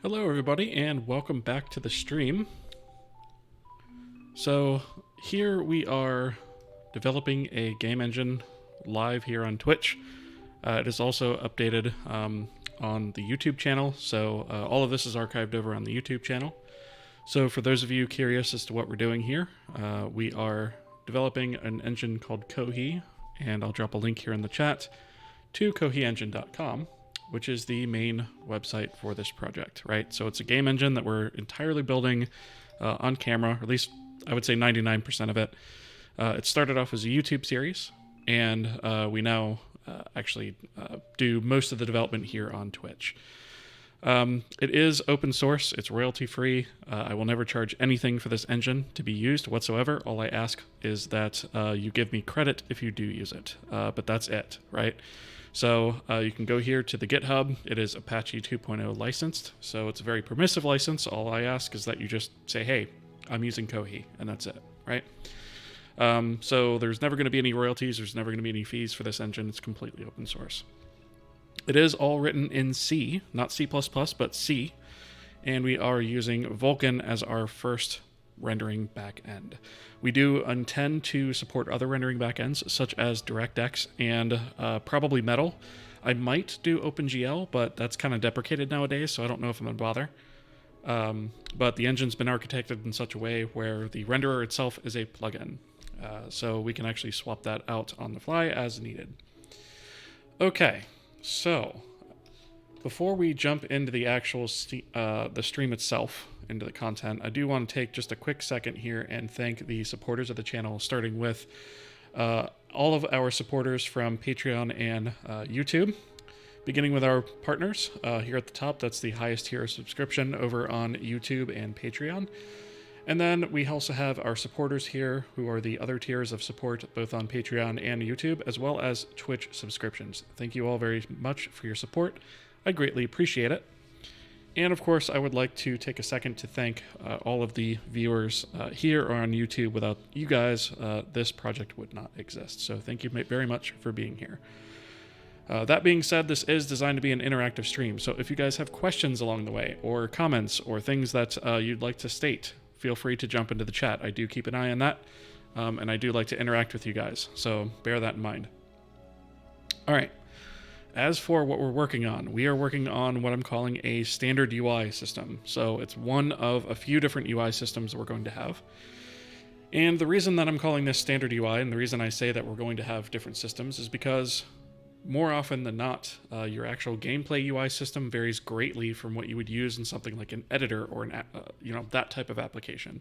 Hello everybody and welcome back to the stream. So here we are developing a game engine live here on Twitch. It is also updated on the YouTube channel, so all of this is archived over on the YouTube channel. So for those of you curious as to what we're doing here, we are developing an engine called Kohi, and I'll drop a link here in the chat to kohiengine.com, which is the main website for this project, right? So it's a game engine that we're entirely building on camera, or at least I would say 99% of it. It started off as a YouTube series, and we now actually do most of the development here on Twitch. It is open source, it's royalty free. I will never charge anything for this engine to be used whatsoever. All I ask is that you give me credit if you do use it, but that's it, right? So you can go here to the GitHub. It is Apache 2.0 licensed, so it's a very permissive license. All I ask is that you just say, hey, I'm using Kohi, and that's it, right? So there's never going to be any royalties. There's never going to be any fees for this engine. It's completely open source. It is all written in C, not C++, but C, and we are using Vulkan as our first rendering backend. We do intend to support other rendering backends, such as DirectX and probably Metal. I might do OpenGL, but that's kind of deprecated nowadays, so I don't know if I'm going to bother. But the engine's been architected in such a way where the renderer itself is a plugin, so we can actually swap that out on the fly as needed. Okay, so before we jump into the actual the stream itself, into the content, I do want to take just a quick second here and thank the supporters of the channel, starting with all of our supporters from Patreon and YouTube, beginning with our partners here at the top. That's the highest tier of subscription over on YouTube and Patreon. And then we also have our supporters here, who are the other tiers of support, both on Patreon and YouTube, as well as Twitch subscriptions. Thank you all very much for your support. I greatly appreciate it. And of course, I would like to take a second to thank all of the viewers here or on YouTube. Without you guys, this project would not exist. So thank you very much for being here. That being said, this is designed to be an interactive stream. So if you guys have questions along the way, or comments, or things that you'd like to state, feel free to jump into the chat. I do keep an eye on that, and I do like to interact with you guys. So bear that in mind. All right. As for what we're working on, we are working on what I'm calling a standard UI system. So it's one of a few different UI systems we're going to have. And the reason that I'm calling this standard UI, and the reason I say that we're going to have different systems, is because more often than not, your actual gameplay UI system varies greatly from what you would use in something like an editor or an that type of application.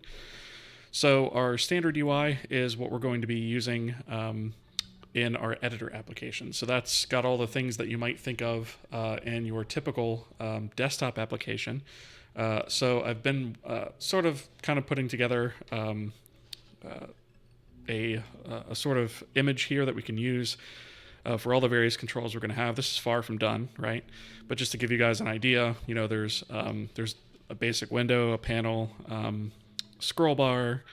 So our standard UI is what we're going to be using in our editor application. So that's got all the things that you might think of in your typical desktop application. So I've been sort of kind of putting together a sort of image here that we can use for all the various controls we're going to have. This is far from done, right? But just to give you guys an idea, there's a basic window, a panel, scroll bar,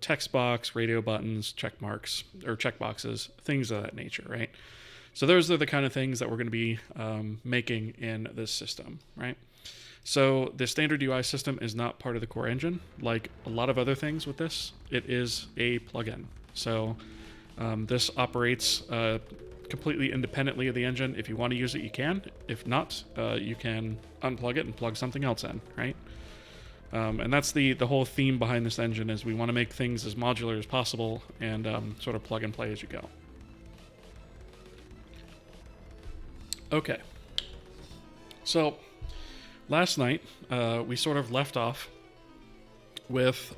text box, radio buttons, check marks, or checkboxes, things of that nature, right? So those are the kind of things that we're going to be making in this system, right? So the standard UI system is not part of the core engine. Like a lot of other things with this, it is a plugin. So this operates completely independently of the engine. If you want to use it, you can. If not, you can unplug it and plug something else in, right? And that's the whole theme behind this engine, is we want to make things as modular as possible and sort of plug and play as you go. Okay. So last night we sort of left off with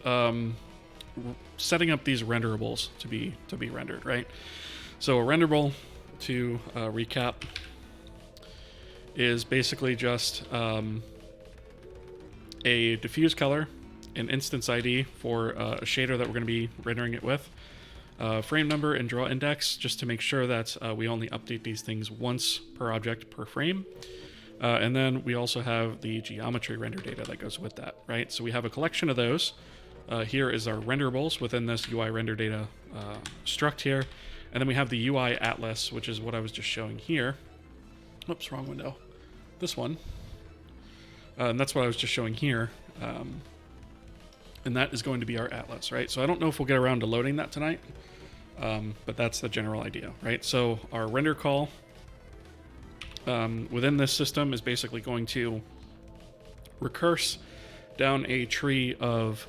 setting up these renderables to be rendered, right? So a renderable, to recap, is basically just a diffuse color, an instance ID for a shader that we're going to be rendering it with, frame number and draw index, just to make sure that we only update these things once per object per frame. And then we also have the geometry render data that goes with that, right? So we have a collection of those. Here is our renderables within this UI render data struct here. And then we have the UI atlas, which is what I was just showing here. Oops, wrong window. This one. And that's what I was just showing here. And that is going to be our atlas, right? So I don't know if we'll get around to loading that tonight, but that's the general idea, right? So our render call within this system is basically going to recurse down a tree of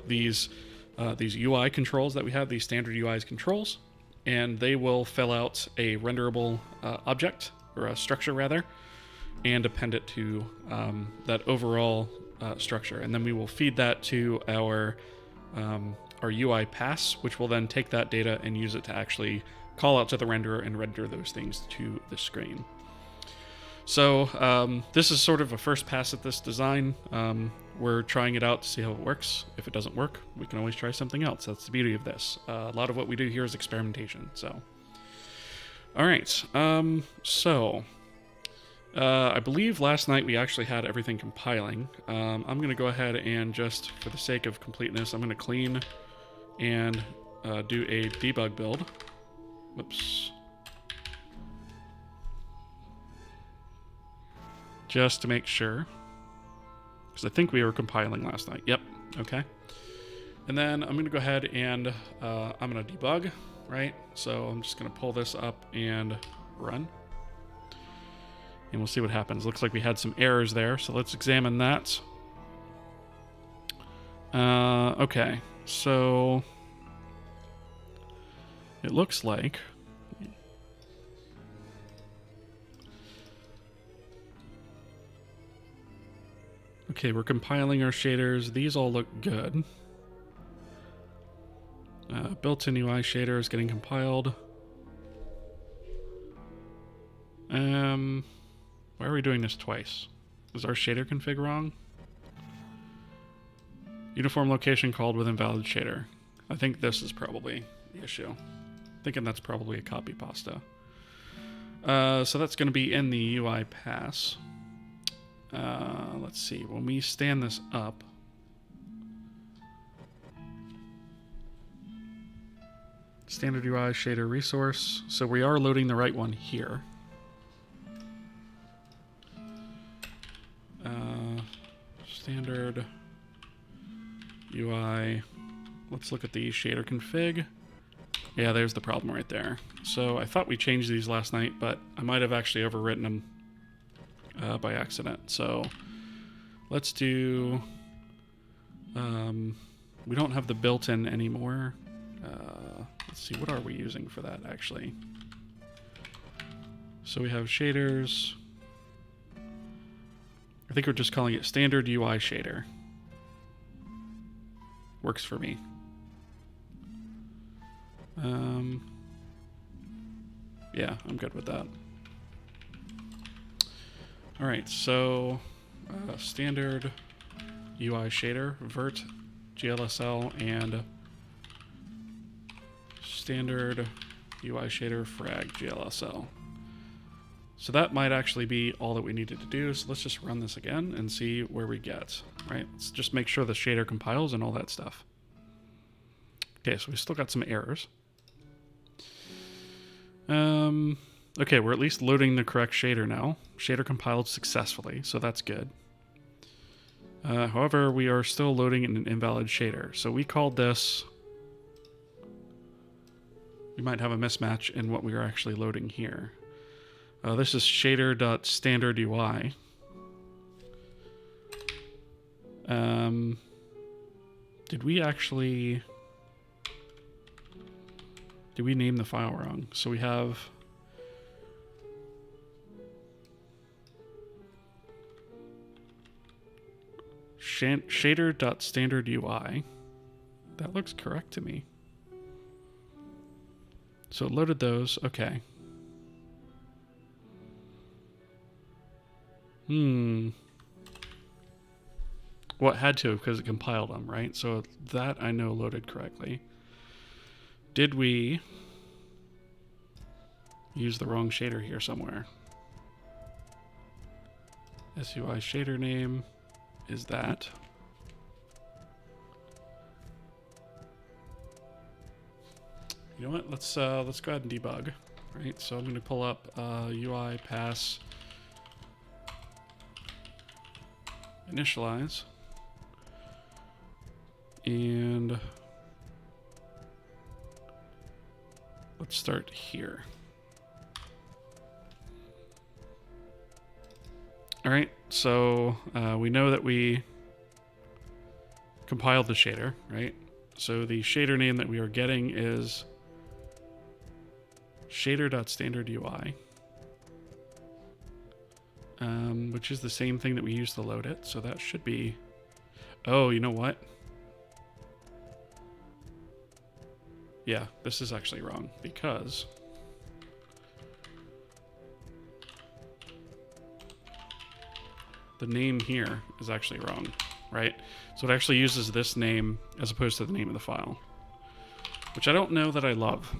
these UI controls that we have, these standard UI controls, and they will fill out a renderable object, or a structure rather, and append it to that overall structure. And then we will feed that to our UI pass, which will then take that data and use it to actually call out to the renderer and render those things to the screen. So this is sort of a first pass at this design. We're trying it out to see how it works. If it doesn't work, we can always try something else. That's the beauty of this. A lot of what we do here is experimentation. So, all right. I believe last night we actually had everything compiling. I'm going to go ahead and just, for the sake of completeness, I'm going to clean and do a debug build. Whoops. Just to make sure. Because I think we were compiling last night. Yep. Okay. And then I'm going to go ahead and I'm going to debug, right? So I'm just going to pull this up and run. And we'll see what happens. Looks like we had some errors there, so let's examine that. Okay, so it looks like okay, we're compiling our shaders. These all look good. Built-in UI shader is getting compiled. Why are we doing this twice? Is our shader config wrong? Uniform location called with invalid shader. I think this is probably the issue. Thinking that's probably a copy pasta. So that's going to be in the UI pass. Let's see. When we stand this up, standard UI shader resource. So we are loading the right one here. Standard UI. Let's look at the shader config. Yeah, there's the problem right there. So I thought we changed these last night, but I might have actually overwritten them by accident. So let's do... we don't have the built-in anymore. Let's see, what are we using for that, actually? So we have shaders... I think we're just calling it standard UI shader. Works for me. Yeah, I'm good with that. All right, so standard UI shader, vert, GLSL, and standard UI shader frag GLSL. So that might actually be all that we needed to do. So let's just run this again and see where we get, right? Let's just make sure the shader compiles and all that stuff. Okay, so we still got some errors. Okay, we're at least loading the correct shader now. Shader compiled successfully, so that's good. However, we are still loading an invalid shader. So we called this... We might have a mismatch in what we are actually loading here. This is shader.standardUI. Did we actually... Did we name the file wrong? So we have... shader.standardUI. That looks correct to me. So it loaded those. Okay. Well, it had to because it compiled them, right? So that I know loaded correctly. Did we use the wrong shader here somewhere? SUI shader name is that. You know what? Let's go ahead and debug. Right. So I'm going to pull up UI pass initialize, and let's start here. All right, so we know that we compiled the shader, right? So the shader name that we are getting is shader.standardUI, which is the same thing that we used to load it. So that should be, oh, you know what? Yeah, this is actually wrong because the name here is actually wrong, right? So it actually uses this name as opposed to the name of the file, which I don't know that I love.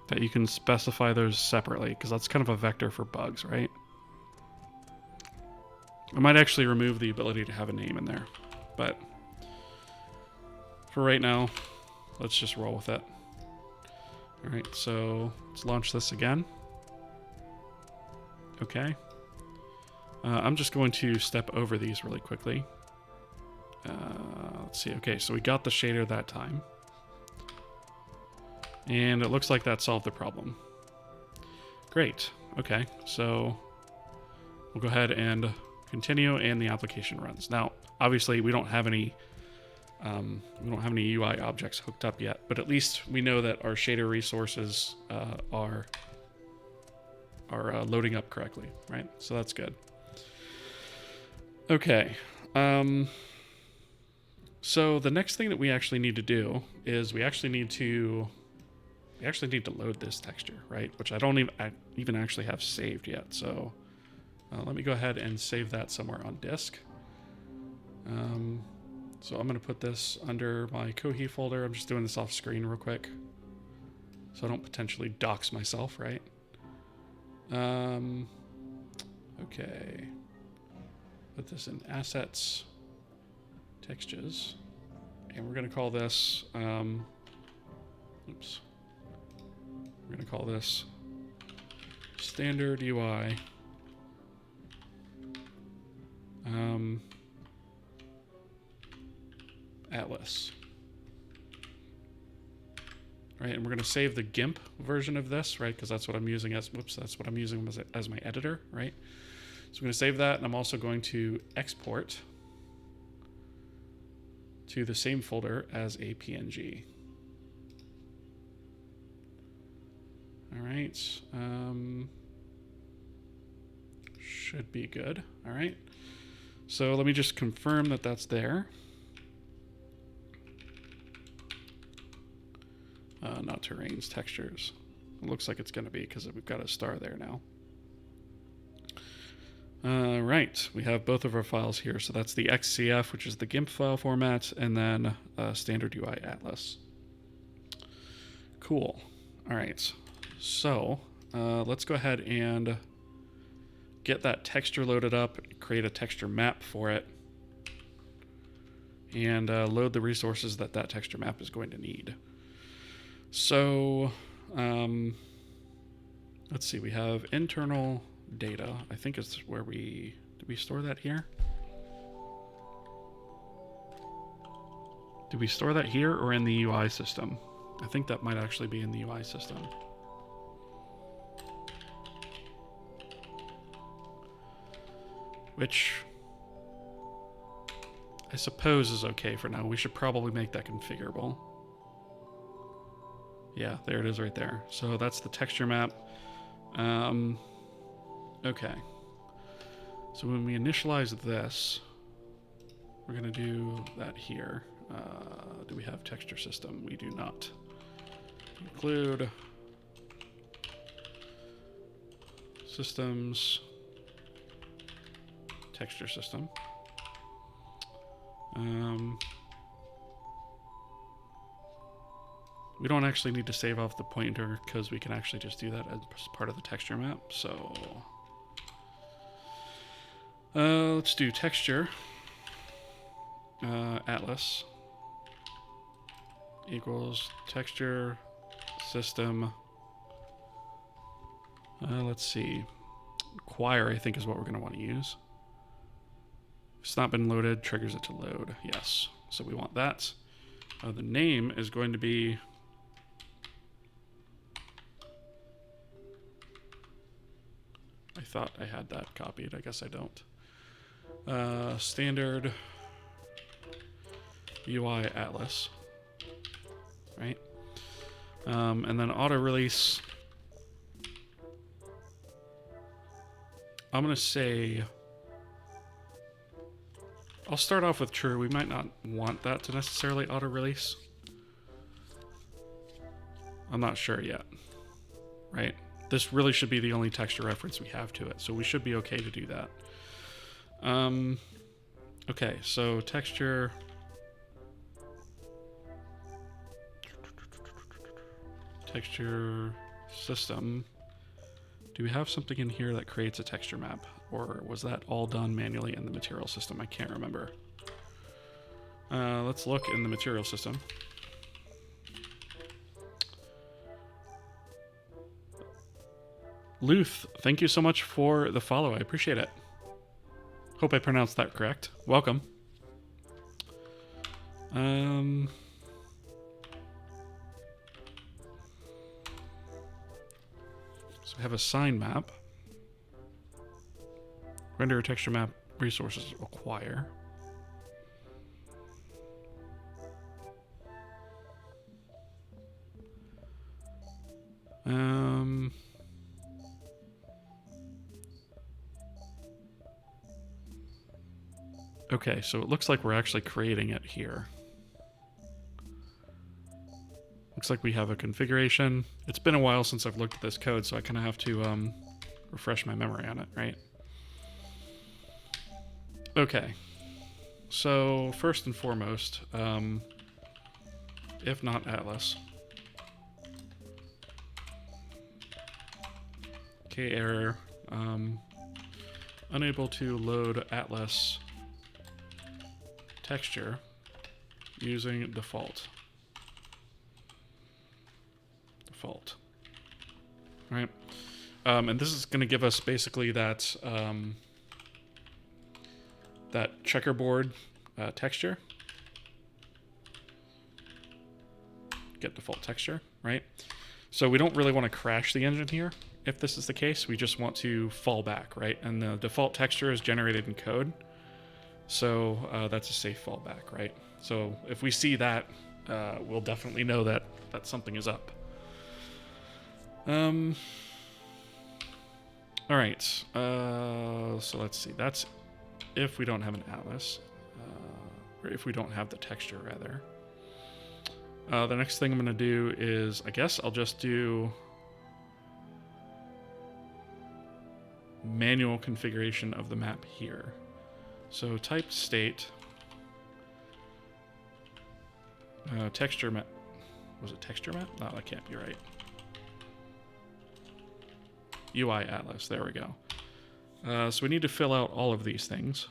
That you can specify those separately, because that's kind of a vector for bugs, right? I might actually remove the ability to have a name in there, but for right now, let's just roll with it. All right, so let's launch this again. Okay. I'm just going to step over these really quickly. Let's see. Okay, so we got the shader that time. And it looks like that solved the problem. Great. Okay, so we'll go ahead and continue, and the application runs. Now, obviously, we don't have any UI objects hooked up yet, but at least we know that our shader resources are loading up correctly, right? So that's good. Okay. So the next thing that we actually need to do is we actually need to load this texture, right? Which I don't even actually have saved yet. So let me go ahead and save that somewhere on disk. So I'm going to put this under my Kohi folder. I'm just doing this off screen real quick, so I don't potentially dox myself, right? Okay. Put this in assets, textures, and we're going to call this, we're going to call this standard UI Atlas. All right, and we're going to save the GIMP version of this, right? Because that's what I'm using as, that's what I'm using as my editor, right? So I'm going to save that, and I'm also going to export to the same folder as a PNG. All right. Should be good. All right. So let me just confirm that that's there. Not terrains, textures. It looks like it's going to be because we've got a star there now. Right, we have both of our files here. So that's the XCF, which is the GIMP file format, and then standard UI Atlas. Cool. All right, so let's go ahead and get that texture loaded up, create a texture map for it, and load the resources that that texture map is going to need. So let's see, we have internal data. I think it's where did we store that here? Did we store that here or in the UI system? I think that might actually be in the UI system. Which I suppose is okay for now. We should probably make that configurable. Yeah, there it is right there. So that's the texture map. Okay. So when we initialize this, we're going to do that here. Do we have texture system? We do not. Include systems, texture system. We don't actually need to save off the pointer because we can actually just do that as part of the texture map. So let's do texture Atlas equals texture system. Let's see. Choir, I think, is what we're going to want to use. If it's not been loaded, triggers it to load. Yes. So we want that. The name is going to be... I thought I had that copied. I guess I don't. Standard UI Atlas. Right? And then auto release. I'm going to say... I'll start off with true. We might not want that to necessarily auto release. I'm not sure yet. Right? This really should be the only texture reference we have to it, so we should be okay to do that. Okay, so texture. Texture system. Do we have something in here that creates a texture map? Or was that all done manually in the material system? I can't remember. Let's look in the material system. Luth, thank you so much for the follow. I appreciate it. Hope I pronounced that correct. Welcome. So we have a sign map. Render a texture map resources acquire. Okay, so it looks like we're actually creating it here. Looks like we have a configuration. It's been a while since I've looked at this code, so I kind of have to refresh my memory on it, right? Okay, so first and foremost, if not Atlas, K error, unable to load Atlas texture using default. Default. All right, and this is going to give us basically that that checkerboard texture. Get default texture, right? So we don't really want to crash the engine here. If this is the case, we just want to fall back, right? And the default texture is generated in code. So that's a safe fallback, right? So if we see that, we'll definitely know that something is up. All right, so let's see. That's if we don't have an Atlas, or if we don't have the texture, rather. The next thing I'm going to do is, I guess I'll just do manual configuration of the map here. So type state, texture map. Was it texture map? No, that can't be right. UI Atlas, there we go. So we need to fill out all of these things.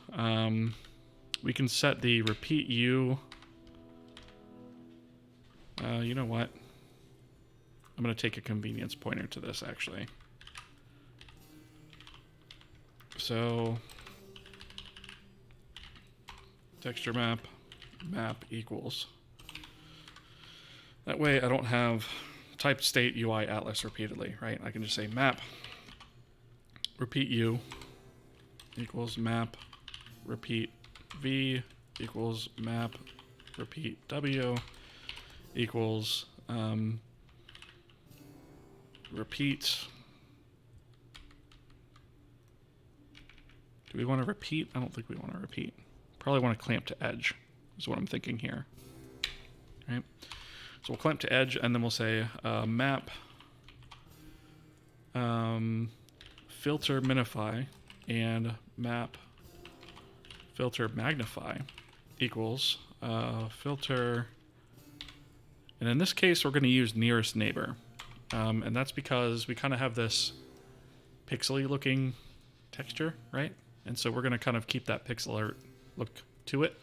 We can set the repeat U. You know what? I'm going to take a convenience pointer to this, actually. So texture map equals. That way I don't have type state UI Atlas repeatedly, right? I can just say map repeat U equals map repeat V equals map repeat W equals repeat. Do we want to repeat? I don't think we want to repeat. Probably want to clamp to edge is what I'm thinking here. Right? So we'll clamp to edge, and then we'll say map filter minify and map filter magnify equals filter, and in this case we're going to use nearest neighbor, and that's because we kind of have this pixely looking texture, right? And so we're going to kind of keep that pixel art look to it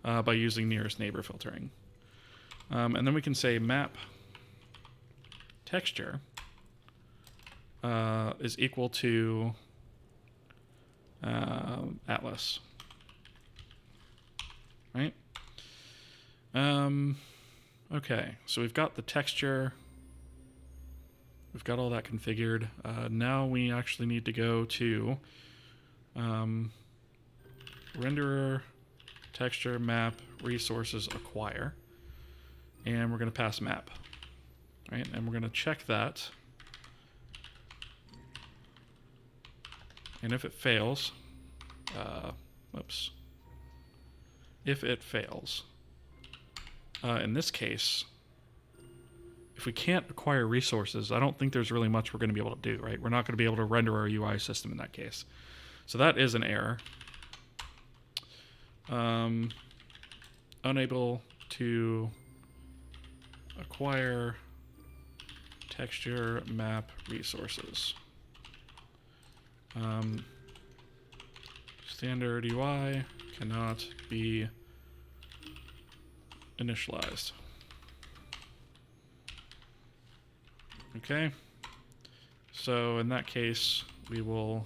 by using nearest neighbor filtering. And then we can say map texture is equal to Atlas. right? Okay, so we've got the texture. We've got all that configured. Now we actually need to go to renderer, texture, map, resources, acquire. And we're going to pass map, right? And we're going to check that. And if it fails, if it fails, in this case, if we can't acquire resources, I don't think there's really much we're going to be able to do, right? We're not going to be able to render our UI system in that case. So that is an error. Unable to acquire texture map resources. Standard UI cannot be initialized. Okay, so in that case, we will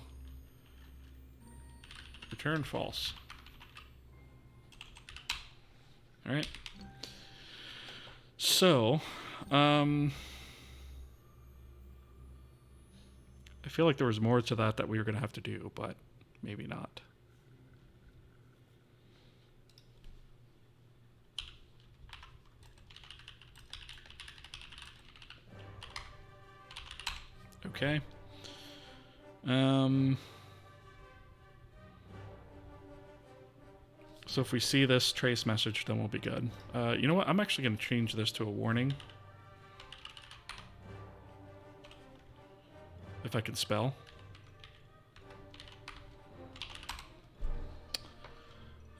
return false. All right. So, I feel like there was more to that we were going to have to do, but maybe not. Okay. So if we see this trace message, then we'll be good. You know what? I'm actually going to change this to a warning. If I can spell.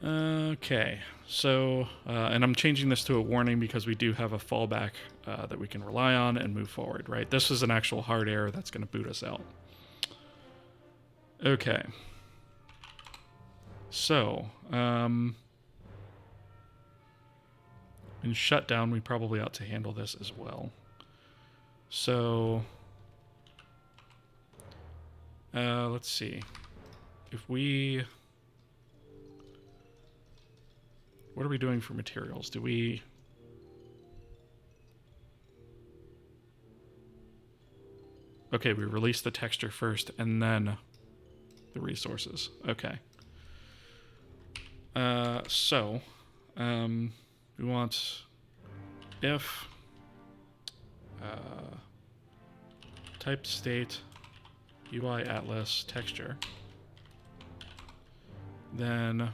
Okay. So, and I'm changing this to a warning because we do have a fallback that we can rely on and move forward, right? This is an actual hard error that's going to boot us out. Okay. So, in Shutdown, we probably ought to handle this as well. So, let's see. If we... What are we doing for materials? Do we... Okay, we release the texture first and then the resources. Okay. We want if type state UI atlas texture, then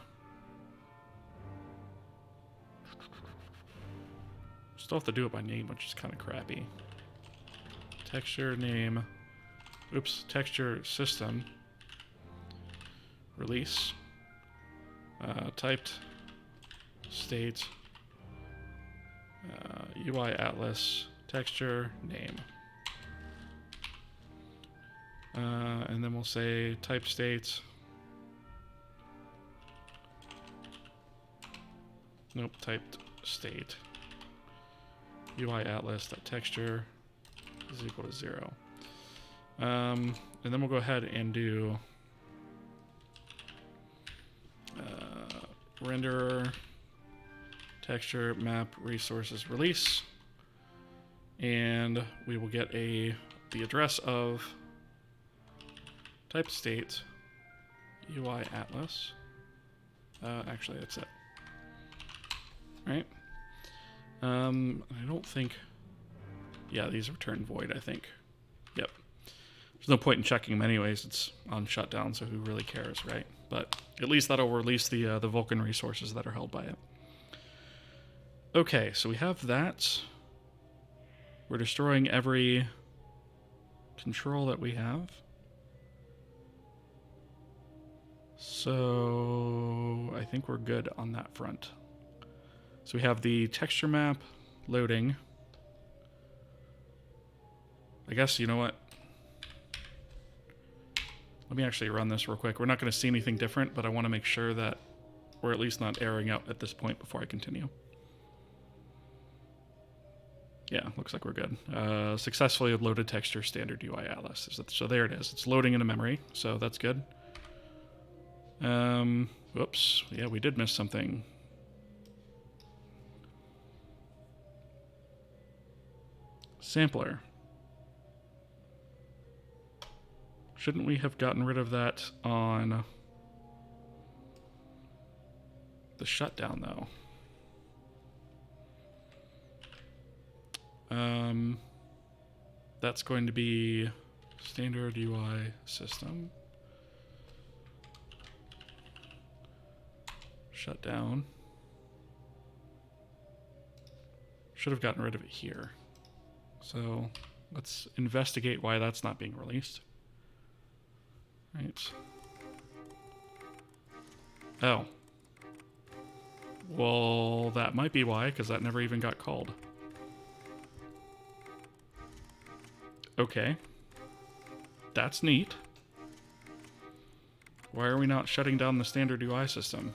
still have to do it by name, which is kind of crappy. Texture name, oops, texture system, release, typed state, UI atlas, texture name. And then we'll say type state, nope, typed state, UI atlas, that texture is equal to 0. And then we'll go ahead and do renderer texture map resources release, and we will get the address of type state UI atlas. Actually, that's it. Right? I don't think... Yeah, these return void, I think. Yep. There's no point in checking them anyways. It's on shutdown, so who really cares, right? But at least that'll release the Vulkan resources that are held by it. Okay, so we have that. We're destroying every control that we have. So I think we're good on that front. So we have the texture map loading. I guess, you know what? Let me actually run this real quick. We're not going to see anything different, but I want to make sure that we're at least not erroring out at this point before I continue. Yeah, looks like we're good. Successfully loaded texture standard UI atlas. So there it is. It's loading into memory, so that's good. Whoops. Yeah, we did miss something. sampler. Shouldn't we have gotten rid of that on the shutdown, though? That's going to be standard UI system. Shutdown. Should have gotten rid of it here. So let's investigate why that's not being released. Right. Oh. Well, that might be why, because that never even got called. Okay. That's neat. Why are we not shutting down the standard UI system?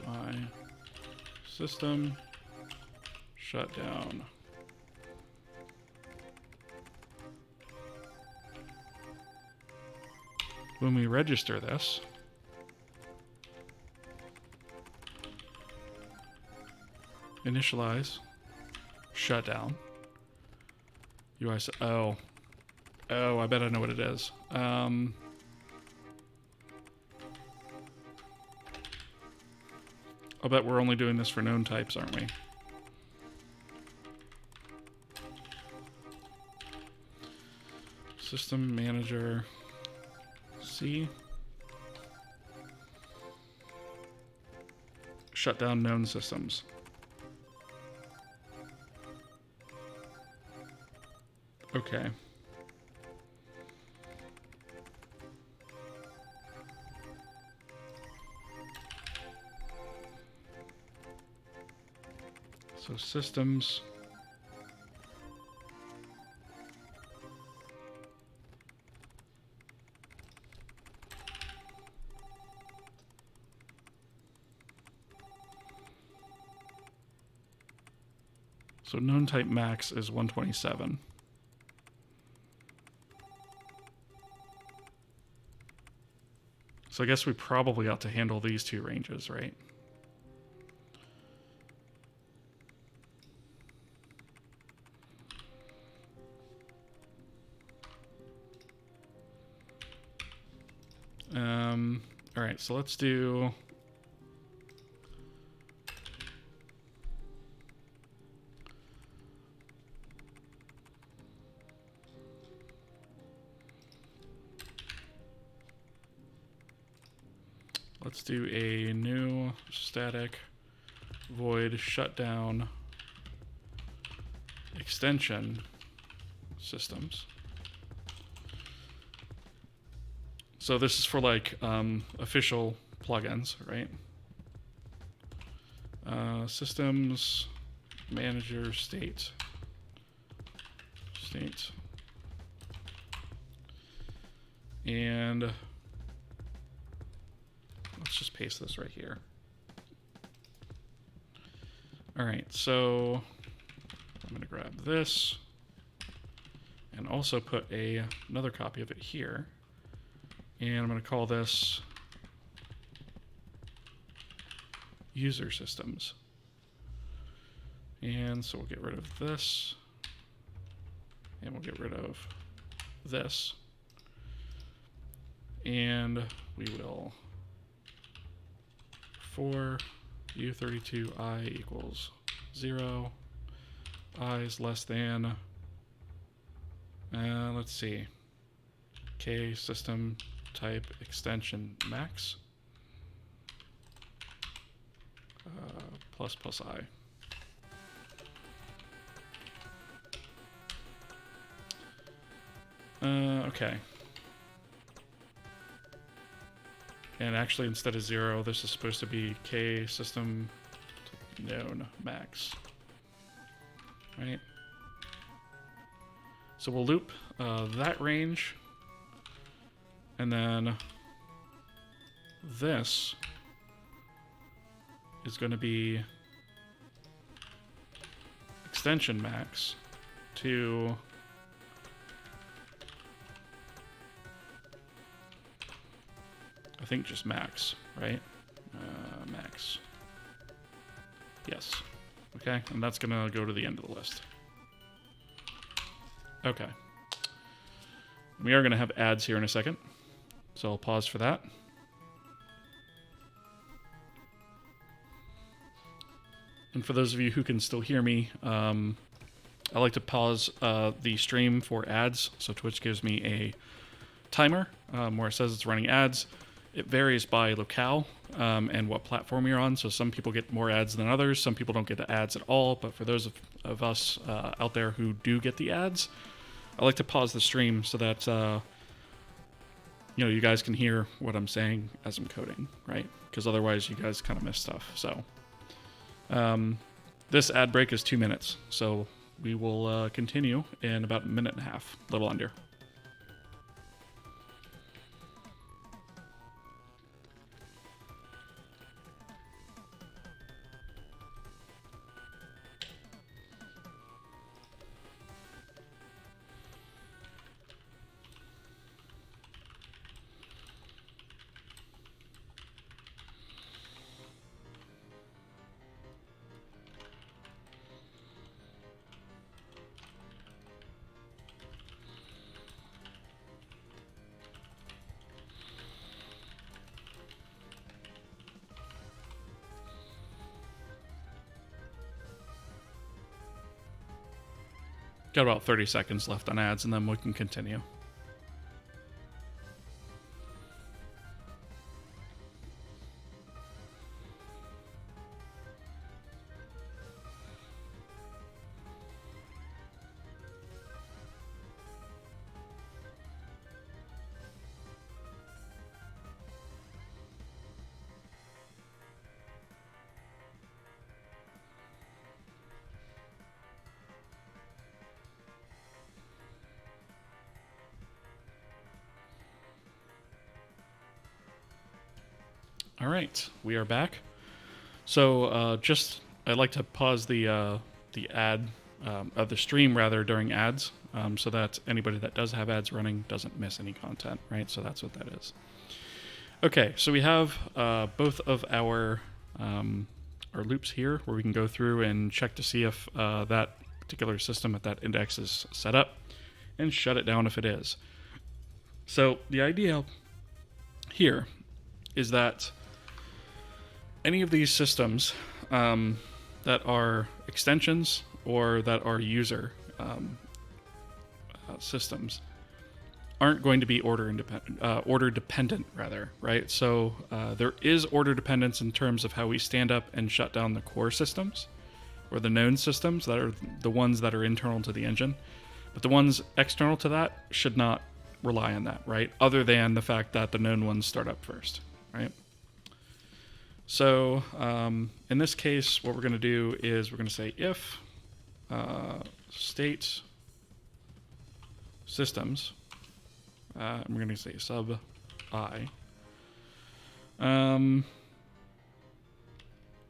UI system shutdown. When we register this, initialize, shutdown, UI, oh, I bet I know what it is. I'll bet we're only doing this for known types, aren't we? System manager, C, shutdown known systems. Okay. So systems. So known type max is 127. So I guess we probably ought to handle these two ranges, right? All right, so let's do... Let's do a new static void shutdown extension systems. So this is for like official plugins, right? Systems manager state. And let's just paste this right here. All right, so I'm going to grab this and also put another copy of it here. And I'm going to call this user systems. And so we'll get rid of this. And we'll get rid of this. And we will for u32i equals 0, I is less than, let's see, k system type extension max plus I. Okay. And actually, instead of 0, this is supposed to be k system known max. Right? So we'll loop that range. And then this is going to be extension max to I think just max, right? max. Yes. Okay, and that's gonna go to the end of the list. Okay. We are gonna have ads here in a second, so I'll pause for that. And for those of you who can still hear me, I like to pause the stream for ads. So Twitch gives me a timer where it says it's running ads. It varies by locale and what platform you're on. So some people get more ads than others. Some people don't get the ads at all. But for those of us out there who do get the ads, I like to pause the stream so that you guys can hear what I'm saying as I'm coding, right? Because otherwise you guys kind of miss stuff. So this ad break is 2 minutes. So we will continue in about a minute and a half, a little under. Got about 30 seconds left on ads, and then we can continue. All right, we are back. So I'd like to pause the ad of the stream rather during ads, so that anybody that does have ads running doesn't miss any content, right? So that's what that is. Okay, so we have both of our loops here where we can go through and check to see if that particular system at that index is set up and shut it down if it is. So the idea here is that any of these systems that are extensions or that are user systems aren't going to be order dependent, right? So there is order dependence in terms of how we stand up and shut down the core systems or the known systems that are the ones that are internal to the engine. But the ones external to that should not rely on that, right? Other than the fact that the known ones start up first, right? So in this case, what we're going to do is we're going to say if state systems, and we're going to say sub I. And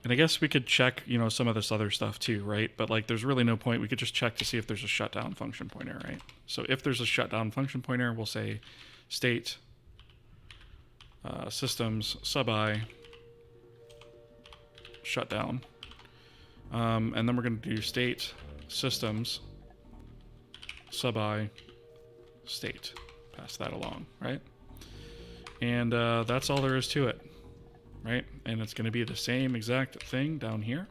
I guess we could check, some of this other stuff too, right? But like, there's really no point. We could just check to see if there's a shutdown function pointer, right? So if there's a shutdown function pointer, we'll say state systems sub I shutdown. And then we're going to do state systems sub I state. Pass that along, right? And that's all there is to it, right? And it's going to be the same exact thing down here.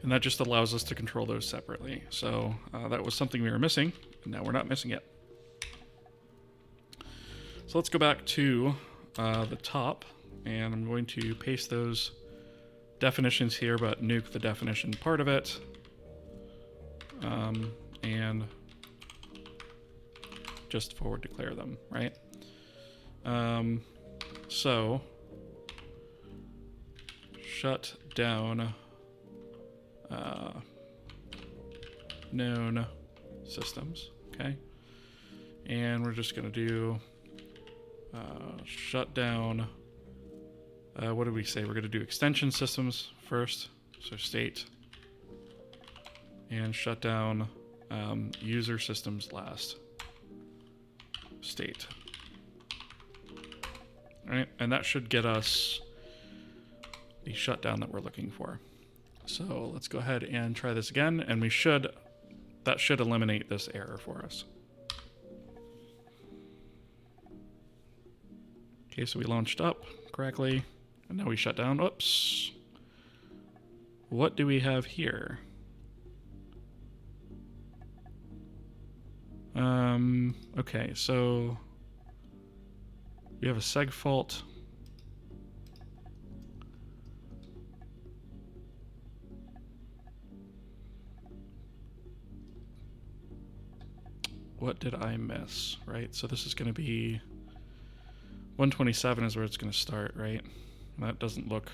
And that just allows us to control those separately. So that was something we were missing, and now we're not missing it. So let's go back to the top, and I'm going to paste those definitions here, but nuke the definition part of it. And just forward declare them, right? So shut down known systems, okay? And we're just gonna do shut down, what did we say? We're gonna do extension systems first, so state, and shut down user systems last. State. All right, and that should get us the shutdown that we're looking for. So let's go ahead and try this again, and that should eliminate this error for us. Okay, so we launched up correctly, and now we shut down. Oops. What do we have here? Okay, so we have a seg fault. What did I miss, right? So this is going to be 127 is where it's going to start, right? That doesn't look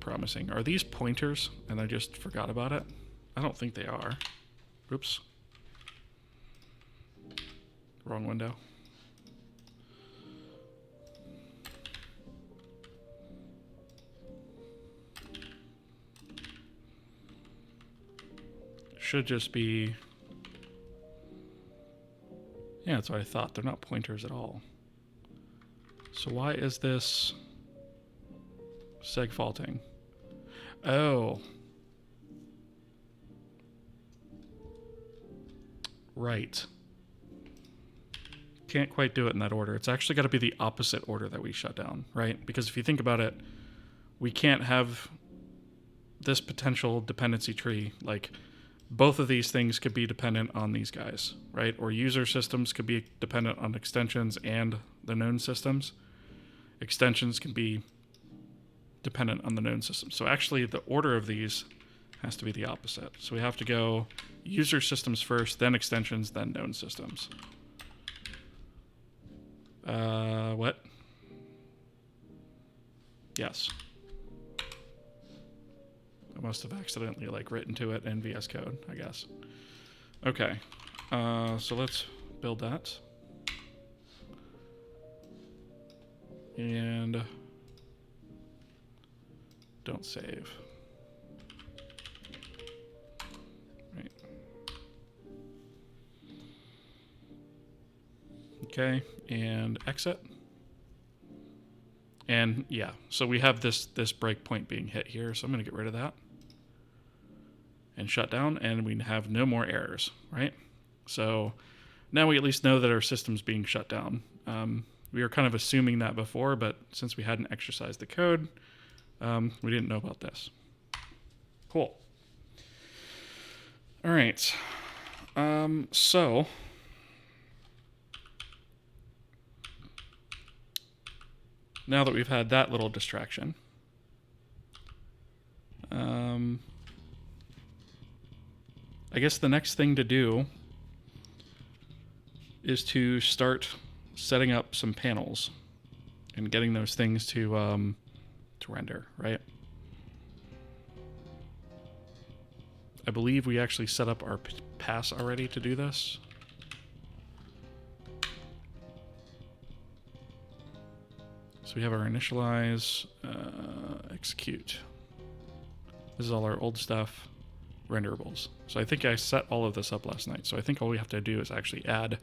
promising. Are these pointers and I just forgot about it? I don't think they are. Oops. Wrong window. Should just be... Yeah, that's what I thought. They're not pointers at all. So why is this seg faulting? Oh. Right. Can't quite do it in that order. It's actually got to be the opposite order that we shut down, right? Because if you think about it, we can't have this potential dependency tree. Like, both of these things could be dependent on these guys, right? Or user systems could be dependent on extensions and the known systems. Extensions can be dependent on the known systems. So actually, the order of these has to be the opposite. So we have to go user systems first, then extensions, then known systems. What? Yes. I must have accidentally written to it in VS Code, I guess. Okay. So let's build that. And don't save. Right. Okay, and exit. And yeah, so we have this breakpoint being hit here, so I'm going to get rid of that. And shut down, and we have no more errors, right? So now we at least know that our system's being shut down. We were kind of assuming that before, but since we hadn't exercised the code, we didn't know about this. Cool. All right. So now that we've had that little distraction, I guess the next thing to do is to start setting up some panels and getting those things to render, right? I believe we actually set up our pass already to do this. So we have our initialize, execute. This is all our old stuff, renderables. So I think I set all of this up last night. So I think all we have to do is actually add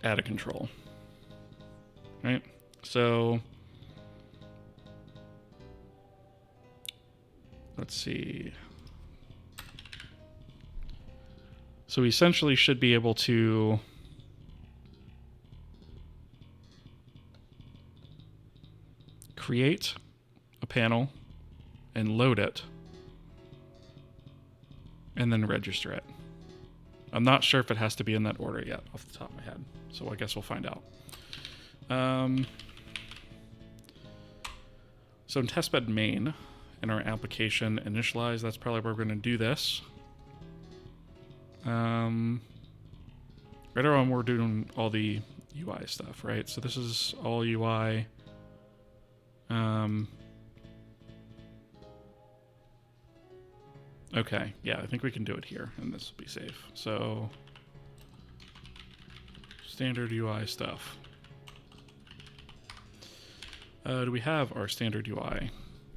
a control, right? So let's see. So we essentially should be able to create a panel and load it and then register it. I'm not sure if it has to be in that order yet off the top of my head, so I guess we'll find out. So in testbed main, in our application initialize, that's probably where we're going to do this. Right around we're doing all the UI stuff, right? So this is all UI. Okay, yeah, I think we can do it here, and this will be safe. So, standard UI stuff. Do we have our standard UI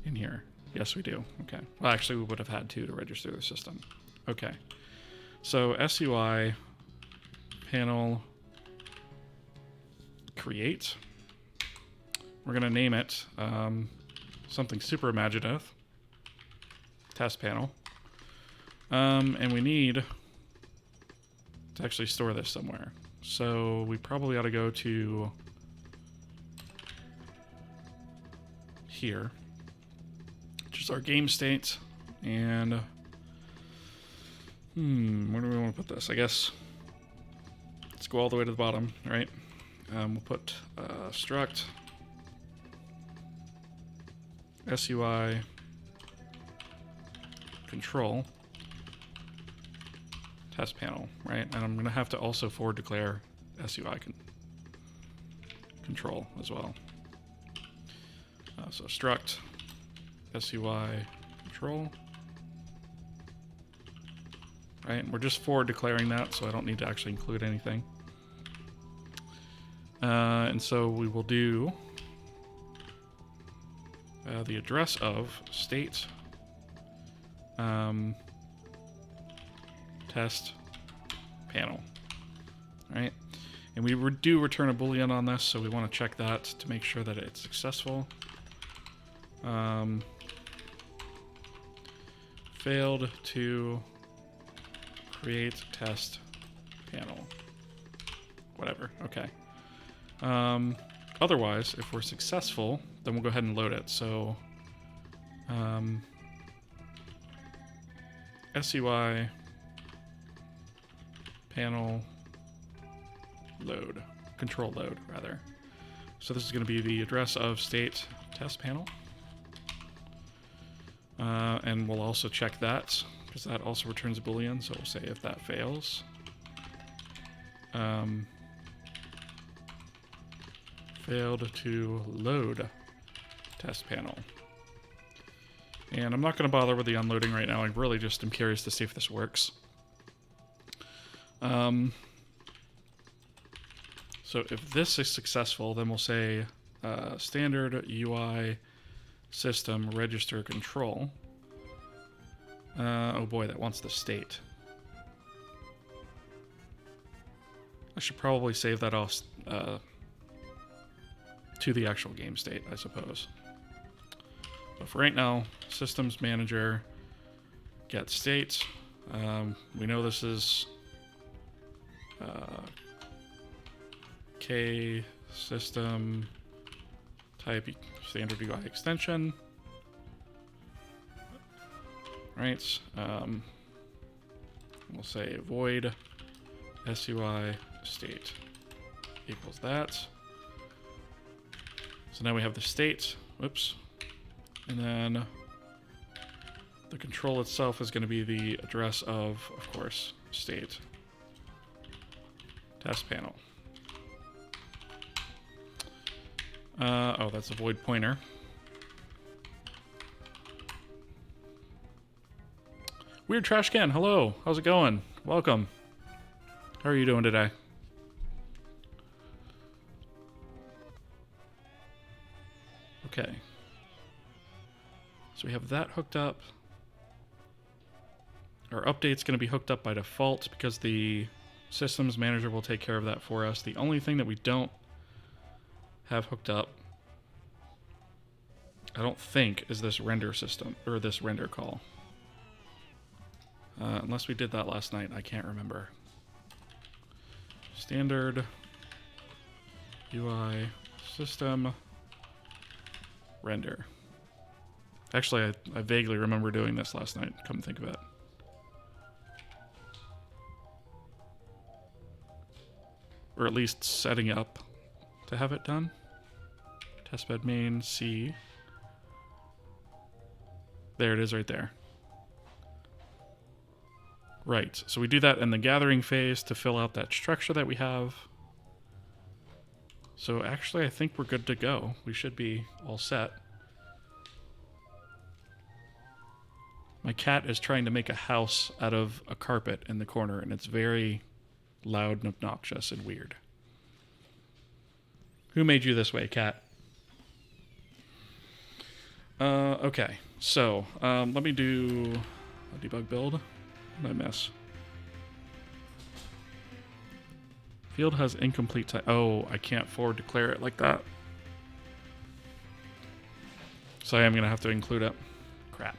in here? Yes, we do. Okay. Well, actually, we would have had to register the system. Okay. So, SUI panel create. We're going to name it something super imaginative. Test panel. And we need to actually store this somewhere. So we probably ought to go to here, which is our game state. And where do we want to put this? I guess let's go all the way to the bottom, right? We'll put struct SUI control test panel, right? And I'm going to have to also forward declare SUI control as well. So struct SUI control, right? And we're just forward declaring that, so I don't need to actually include anything. And so we will do the address of state test panel, right? And we do return a boolean on this, so we want to check that to make sure that it's successful. Failed to create test panel. Whatever, okay. Otherwise, if we're successful, then we'll go ahead and load it. So SUI panel load, control load rather. So this is going to be the address of state test panel. And we'll also check that, because that also returns a boolean, so we'll say if that fails. Failed to load test panel. And I'm not going to bother with the unloading right now. I really just am curious to see if this works. So if this is successful, then we'll say standard UI system register control. Oh boy, that wants the state. I should probably save that off to the actual game state, I suppose. But for right now, systems manager get state. We know this is K system type standard UI extension. Right. We'll say void SUI state equals that. So now we have the state. Whoops. And then the control itself is going to be the address of course, state test panel. Oh, that's a void pointer. Weird Trash Can, hello. How's it going? Welcome. How are you doing today? Okay. So we have that hooked up. Our update's going to be hooked up by default because the systems manager will take care of that for us. The only thing that we don't have hooked up, I don't think, is this render system, or this render call. Unless we did that last night, I can't remember. Standard UI system render. Actually, I vaguely remember doing this last night, come to think of it. Or at least setting up to have it done. Testbed main C. There it is right there. Right, so we do that in the gathering phase to fill out that structure that we have. So actually, I think we're good to go. We should be all set. My cat is trying to make a house out of a carpet in the corner, and it's very loud and obnoxious and weird. Who made you this way, cat? Okay, so let me do a debug build. What did I miss? Field has incomplete type. Oh, I can't forward declare it like that. So I am going to have to include it. Crap.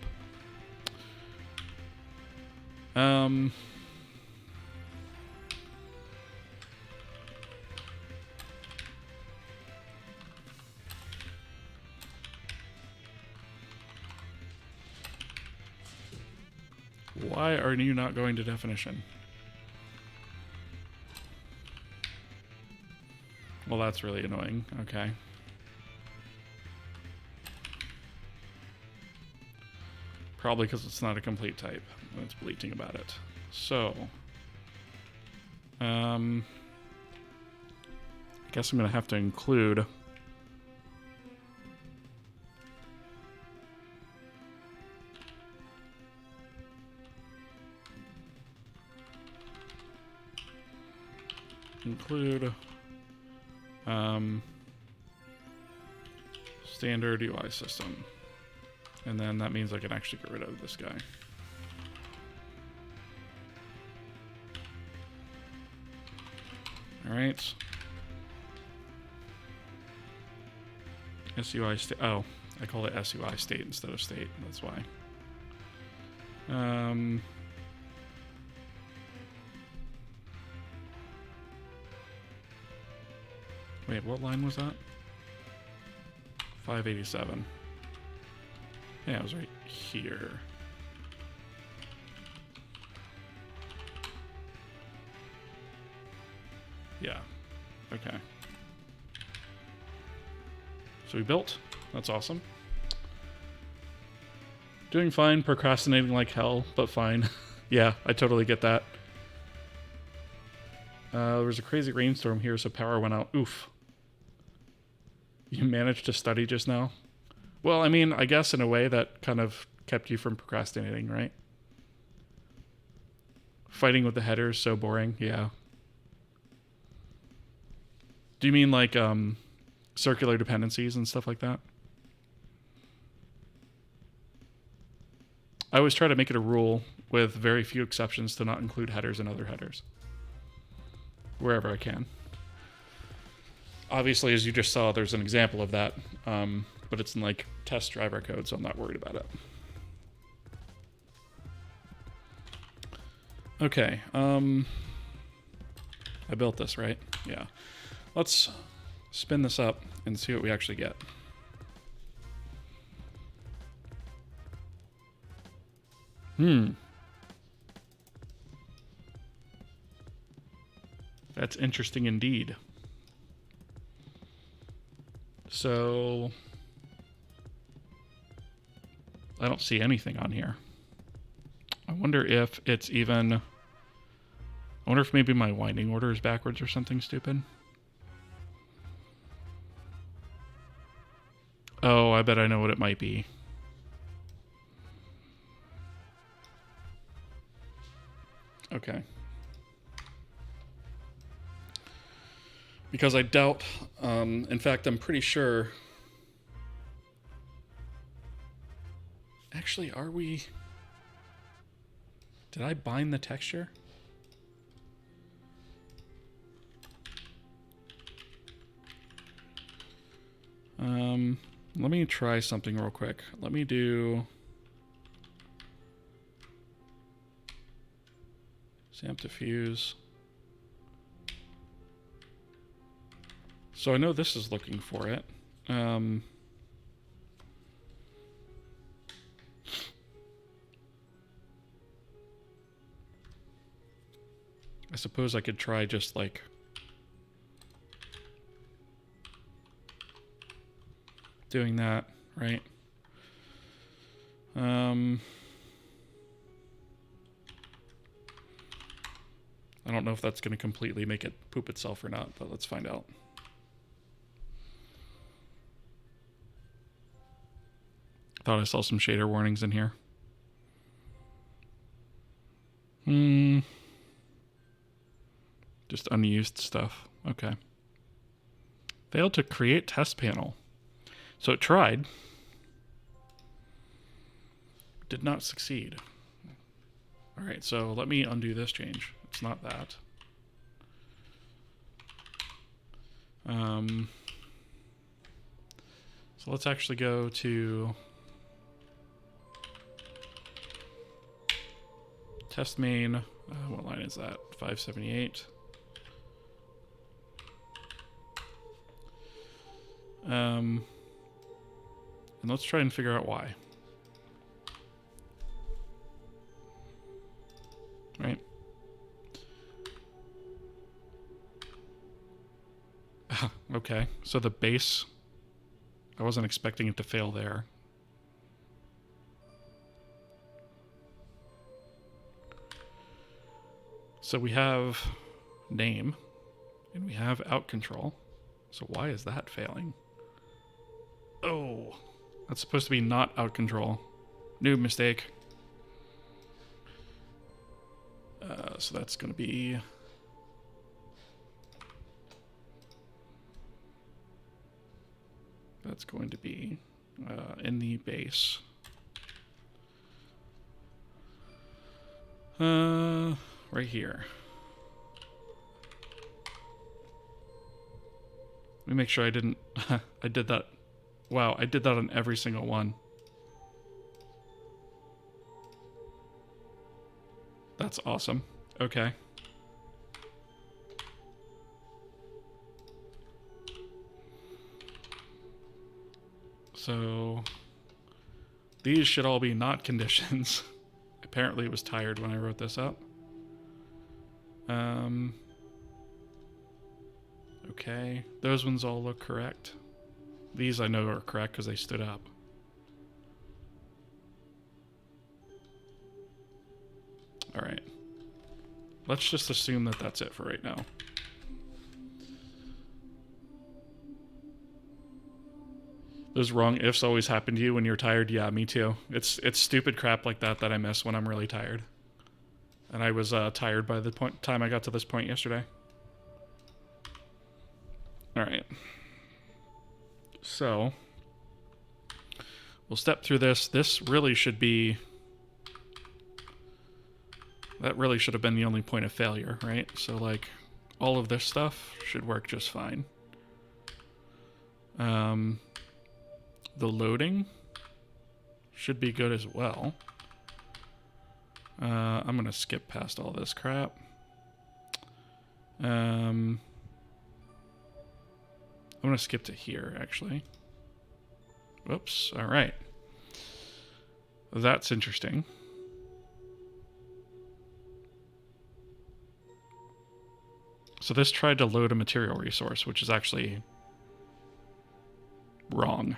Why are you not going to definition? Well, that's really annoying. Okay. Probably because it's not a complete type. It's bleating about it. So, I guess I'm going to have to include standard UI system. And then that means I can actually get rid of this guy. All right. SUI state. Oh, I call it SUI state instead of state. That's why. Wait, what line was that? 587. Yeah, it was right here. Yeah. Okay. So we built. That's awesome. Doing fine, procrastinating like hell, but fine. Yeah, I totally get that. There was a crazy rainstorm here, so power went out. Oof. You managed to study just now? Well, I mean, I guess in a way that kind of kept you from procrastinating, right? Fighting with the headers, so boring. Yeah. Do you mean like circular dependencies and stuff like that? I always try to make it a rule with very few exceptions to not include headers and other headers wherever I can. Obviously, as you just saw, there's an example of that, but it's in like test driver code, so I'm not worried about it. Okay, I built this, right? Yeah. Let's spin this up and see what we actually get. That's interesting indeed. So I don't see anything on here. I wonder if it's even... I wonder if maybe my winding order is backwards or something stupid. Oh, I bet I know what it might be. Okay. Because I doubt, in fact, I'm pretty sure... Actually, are we... Did I bind the texture? Let me try something real quick. Let me do... Samp diffuse. So I know this is looking for it. I suppose I could try just like doing that, right? I don't know if that's going to completely make it poop itself or not, but let's find out. Thought I saw some shader warnings in here. Just unused stuff. Okay. Failed to create test panel. So it tried. Did not succeed. All right, so let me undo this change. It's not that. So let's actually go to test main. What line is that? 578. And let's try and figure out why. Right. Okay, so the base, I wasn't expecting it to fail there. So we have name and we have out control. So why is that failing? Oh, that's supposed to be not out control. New mistake. So that's going to be in the base. Right here. Let me make sure I didn't. I did that. Wow, I did that on every single one. That's awesome. Okay. So these should all be not conditions. Apparently it was tired when I wrote this up. Okay, those ones all look correct. These I know are correct because they stood up. All right. Let's just assume that that's it for right now. Those wrong ifs always happen to you when you're tired? Yeah, me too. It's stupid crap like that that I miss when I'm really tired. And I was tired by the time I got to this point yesterday. All right. So we'll step through this. This really should be... That really should have been the only point of failure, right? So, like, all of this stuff should work just fine. The loading should be good as well. I'm going to skip past all this crap. I'm going to skip to here, actually. Whoops. All right. That's interesting. So this tried to load a material resource, which is actually wrong.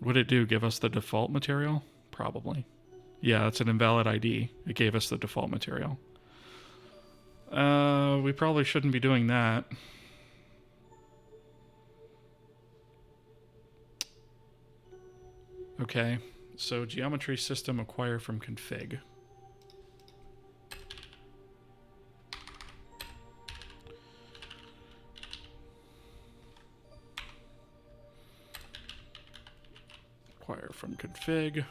Would it give us the default material? Probably. Yeah, that's an invalid ID. It gave us the default material. We probably shouldn't be doing that. Okay, so geometry system acquire from config. Acquire from config.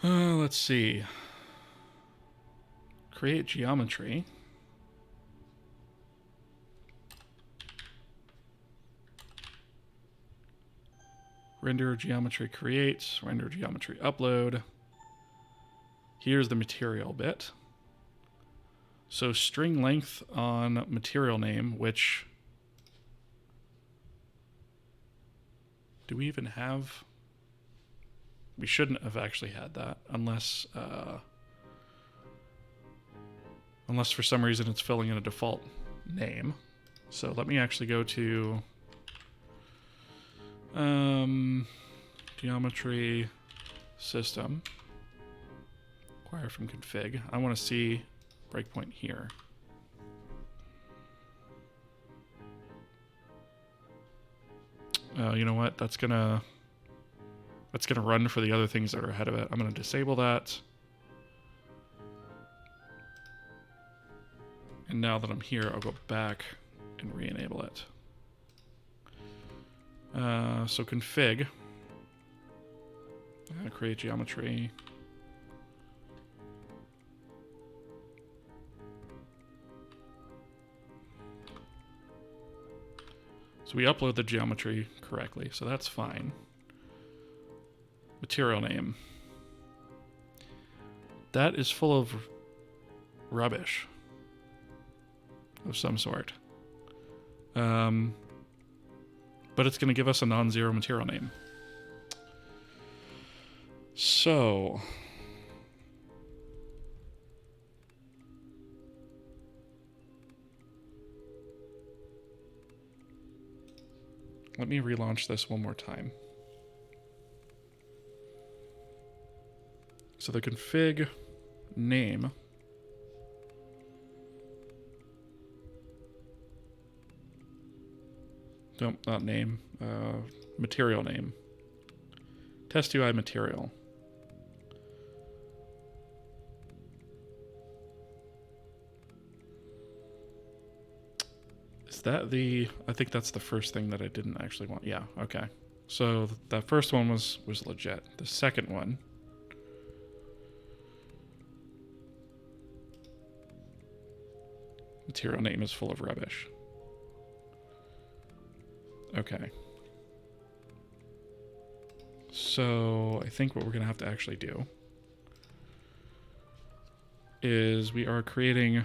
Let's see. Create geometry. Render geometry create, render geometry upload. Here's the material bit. So string length on material name, which... Do we even have... We shouldn't have actually had that, unless for some reason it's filling in a default name. So let me actually go to geometry system, acquire from config. I want to see breakpoint here. You know what? That's gonna run for the other things that are ahead of it. I'm gonna disable that. And now that I'm here, I'll go back and re-enable it. So config, create geometry, So we upload the geometry correctly, so that's fine. Material name. That is full of rubbish of some sort. But it's going to give us a non-zero material name. So let me relaunch this one more time. So the config name not name, material name. Test UI material. Is that I think that's the first thing that I didn't actually want. Yeah, okay. So that first one was legit. The second one, material name is full of rubbish. Okay. So I think what we're going to have to actually do is we are creating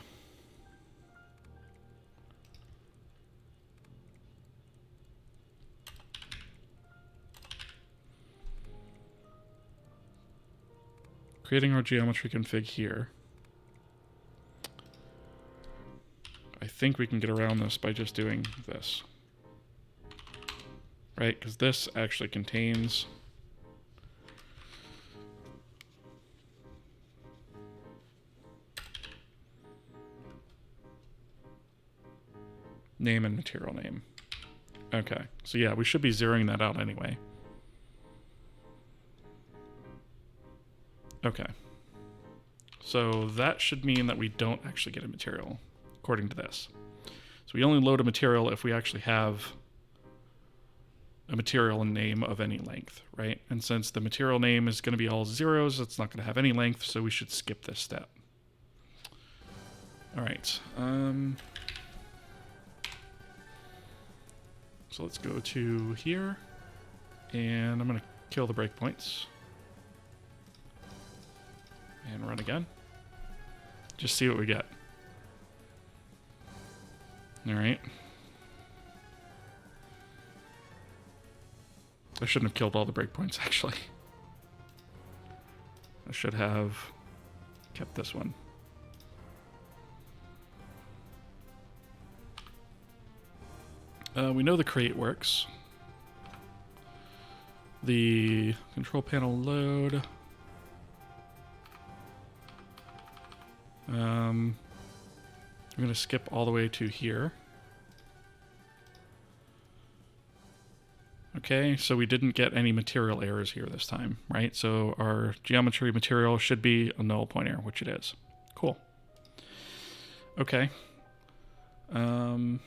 our geometry config here. I think we can get around this by just doing this. Right, because this actually contains name and material name. Okay, so yeah, we should be zeroing that out anyway. Okay. So that should mean that we don't actually get a material, according to this. So we only load a material if we actually have a material name of any length, right? And since the material name is going to be all zeros, it's not going to have any length, so we should skip this step. All right. So let's go to here, and I'm going to kill the breakpoints and run again. Just see what we get. All right. I shouldn't have killed all the breakpoints, actually. I should have kept this one. We know the create works. The control panel load. I'm going to skip all the way to here. Okay, so we didn't get any material errors here this time, right? So our geometry material should be a null pointer, which it is. Cool. Okay. All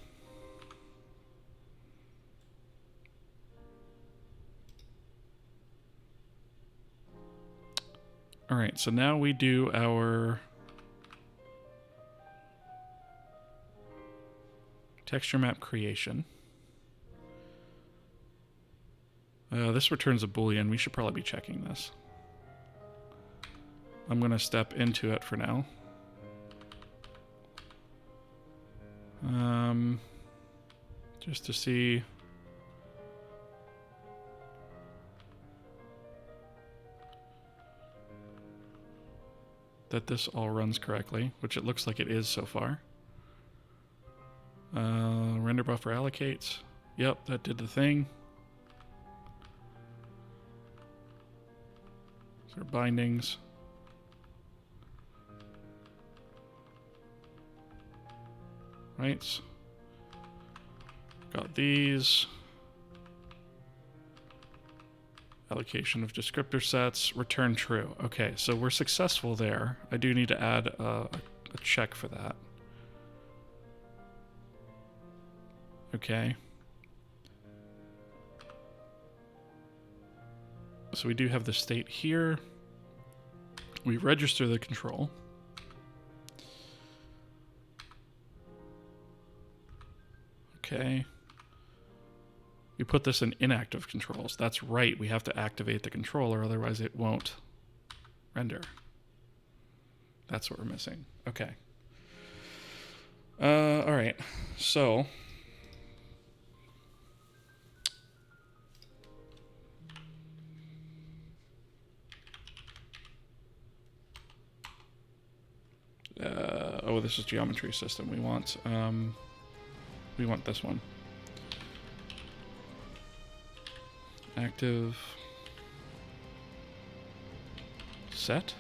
right, so now we do our texture map creation. This returns a Boolean. We should probably be checking this. I'm going to step into it for now. Just to see. That this all runs correctly, which it looks like it is so far. Render buffer allocates. Yep, that did the thing. So bindings. Right. Got these. Allocation of descriptor sets, return true. Okay, so we're successful there. I do need to add a check for that. Okay. So we do have the state here. We register the control. Okay. We put this in inactive controls. That's right. We have to activate the controller, otherwise it won't render. That's what we're missing. Okay. All right. So oh, this is geometry system. We want this one. Active set.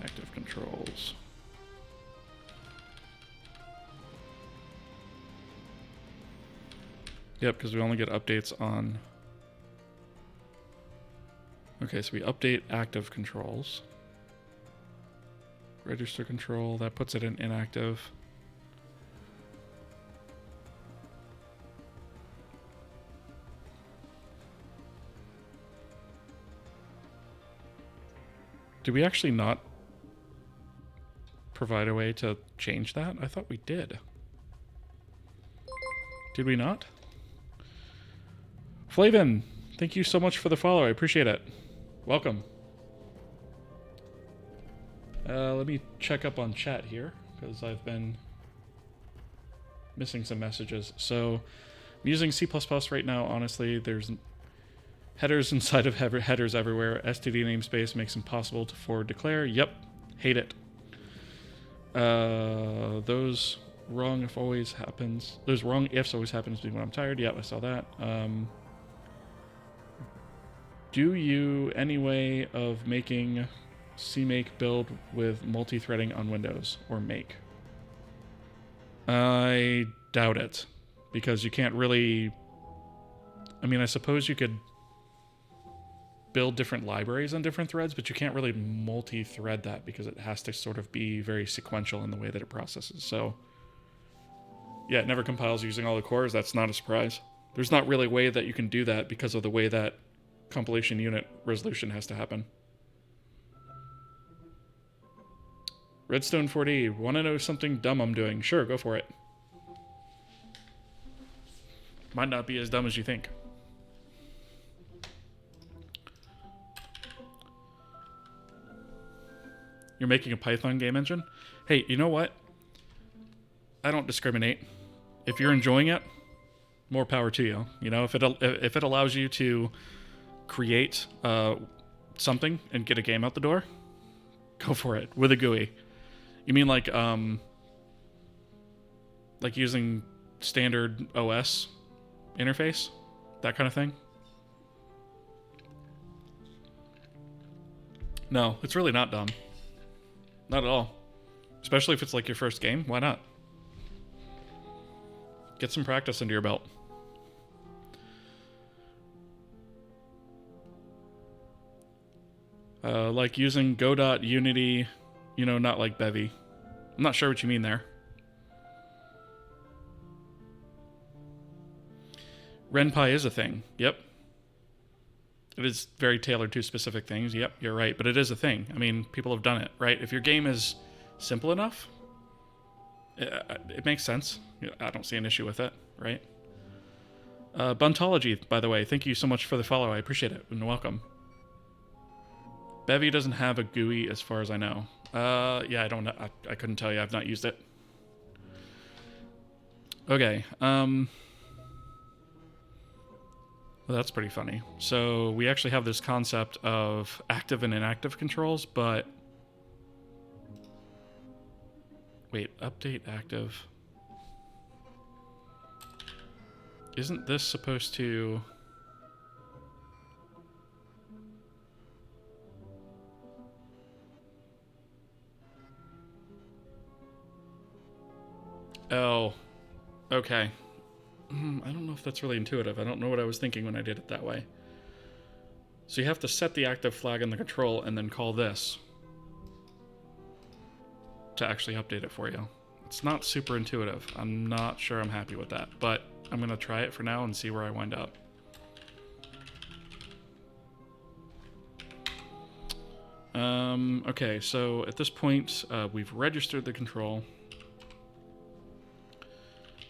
Active controls. Yep, because we only get updates on... Okay, so we update active controls. Register control, that puts it in inactive. Did we actually not provide a way to change that? I thought we did. Did we not? Flavin, thank you so much for the follow. I appreciate it. Welcome. Let me check up on chat here, because I've been missing some messages. So I'm using C++ right now. Honestly, there's headers inside of headers everywhere. STD namespace makes it impossible to forward declare. Yep, hate it. Those wrong if always happens. Those wrong ifs always happens to me when I'm tired. Yep, I saw that. Do you any way of making CMake build with multi-threading on Windows or Make? I doubt it, because you can't really... I mean, I suppose you could build different libraries on different threads, but you can't really multi-thread that because it has to sort of be very sequential in the way that it processes. So, yeah, it never compiles using all the cores. That's not a surprise. There's not really a way that you can do that because of the way that compilation unit resolution has to happen. Redstone 4D, want to know something dumb I'm doing? Sure, go for it. Might not be as dumb as you think. You're making a Python game engine? Hey, you know what? I don't discriminate. If you're enjoying it, more power to you. You know, if it allows you to create something and get a game out the door, go for it with a GUI. You mean like using standard OS interface, that kind of thing? No, it's really not dumb. Not at all. Especially if it's like your first game. Why not? Get some practice under your belt. Like using Go.Unity, you know, not like Bevy. I'm not sure what you mean there. RenPy is a thing. Yep. It is very tailored to specific things. Yep, you're right. But it is a thing. I mean, people have done it, right? If your game is simple enough, it makes sense. I don't see an issue with it, right? Buntology, by the way, thank you so much for the follow. I appreciate it, and welcome. Bevy doesn't have a GUI as far as I know. Yeah, I don't know. I couldn't tell you. I've not used it. Okay. Well, that's pretty funny. So we actually have this concept of active and inactive controls, but... Wait, update active. Isn't this supposed to... Oh, okay. I don't know if that's really intuitive. I don't know what I was thinking when I did it that way. So you have to set the active flag in the control and then call this to actually update it for you. It's not super intuitive. I'm not sure I'm happy with that, but I'm going to try it for now and see where I wind up. Okay, so at this point, we've registered the control.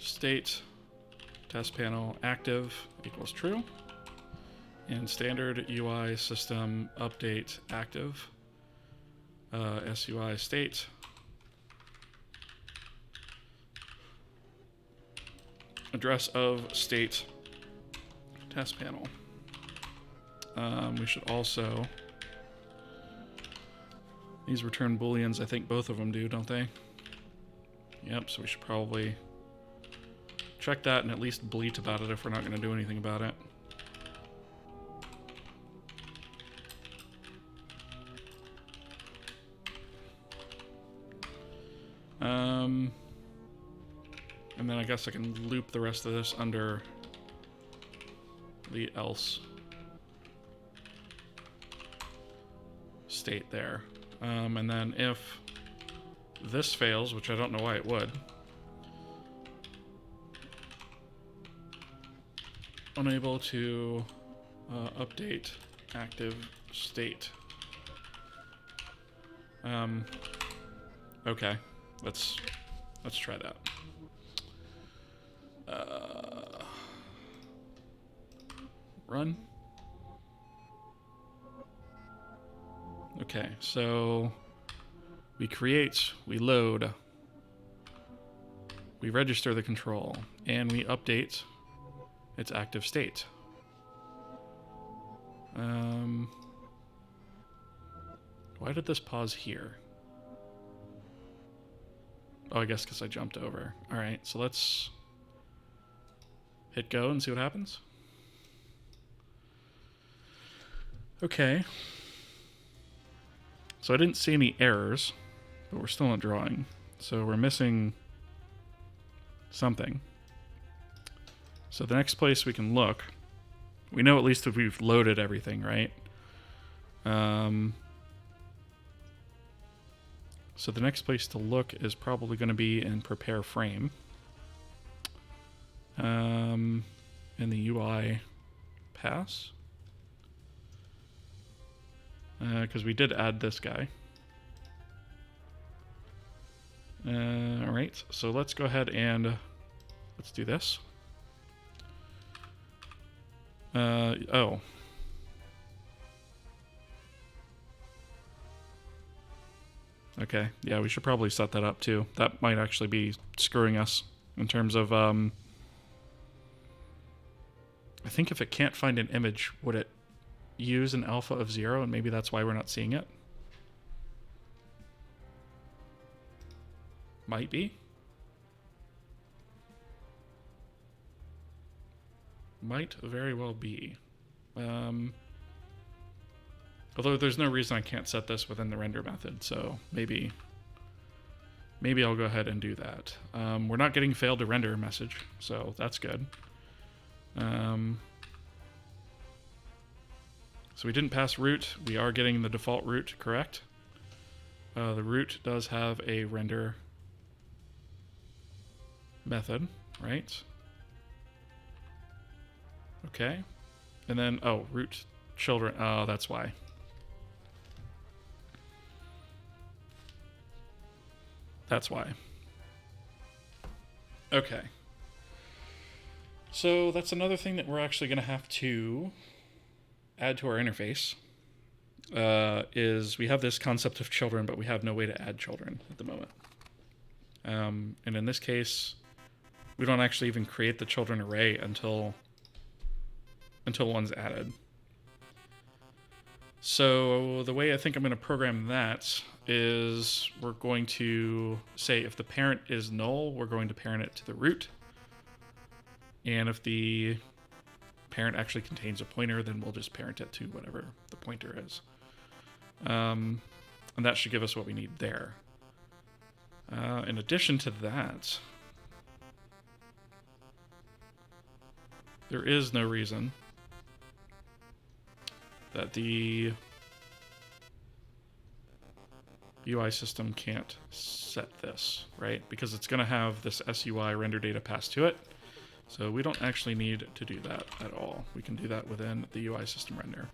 state test panel active equals true, and standard UI system update active SUI state address of state test panel. We should also, these return booleans, I think both of them do, don't they? Yep, so we should probably check that and at least bleat about it if we're not going to do anything about it. And then I guess I can loop the rest of this under the else state there. And then if this fails, which I don't know why it would, unable to update active state. Okay, let's try that. Run. Okay, so we create, we load, we register the control, and we update its active state. Why did this pause here? Oh, I guess because I jumped over. All right, so let's hit go and see what happens. Okay. So I didn't see any errors, but we're still not drawing. So we're missing something. So the next place we can look, we know at least if we've loaded everything, right? So the next place to look is probably going to be in prepare frame. In the UI pass. Because we did add this guy. Alright, so let's go ahead and let's do this. Oh. Okay, yeah, we should probably set that up too. That might actually be screwing us in terms of, I think if it can't find an image, would it use an alpha of 0, and maybe that's why we're not seeing it? Might be. Might very well be. Although there's no reason I can't set this within the render method, so maybe I'll go ahead and do that. We're not getting failed to render message, so that's good. So we didn't pass root. We are getting the default root correct. The root does have a render method, right? Okay. And then, oh, root children. Oh, that's why. That's why. Okay. So that's another thing that we're actually going to have to add to our interface. Is we have this concept of children, but we have no way to add children at the moment. And in this case, we don't actually even create the children array until one's added. So the way I think I'm going to program that is we're going to say if the parent is null, we're going to parent it to the root. And if the parent actually contains a pointer, then we'll just parent it to whatever the pointer is. And that should give us what we need there. In addition to that, there is no reason that the UI system can't set this, right? Because it's going to have this SUI render data passed to it. So we don't actually need to do that at all. We can do that within the UI system render.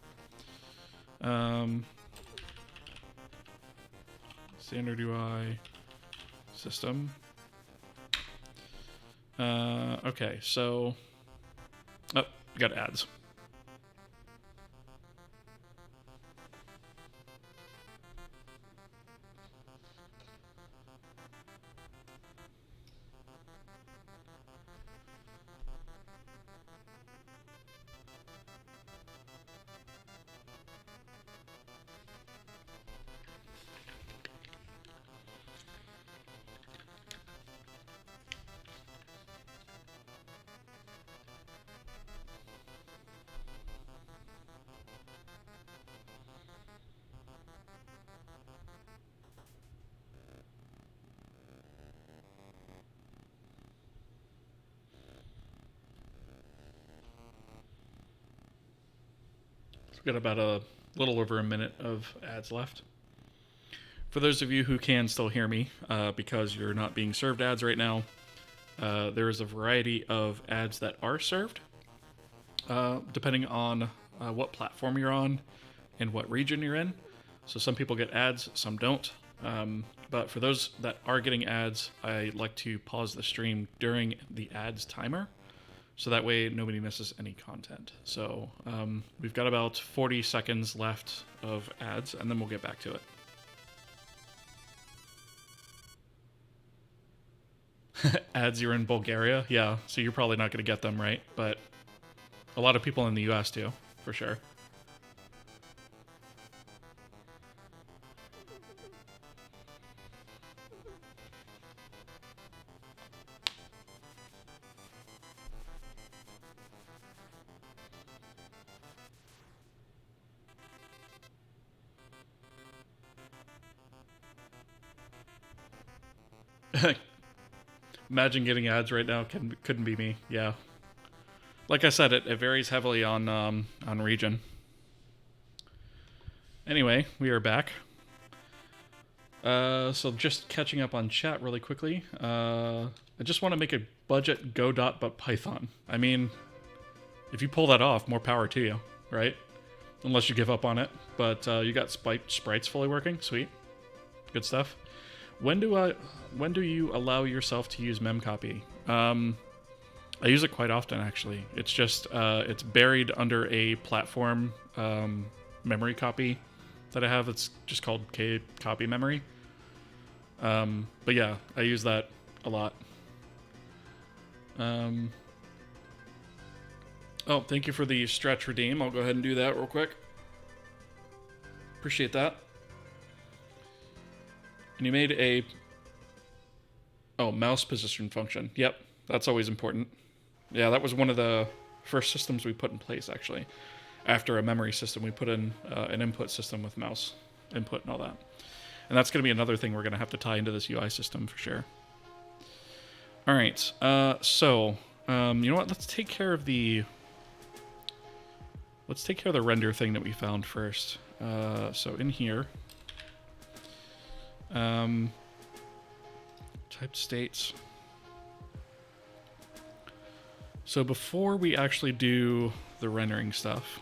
Standard UI system. Okay, so... Oh, we got ads. We've got about a little over a minute of ads left. For those of you who can still hear me, because you're not being served ads right now, there is a variety of ads that are served, depending on what platform you're on and what region you're in. So some people get ads, some don't. But for those that are getting ads, I like to pause the stream during the ads timer, so that way nobody misses any content. So we've got about 40 seconds left of ads, and then we'll get back to it. Ads, you're in Bulgaria? Yeah, so you're probably not going to get them, right? But a lot of people in the US do, for sure. Imagine getting ads right now. Couldn't be me. Yeah. Like I said, it varies heavily on region. Anyway, we are back. So just catching up on chat really quickly. I just want to make a budget Go dot but Python. I mean, if you pull that off, more power to you, right? Unless you give up on it. But you got sprites fully working. Sweet. Good stuff. When do you allow yourself to use memcopy? I use it quite often, actually. It's just it's buried under a platform memory copy that I have. It's just called copy memory. But yeah, I use that a lot. Oh, thank you for the stretch redeem. I'll go ahead and do that real quick. Appreciate that. And you made a... Oh, mouse position function. Yep, that's always important. Yeah, that was one of the first systems we put in place, actually. After a memory system, we put in an input system with mouse input and all that. And that's going to be another thing we're going to have to tie into this UI system for sure. All right, so you know what? Let's take care of the render thing that we found first. So in here, type states. So before we actually do the rendering stuff,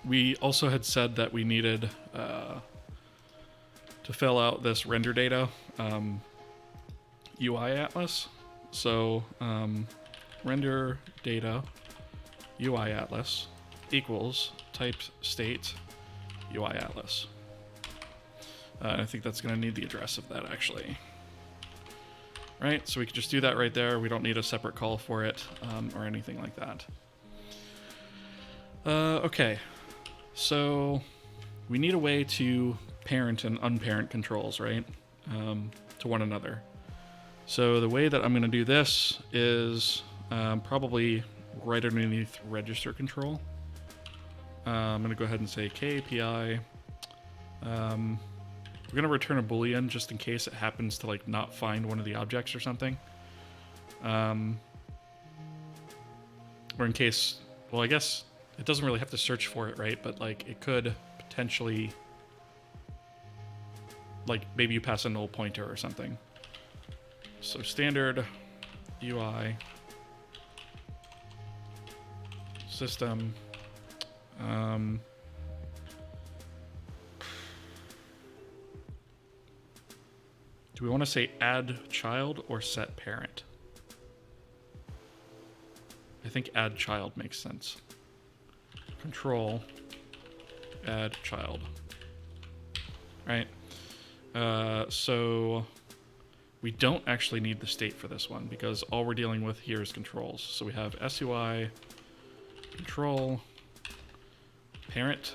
we also had said that we needed to fill out this render data UI atlas. So render data UI atlas equals type state UI atlas. I think that's going to need the address of that, actually. Right, so we can just do that right there. We don't need a separate call for it or anything like that. Okay, so we need a way to parent and unparent controls, right, to one another. So the way that I'm going to do this is probably right underneath register control. I'm going to go ahead and say KAPI. We're going to return a boolean just in case it happens to like not find one of the objects or something. Or in case, well, I guess it doesn't really have to search for it, right? But like it could potentially, like maybe you pass a null pointer or something. So standard UI system. Do we want to say add child or set parent? I think add child makes sense. Control, add child. Right? So we don't actually need the state for this one because all we're dealing with here is controls. So we have SUI, control, parent,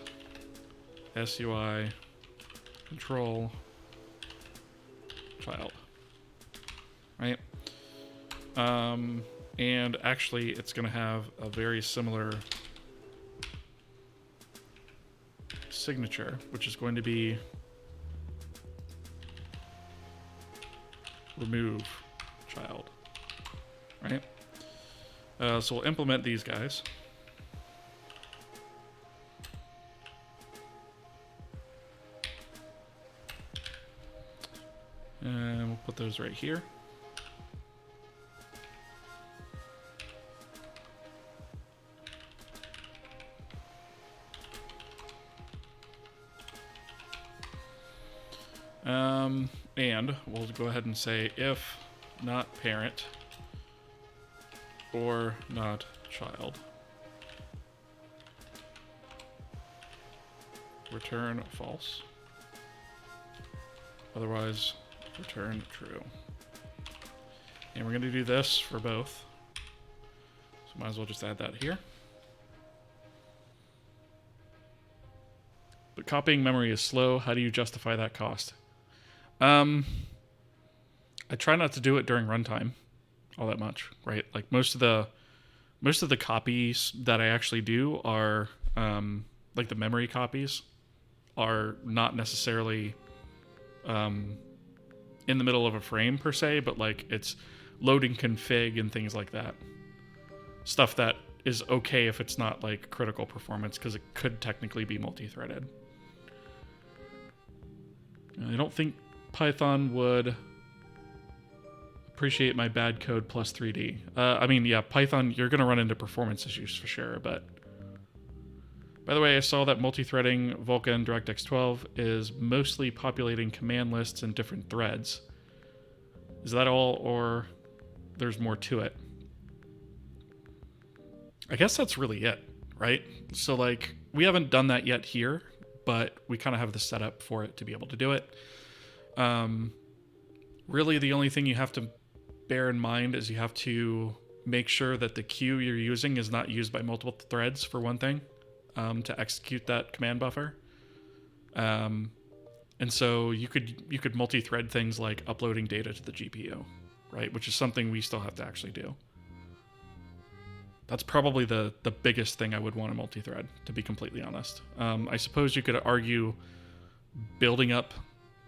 SUI, control, child. Right? And actually it's going to have a very similar signature, which is going to be remove child, right? So we'll implement these guys. And we'll put those right here. And we'll go ahead and say if not parent or not child, return false. Otherwise, return true. And we're going to do this for both. So might as well just add that here. But copying memory is slow. How do you justify that cost? I try not to do it during runtime all that much, right? Like most of the copies that I actually do are like the memory copies are not necessarily in the middle of a frame per se, but like it's loading config and things like that. Stuff that is okay if it's not like critical performance because it could technically be multi-threaded. I don't think Python would appreciate my bad code plus 3D. I mean, yeah, Python, you're going to run into performance issues for sure, but... By the way, I saw that multi-threading Vulkan DirectX 12 is mostly populating command lists and different threads. Is that all, or there's more to it? I guess that's really it, right? So, like, we haven't done that yet here, but we kind of have the setup for it to be able to do it. Really, the only thing you have to bear in mind is you have to make sure that the queue you're using is not used by multiple threads, for one thing, to execute that command buffer. And so you could multi-thread things like uploading data to the GPU, right? Which is something we still have to actually do. That's probably the biggest thing I would want to multi-thread, to be completely honest. I suppose you could argue building up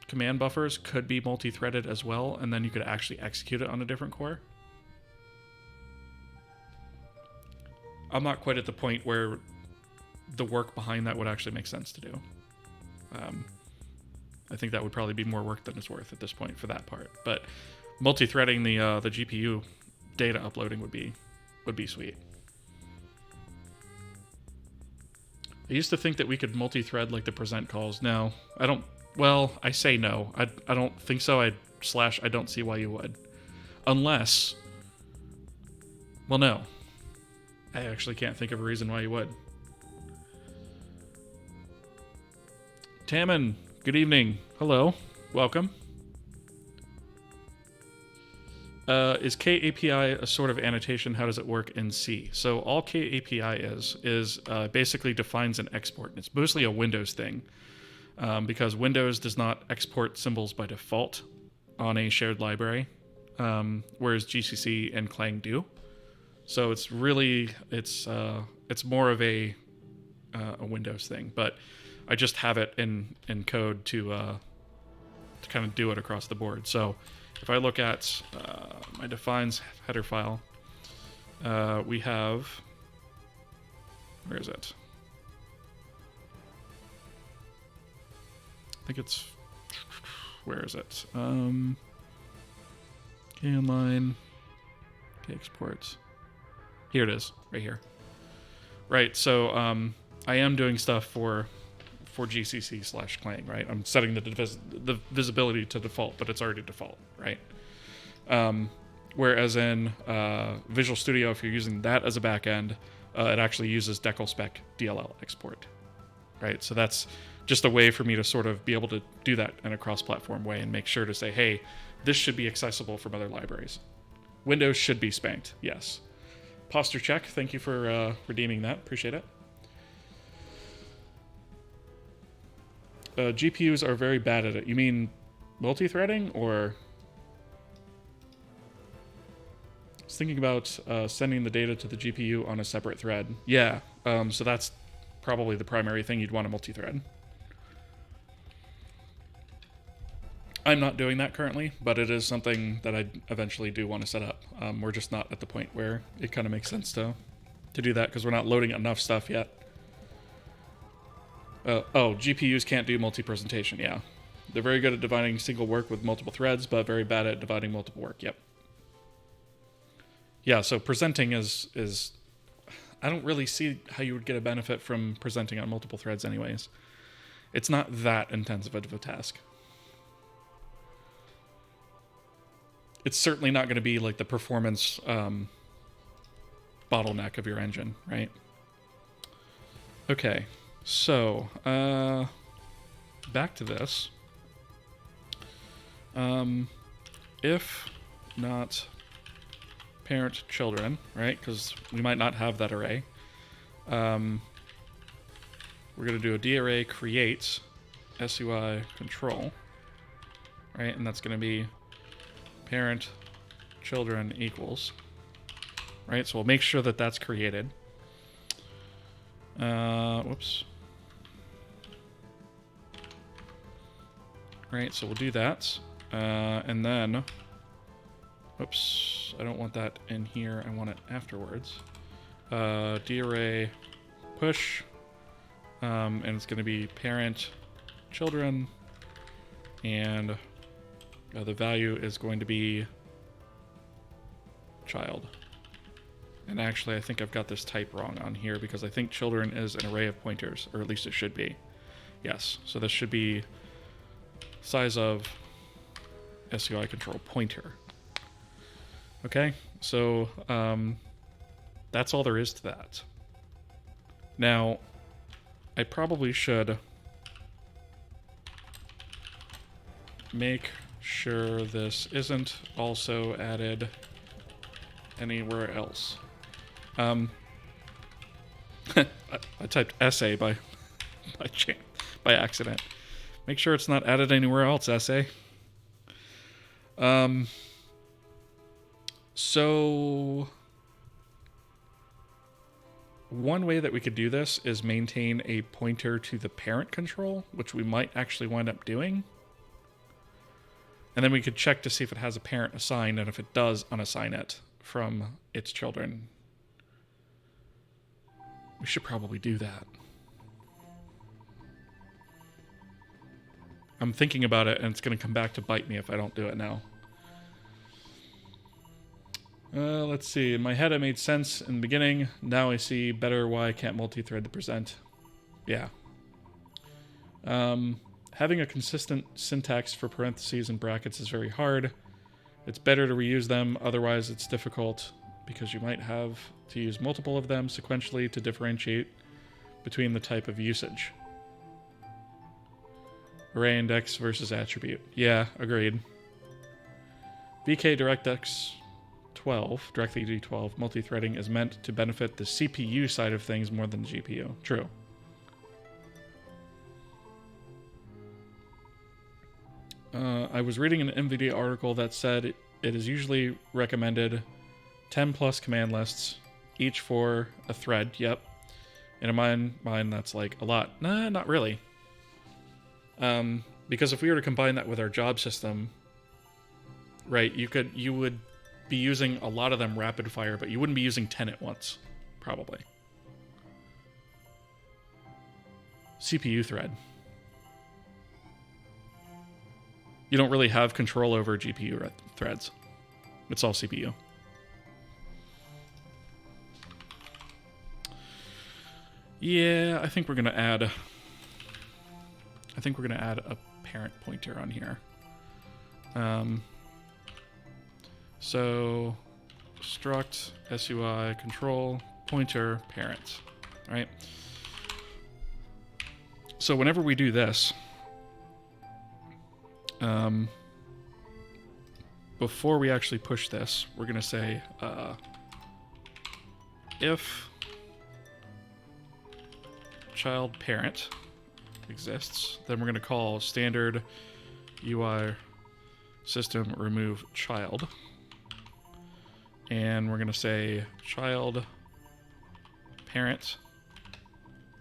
command buffers could be multi-threaded as well, and then you could actually execute it on a different core. I'm not quite at the point where the work behind that would actually make sense to do. I think that would probably be more work than it's worth at this point for that part. But multi-threading the GPU data uploading would be sweet. I used to think that we could multi-thread like the present calls. No, I don't. Well, I say no. I don't think so. I don't see why you would. Unless... Well, no. I actually can't think of a reason why you would. Tammin, good evening. Hello. Welcome. Is KAPI a sort of annotation? How does it work in C? So all KAPI is basically defines an export. It's mostly a Windows thing. Because Windows does not export symbols by default on a shared library, whereas GCC and Clang do. So it's really it's more of a Windows thing. But I just have it in code to kind of do it across the board. So if I look at my defines header file, we have, where is it? I think it's, where is it? K inline, K exports. Here it is, right here. Right, so I am doing stuff for GCC/Clang, right? I'm setting the visibility to default, but it's already default, right? Whereas in Visual Studio, if you're using that as a backend, it actually uses DeclSpec DLL export, right? So that's just a way for me to sort of be able to do that in a cross-platform way and make sure to say, hey, this should be accessible from other libraries. Windows should be spanked, yes. Posture check, thank you for redeeming that, appreciate it. GPUs are very bad at it. You mean multi-threading, or? I was thinking about sending the data to the GPU on a separate thread. Yeah, so that's probably the primary thing you'd want to multi-thread. I'm not doing that currently, but it is something that I eventually do want to set up. We're just not at the point where it kind of makes sense to do that because we're not loading enough stuff yet. Oh, GPUs can't do multi-presentation, yeah. They're very good at dividing single work with multiple threads, but very bad at dividing multiple work, yep. Yeah, so presenting is I don't really see how you would get a benefit from presenting on multiple threads anyways. It's not that intensive of a task. It's certainly not going to be like the performance bottleneck of your engine, right? Okay, so back to this. If not parent children, right? Because we might not have that array. We're going to do a darray create SUI control, right? And that's going to be parent children equals, right? So we'll make sure that that's created. Whoops. Right, so we'll do that. And then, whoops, I don't want that in here. I want it afterwards. Darray push, and it's going to be parent children, and the value is going to be child. And actually, I think I've got this type wrong on here because I think children is an array of pointers, or at least it should be. Yes, so this should be size of SUI control pointer. Okay, so that's all there is to that. Now, I probably should make sure this isn't also added anywhere else. I typed essay by accident. Make sure it's not added anywhere else, essay. So one way that we could do this is maintain a pointer to the parent control, which we might actually wind up doing. And then we could check to see if it has a parent assigned, and if it does, unassign it from its children. We should probably do that. I'm thinking about it, and it's going to come back to bite me if I don't do it now. Let's see. In my head, it made sense in the beginning. Now I see better why I can't multi-thread the present. Yeah. Having a consistent syntax for parentheses and brackets is very hard. It's better to reuse them, otherwise it's difficult because you might have to use multiple of them sequentially to differentiate between the type of usage. Array index versus attribute. Yeah, agreed. VK DirectX 12, directly D12, multi-threading is meant to benefit the CPU side of things more than the GPU. True. I was reading an NVIDIA article that said it is usually recommended 10 plus command lists, each for a thread. Yep. And in mine that's like a lot. Nah, not really. Because if we were to combine that with our job system, right, you would be using a lot of them rapid fire, but you wouldn't be using 10 at once, probably. CPU thread. You don't really have control over GPU threads. It's all CPU. Yeah, I think we're gonna add a parent pointer on here. So struct SUI control pointer parent, right? So whenever we do this, before we actually push this, we're going to say if child parent exists, then we're going to call standard UI system remove child. And we're going to say child parent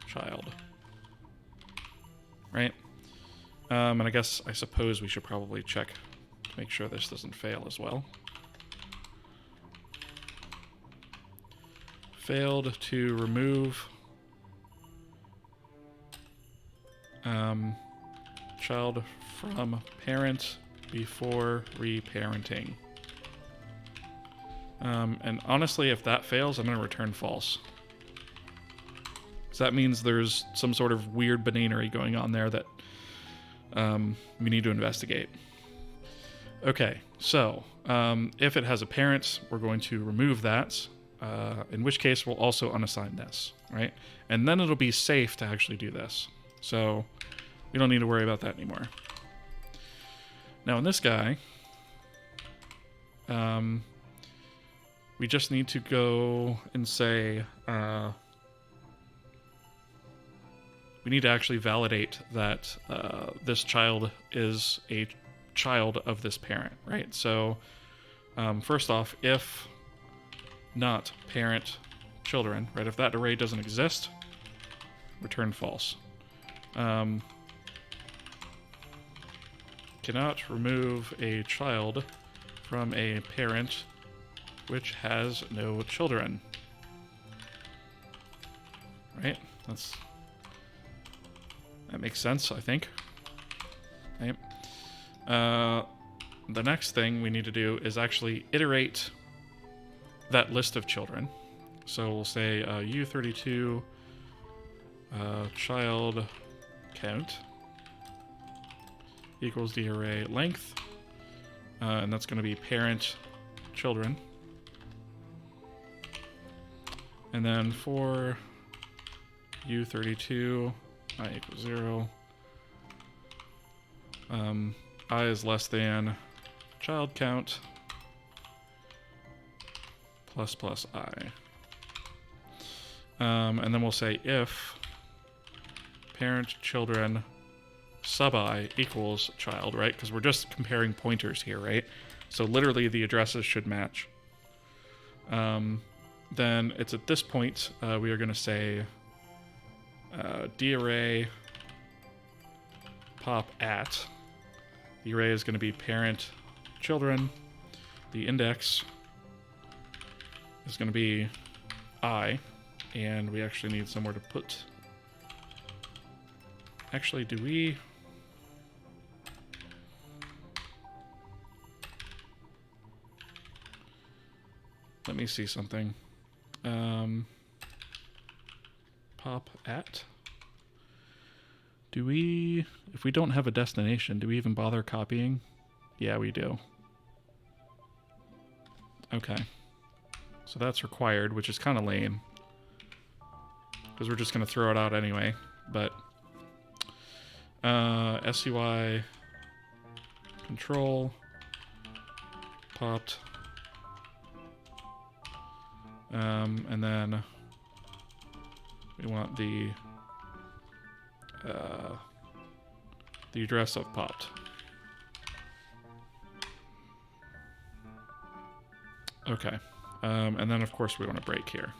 child. Right? And I suppose we should probably check to make sure this doesn't fail as well. Failed to remove child from parent before reparenting. And honestly, if that fails, I'm going to return false. So that means there's some sort of weird bananery going on there that we need to investigate. Okay, so if it has a parent, we're going to remove that, in which case we'll also unassign this, right? And then it'll be safe to actually do this. So we don't need to worry about that anymore. Now in this guy, we just need to go and say, we need to actually validate that this child is a child of this parent, right? So first off, if not parent children, right? If that array doesn't exist, return false. Cannot remove a child from a parent which has no children. Right? That makes sense, I think. Right. The next thing we need to do is actually iterate that list of children. So we'll say U32 child count equals the array length, and that's going to be parent children. And then for U32, I equals 0. I is less than child count plus I. And then we'll say if parent children sub I equals child, right? Because we're just comparing pointers here, right? So literally the addresses should match. Then it's at this point we are going to say darray pop at. The array is going to be parent children. The index is going to be I, and we actually need somewhere to put. Actually, do we? Let me see something. Pop at. Do we, if we don't have a destination, do we even bother copying? Yeah, we do. Okay. So that's required, which is kind of lame. Because we're just going to throw it out anyway. But SUI control popped. And then we want the address of popped. Okay. And then of course we want to break here.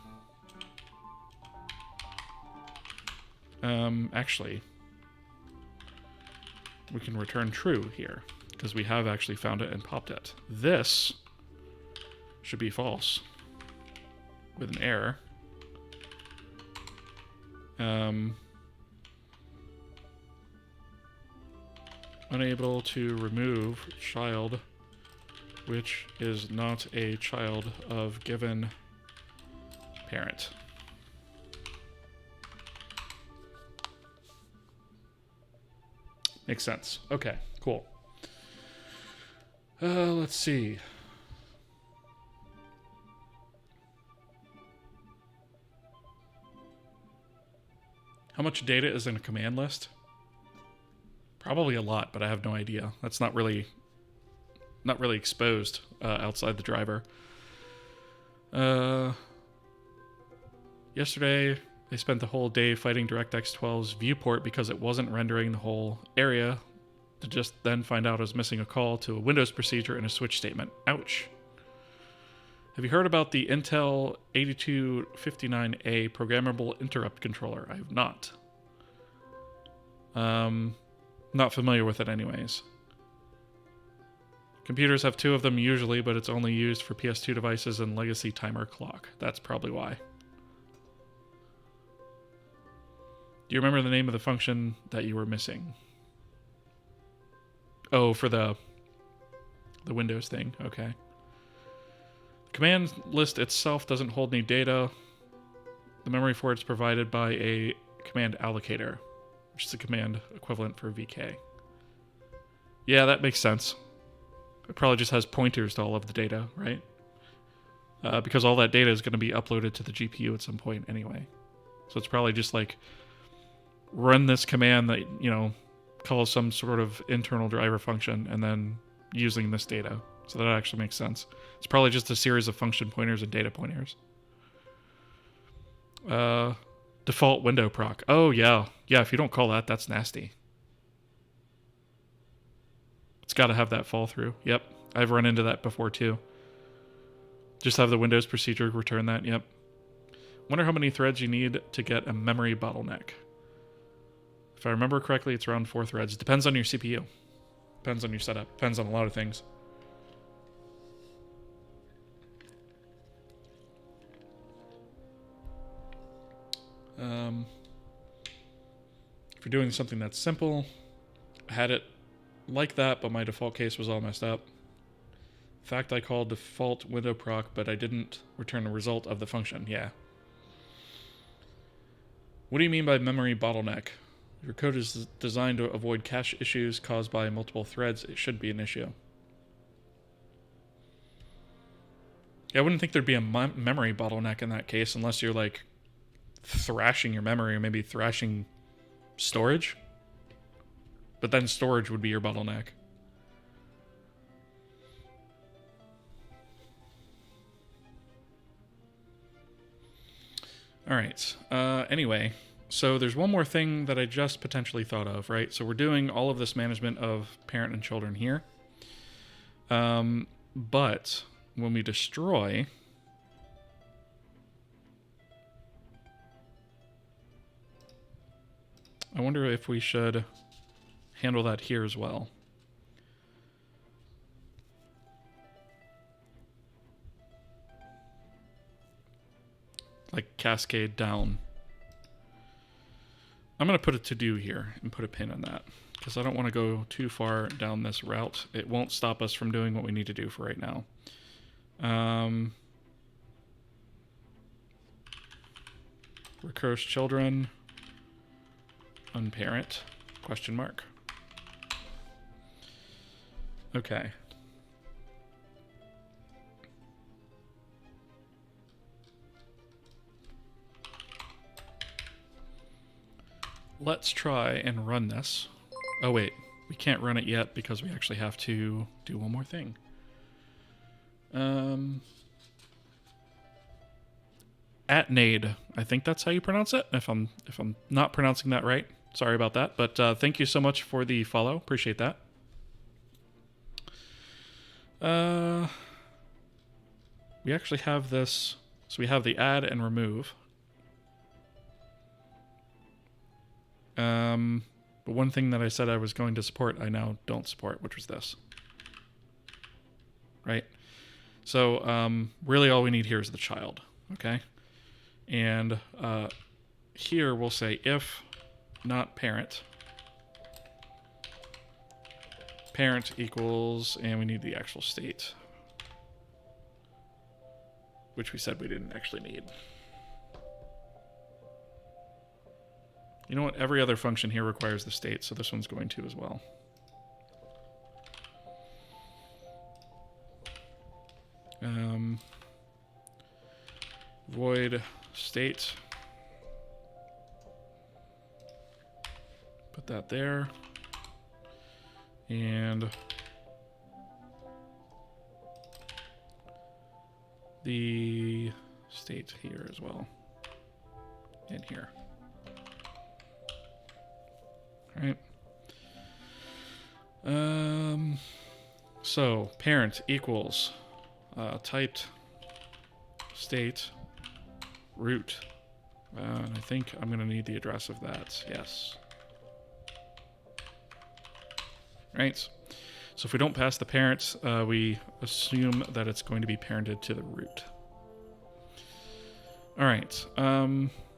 Actually, we can return true here because we have actually found it and popped it. This should be false with an error. Unable to remove child which is not a child of given parent. Makes sense. Okay, cool. Let's see. How much data is in a command list? Probably a lot, but I have no idea. That's not really exposed outside the driver. Yesterday, I spent the whole day fighting DirectX 12's viewport because it wasn't rendering the whole area, to just then find out I was missing a call to a Windows procedure and a switch statement. Ouch. Have you heard about the Intel 8259A programmable interrupt controller? I have not. Not familiar with it anyways. Computers have 2 of them usually, but it's only used for PS2 devices and legacy timer clock. That's probably why. Do you remember the name of the function that you were missing? Oh, for the Windows thing. Okay. The command list itself doesn't hold any data. The memory for it is provided by a command allocator, which is the command equivalent for VK. Yeah, that makes sense. It probably just has pointers to all of the data, right? Because all that data is going to be uploaded to the GPU at some point anyway. So it's probably just like run this command that, you know, calls some sort of internal driver function and then using this data. So that actually makes sense. It's probably just a series of function pointers and data pointers. Default window proc. Oh, yeah. Yeah, if you don't call that, that's nasty. It's got to have that fall through. Yep. I've run into that before, too. Just have the Windows procedure return that. Yep. Wonder how many threads you need to get a memory bottleneck. If I remember correctly, it's around 4 threads. Depends on your CPU. Depends on your setup. Depends on a lot of things. If you're doing something that's simple, I had it like that, but my default case was all messed up. In fact, I called default window proc, but I didn't return the result of the function. Yeah. What do you mean by memory bottleneck? If your code is designed to avoid cache issues caused by multiple threads, it should be an issue. Yeah, I wouldn't think there'd be a memory bottleneck in that case unless you're like thrashing your memory or maybe thrashing storage. But then storage would be your bottleneck. All right. Anyway, so there's one more thing that I just potentially thought of, right? So we're doing all of this management of parent and children here. But when we destroy, I wonder if we should handle that here as well. Like cascade down. I'm going to put a to-do here and put a pin in that because I don't want to go too far down this route. It won't stop us from doing what we need to do for right now. Recurse children, unparent, question mark. Okay. Let's try and run this. Oh wait, we can't run it yet because we actually have to do one more thing. Atnade, I think that's how you pronounce it. If I'm not pronouncing that right, sorry about that. But thank you so much for the follow. Appreciate that. We actually have this. So we have the add and remove. But one thing that I said I was going to support, I now don't support, which was this. Right? So really all we need here is the child. Okay? And here we'll say if not parent. Parent equals, and we need the actual state, which we said we didn't actually need. You know what? Every other function here requires the state, so this one's going to as well. Void state. put that there. And the state here as well. And here. All right. So parent equals typed state root. I think I'm going to need the address of that. Yes. Right. So if we don't pass the parent, we assume that it's going to be parented to the root. All right.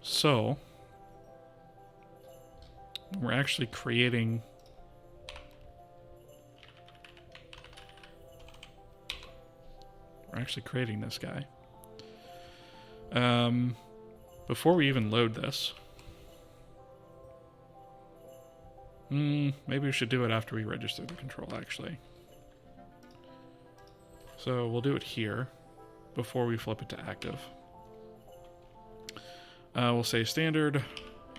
So we're actually creating this guy. Before we even load this, maybe we should do it after we register the control, actually. So we'll do it here before we flip it to active. We'll say standard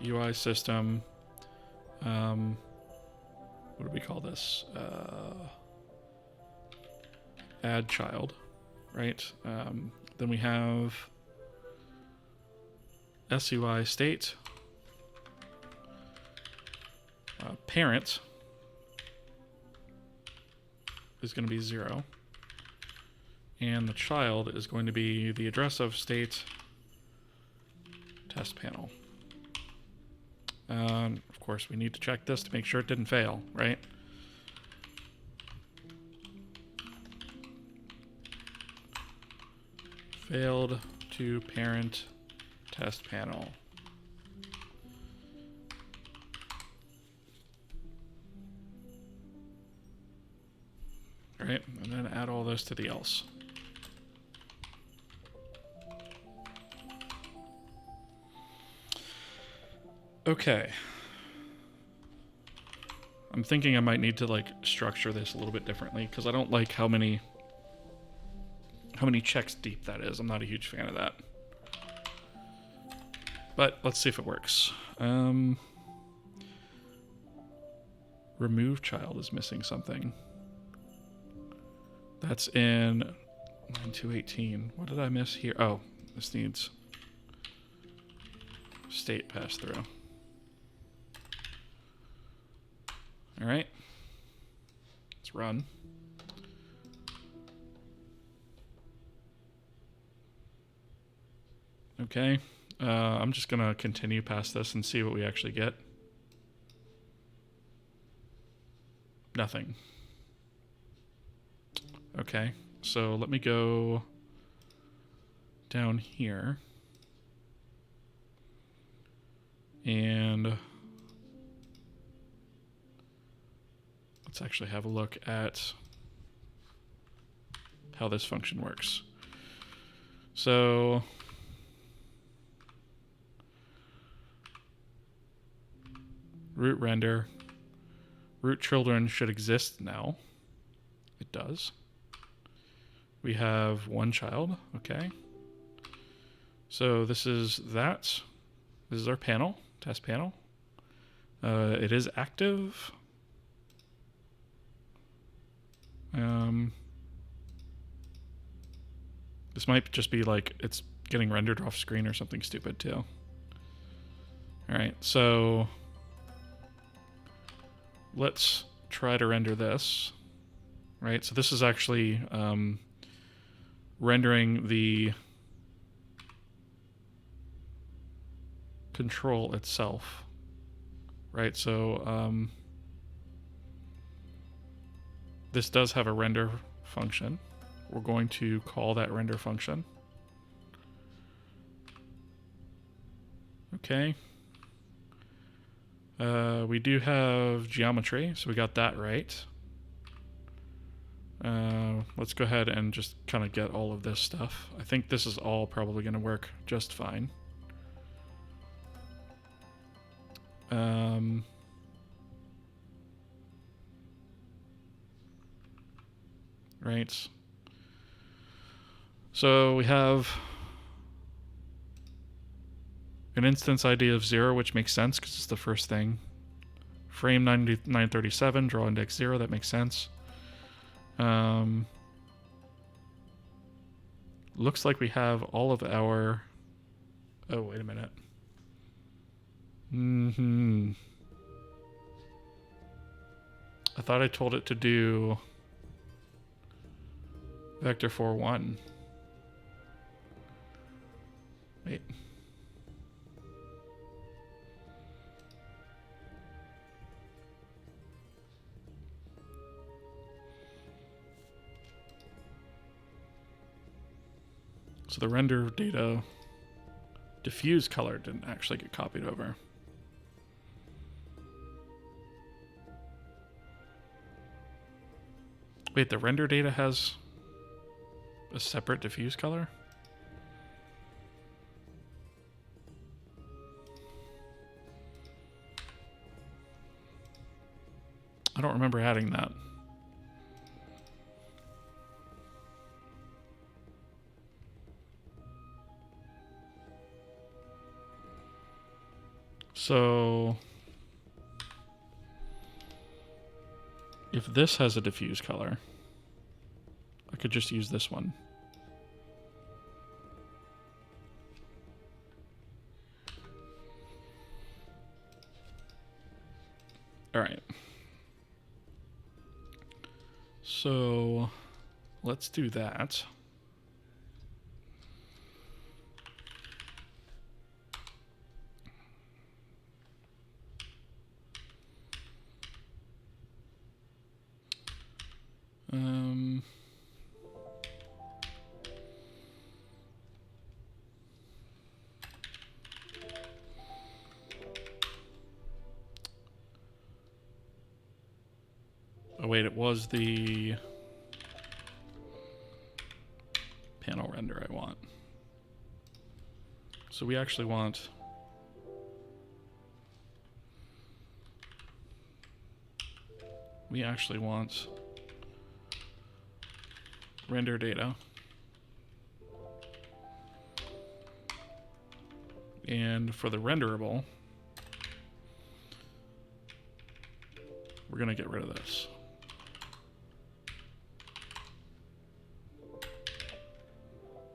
UI system. What do we call this? Add child, right? Then we have SUI state. Parent is going to be 0. And the child is going to be the address of state test panel. Of course, we need to check this to make sure it didn't fail, right? Failed to parent test panel. All right, and then add all this to the else. Okay. I'm thinking I might need to like structure this a little bit differently because I don't like how many checks deep that is. I'm not a huge fan of that. But let's see if it works. Remove child is missing something. That's in 9218. What did I miss here? Oh, this needs state pass through. All right, let's run. Okay, I'm just gonna continue past this and see what we actually get. Nothing. Okay, so let me go down here and let's actually have a look at how this function works. So root render, root children should exist now. It does. We have one child, okay. So this is that. This is our panel, test panel. It is active. This might just be like it's getting rendered off screen or something stupid too. All right, so let's try to render this. Right, so this is actually rendering the control itself. Right, so this does have a render function. We're going to call that render function. Okay. We do have geometry, so we got that right. Let's go ahead and just kind of get all of this stuff. I think this is all probably going to work just fine. Right. So we have an instance ID of 0, which makes sense because it's the first thing Frame 937, draw index 0, that makes sense. Looks like we have all of our... Oh, wait a minute. I thought I told it to do vector 4.1. Wait. So the render data diffuse color didn't actually get copied over. Wait, the render data has a separate diffuse color? I don't remember adding that. So if this has a diffuse color, I could just use this one. All right. So let's do that. Oh wait, it was the panel render I want. So we actually want render data. And for the renderable, we're going to get rid of this.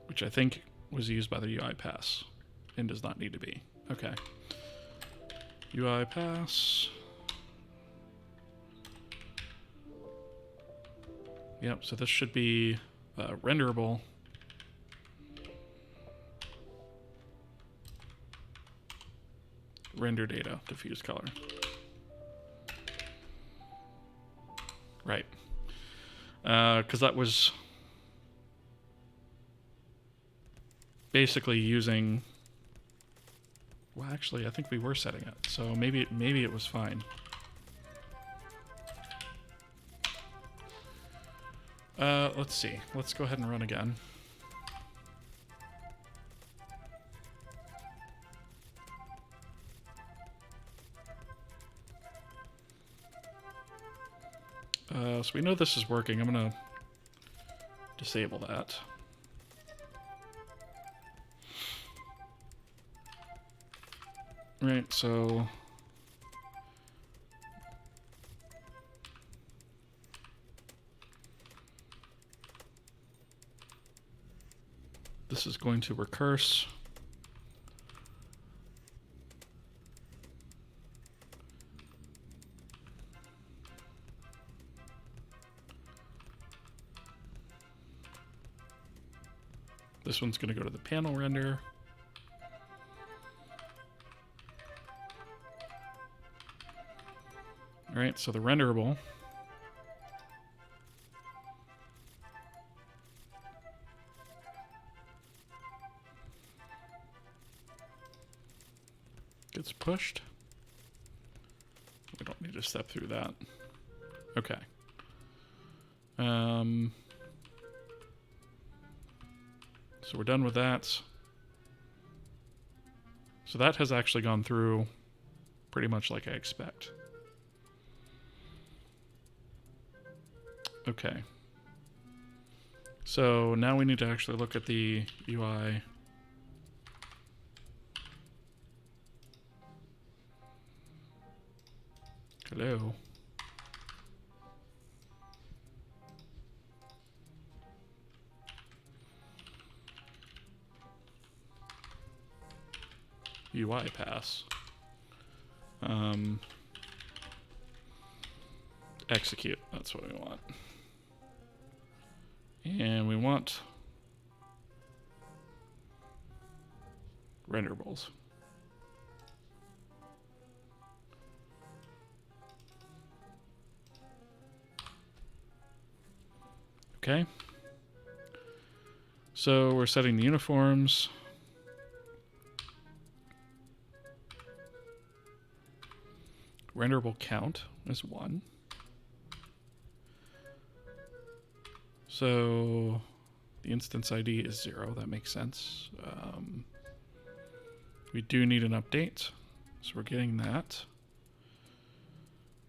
Which I think was used by the UI pass and does not need to be. Okay. UI pass. Yep, so this should be renderable. Render data, diffuse color. Right. Because that was basically using... Well, actually, I think we were setting it, so maybe it was fine. Let's see. Let's go ahead and run again. So we know this is working. I'm going to disable that. Right, so... this is going to recurse. This one's going to go to the panel render. All right, so the renderable gets pushed. We don't need to step through that. Okay. So we're done with that. So that has actually gone through pretty much like I expect. Okay. So now we need to actually look at the UI. Hello. UI pass. Execute. That's what we want. And we want renderables. Okay. So we're setting the uniforms. Renderable count is 1. So the instance ID is 0. That makes sense. We do need an update, so we're getting that.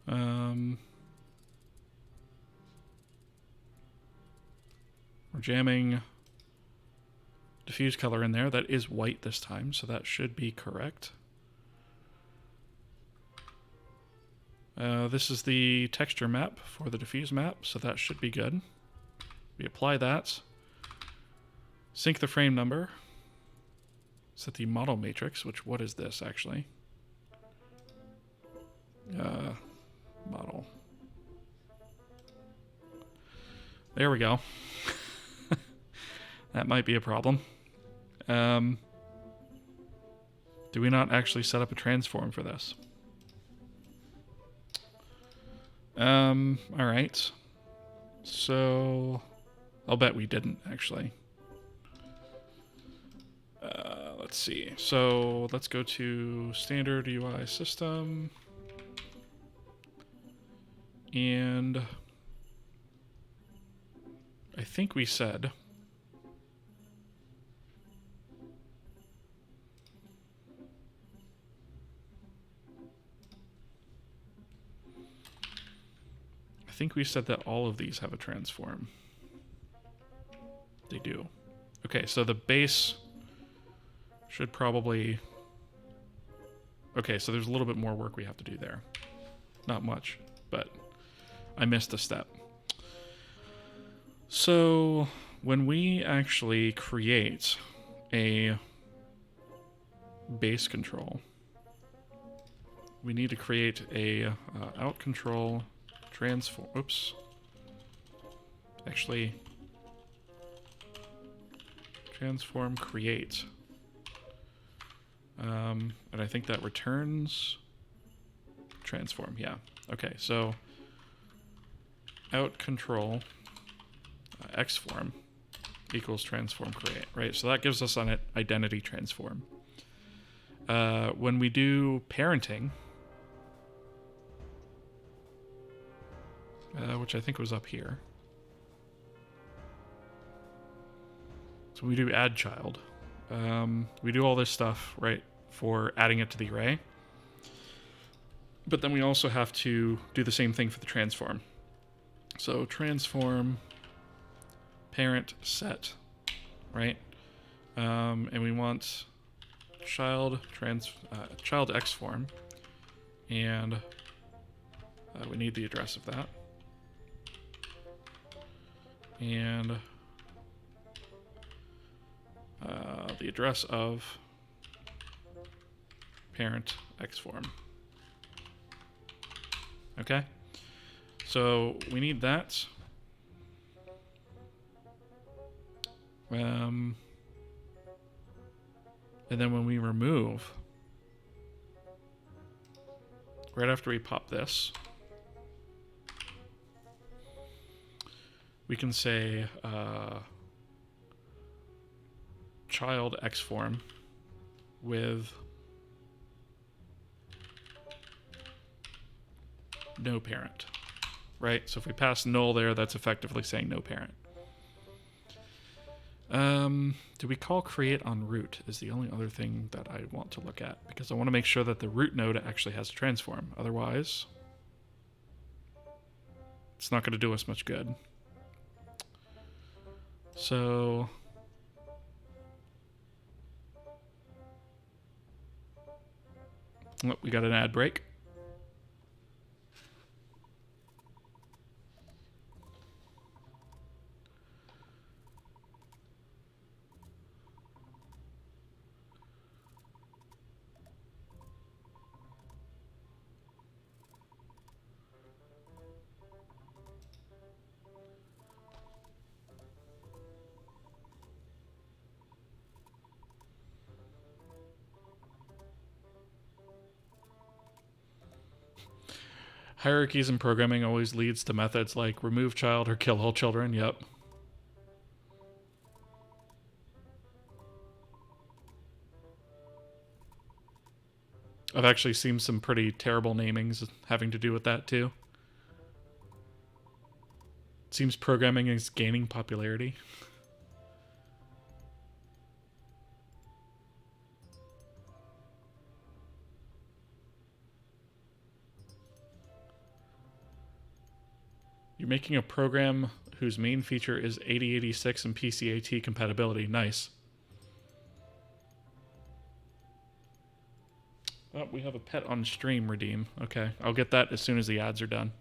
We're jamming diffuse color in there. That is white this time, so that should be correct. This is the texture map for the diffuse map, so that should be good. We apply that. Sync the frame number. Set the model matrix, which, what is this actually? Model. There we go. That might be a problem. Do we not actually set up a transform for this? Alright. So, I'll bet we didn't, actually. Let's see. So, let's go to standard UI system. And I think we said that all of these have a transform. They do. Okay, so the base should probably... Okay, so there's a little bit more work we have to do there. Not much, but I missed a step. So when we actually create a base control, we need to create a out control transform. Oops. Actually, transform create. And I think that returns transform. Yeah. Okay. So out control xform equals transform create. Right. So that gives us an identity transform. When we do parenting, which I think was up here. So we do add child. We do all this stuff, right, for adding it to the array. But then we also have to do the same thing for the transform. So transform parent set, right? And we want child xform, and we need the address of that. And the address of parent xform. Okay, so we need that. And then when we remove, right after we pop this, we can say child xform with no parent, right? So if we pass null there, that's effectively saying no parent. Do we call create on root is the only other thing that I want to look at, because I want to make sure that the root node actually has a transform. Otherwise, it's not going to do us much good. So oh, we got an ad break. Hierarchies in programming always leads to methods like remove child or kill all children. Yep. I've actually seen some pretty terrible namings having to do with that too. It seems programming is gaining popularity. You're making a program whose main feature is 8086 and PCAT compatibility. Nice. Oh, we have a pet on stream redeem. Okay, I'll get that as soon as the ads are done.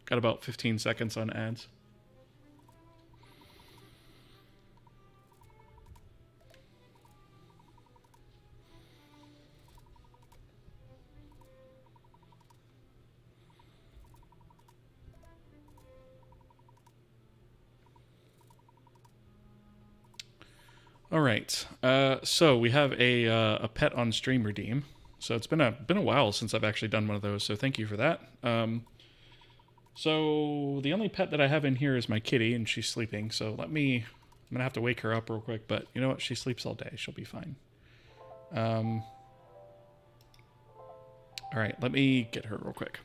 Got about 15 seconds on ads. All right, so we have a pet on stream redeem. So it's been a while since I've actually done one of those. So thank you for that. So the only pet that I have in here is my kitty, and she's sleeping. So I'm gonna have to wake her up real quick. But you know what? She sleeps all day. She'll be fine. All right, let me get her real quick.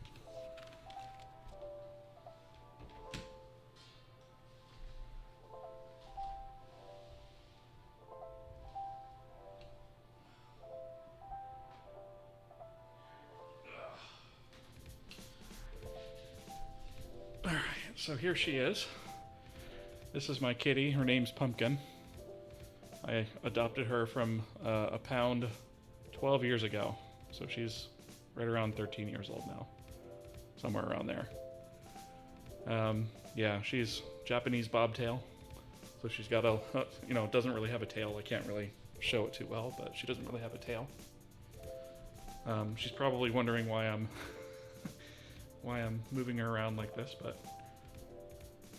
So here she is. This is my kitty. Her name's Pumpkin. I adopted her from a pound 12 years ago. So she's right around 13 years old now. Somewhere around there. Yeah, she's Japanese bobtail. So she's got a, doesn't really have a tail. I can't really show it too well, but she doesn't really have a tail. She's probably wondering why I'm moving her around like this, but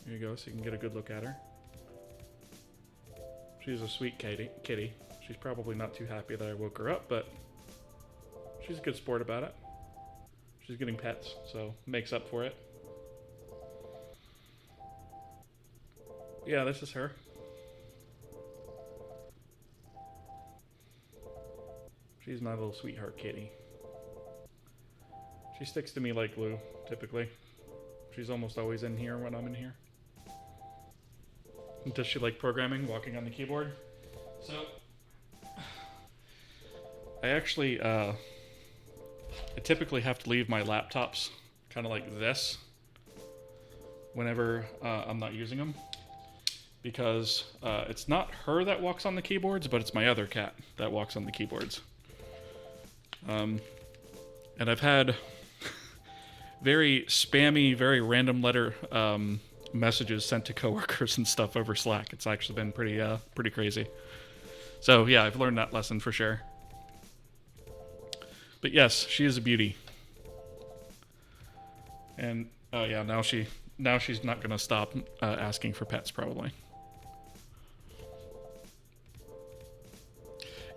here you go, so you can get a good look at her. She's a sweet kitty. She's probably not too happy that I woke her up, but she's a good sport about it. She's getting pets, so makes up for it. Yeah, this is her. She's my little sweetheart kitty. She sticks to me like glue, typically. She's almost always in here when I'm in here. Does she like programming, walking on the keyboard? So, I actually, I typically have to leave my laptops kind of like this whenever I'm not using them. Because it's not her that walks on the keyboards, but it's my other cat that walks on the keyboards. And I've had very spammy, very random letter messages sent to coworkers and stuff over Slack. It's actually been pretty crazy. So yeah, I've learned that lesson for sure. But yes, she is a beauty. And oh yeah, now she's not gonna stop asking for pets probably.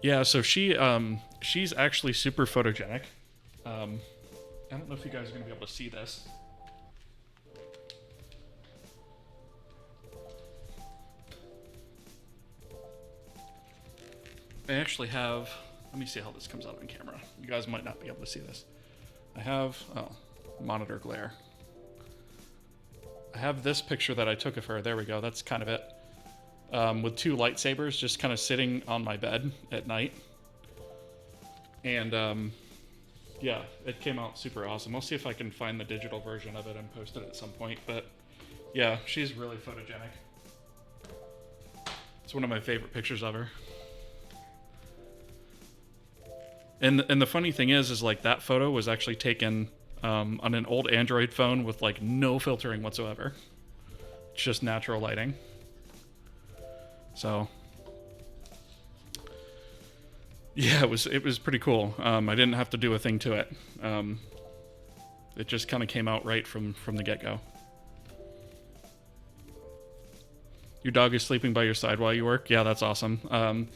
Yeah, so she's actually super photogenic. I don't know if you guys are going to be able to see this. I actually have, let me see how this comes out on camera. You guys might not be able to see this. I have, monitor glare. I have this picture that I took of her. There we go. That's kind of it. With two lightsabers just kind of sitting on my bed at night. And, yeah, it came out super awesome. I'll see if I can find the digital version of it and post it at some point. But, yeah, she's really photogenic. It's one of my favorite pictures of her. And the funny thing is like that photo was actually taken on an old Android phone with like no filtering whatsoever. It's just natural lighting. So yeah, it was pretty cool. I didn't have to do a thing to it. It just kind of came out right from the get-go. Your dog is sleeping by your side while you work? Yeah, that's awesome.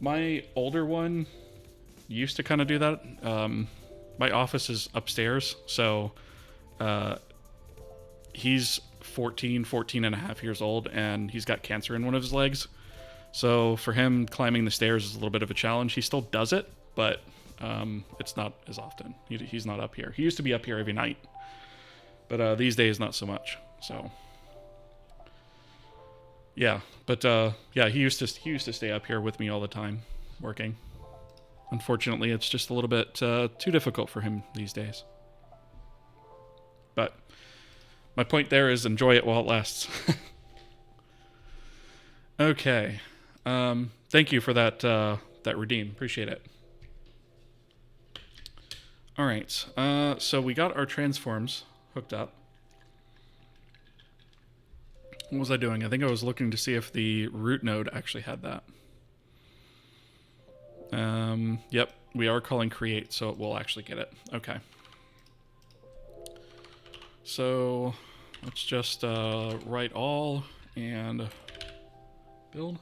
My older one used to kind of do that. My office is upstairs, so he's 14 and a half years old, and he's got cancer in one of his legs. So for him, climbing the stairs is a little bit of a challenge. He still does it, but it's not as often. He's not up here. He used to be up here every night, but these days not so much. So yeah, but yeah, he used to stay up here with me all the time, working. Unfortunately, it's just a little bit too difficult for him these days. But my point there is enjoy it while it lasts. Okay. Thank you for that redeem. Appreciate it. All right. So we got our transforms hooked up. What was I doing? I think I was looking to see if the root node actually had that. Yep, we are calling create, so it will actually get it. Okay. So let's just write all and build.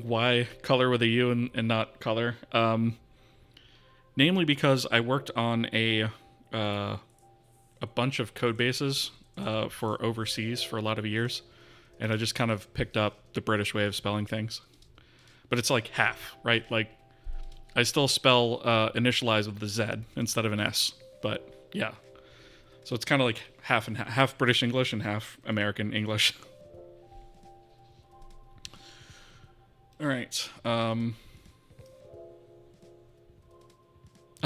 Why color with a U and not color? Namely because I worked on a bunch of code bases for overseas for a lot of years, and I just kind of picked up the British way of spelling things. But it's like half, right? Like, I still spell initialize with the Z instead of an S, but yeah. So it's kind of like half and half British English and half American English. All right. Oh,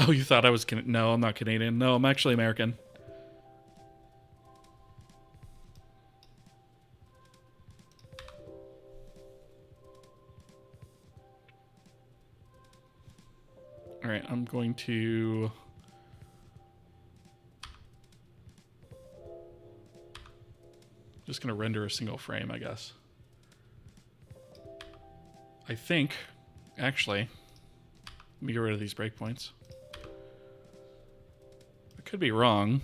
you thought I was no, I'm not Canadian. No, I'm actually American. All right, I'm going to just going to render a single frame, I guess. I think, actually, let me get rid of these breakpoints. I could be wrong.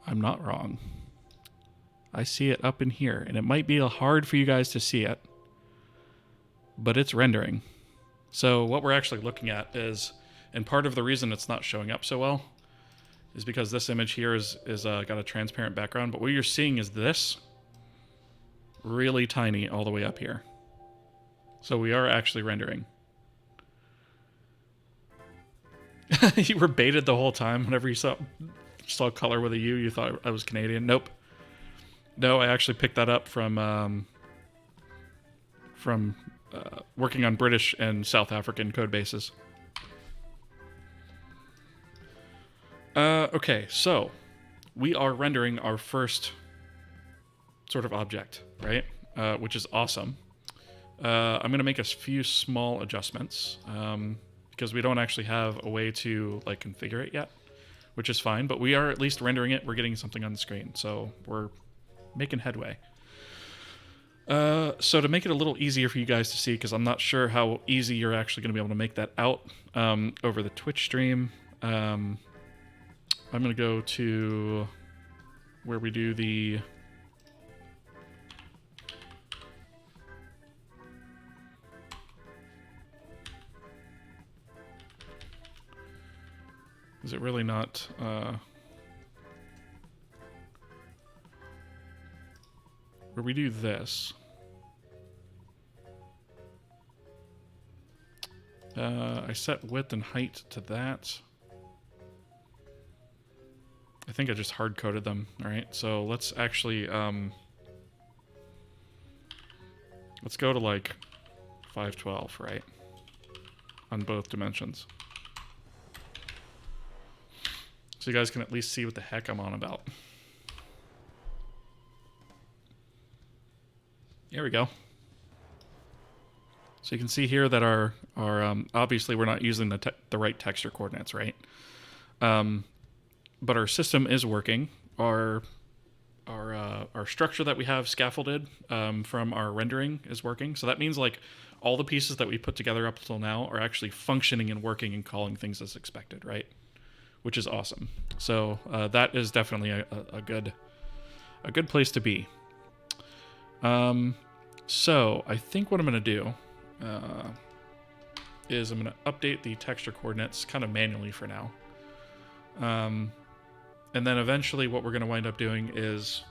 I'm not wrong. I see it up in here, and it might be hard for you guys to see it, but it's rendering. So what we're actually looking at is, and part of the reason it's not showing up so well is because this image here is got a transparent background, but what you're seeing is this really tiny all the way up here. So we are actually rendering. You were baited the whole time. Whenever you saw color with a U, you thought I was Canadian. Nope. No, I actually picked that up from working on British and South African code bases. Okay, so we are rendering our first sort of object, right? Which is awesome. I'm going to make a few small adjustments because we don't actually have a way to like configure it yet, which is fine, but we are at least rendering it. We're getting something on the screen, so we're making headway. So to make it a little easier for you guys to see, because I'm not sure how easy you're actually going to be able to make that out over the Twitch stream, I'm going to go to where we do the... Is it really not... where we do this. I set width and height to that. I think I just hard-coded them. All right, so let's actually let's go to like 512, right? On both dimensions. So you guys can at least see what the heck I'm on about. There we go. So you can see here that our obviously we're not using the right texture coordinates, right? but our system is working. Our structure that we have scaffolded from our rendering is working. So that means like all the pieces that we put together up until now are actually functioning and working and calling things as expected, right? Which is awesome. So that is definitely a good place to be. So I think what I'm going to do is I'm going to update the texture coordinates kind of manually for now. And then eventually what we're going to wind up doing is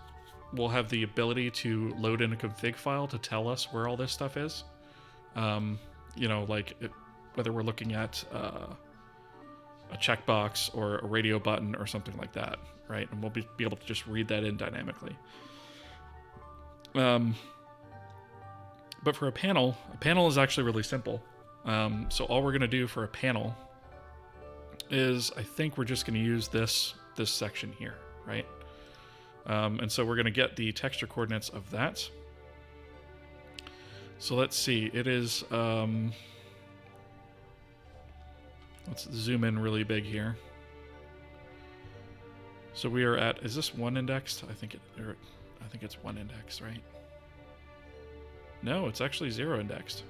we'll have the ability to load in a config file to tell us where all this stuff is. You know, like whether we're looking at a checkbox or a radio button or something like that, right? And we'll be able to just read that in dynamically. But for a panel is actually really simple. So all we're going to do for a panel is I think we're just going to use this section here, right? And so we're going to get the texture coordinates of that. So let's see. It is... let's zoom in really big here. So we are at... Is this 1 indexed? I think it's 1 indexed, right? No, it's actually 0 indexed.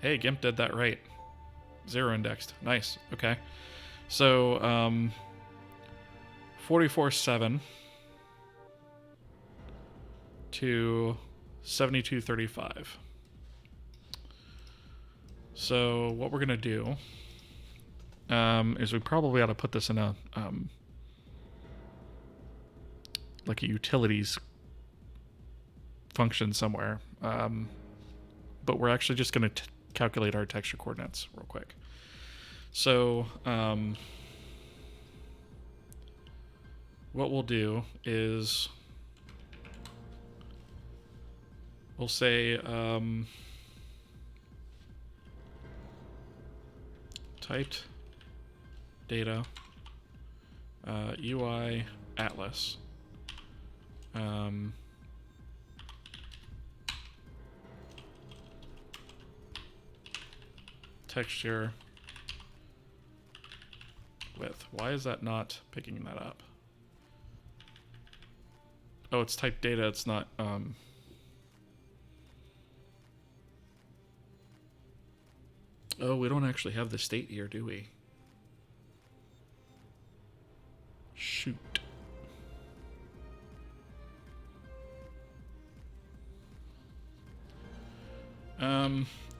Hey, GIMP did that right. 0 indexed. Nice. Okay. So, 44.7 to 72.35. So what we're going to do is we probably ought to put this in a like a utilities function somewhere. But we're actually just going to calculate our texture coordinates real quick. So what we'll do is we'll say typed data UI atlas texture width. Why is that not picking that up? Oh, it's typed data. It's not. Oh, we don't actually have the state here, do we? Shoot.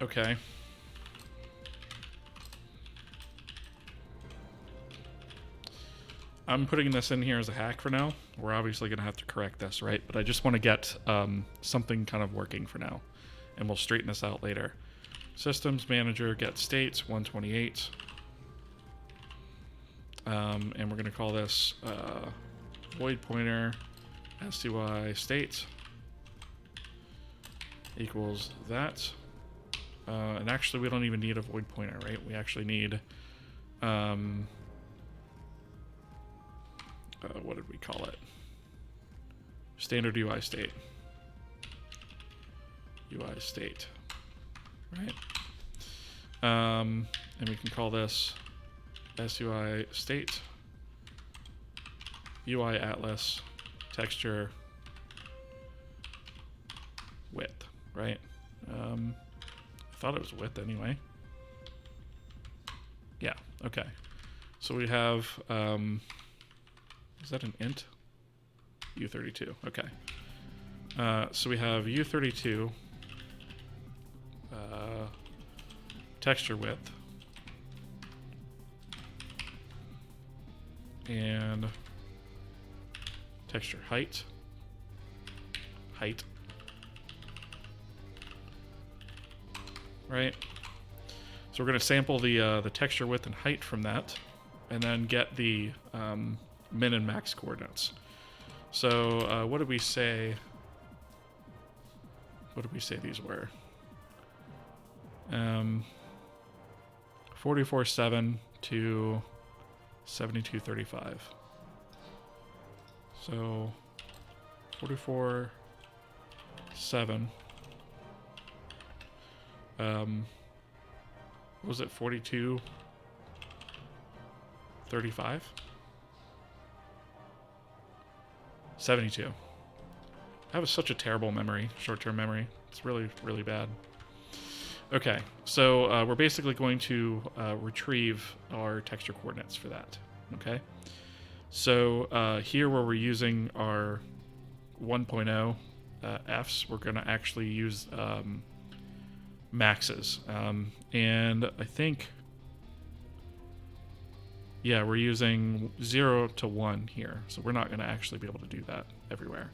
Okay. I'm putting this in here as a hack for now. We're obviously going to have to correct this, right? But I just want to get something kind of working for now. And we'll straighten this out later. Systems manager get states 128. And we're going to call this void pointer sty state equals that. And actually, we don't even need a void pointer, right? We actually need... what did we call it? Standard UI state. UI state. Right? And we can call this SUI state UI atlas texture width, right? I thought it was width anyway. Yeah, okay. So we have, is that an int? U32, okay. So we have U32 texture width and texture height, right? So we're going to sample the texture width and height from that, and then get the min and max coordinates. So what did we say? What did we say these were? 44.7 to 72.35. So 44.7. What was it? 42.35. 35? 72. I have such a terrible memory, short-term memory. It's really, really bad. Okay, so we're basically going to retrieve our texture coordinates for that, okay? So here where we're using our 1.0 Fs, we're going to actually use maxes. And I think, yeah, we're using 0 to 1 here, so we're not going to actually be able to do that everywhere.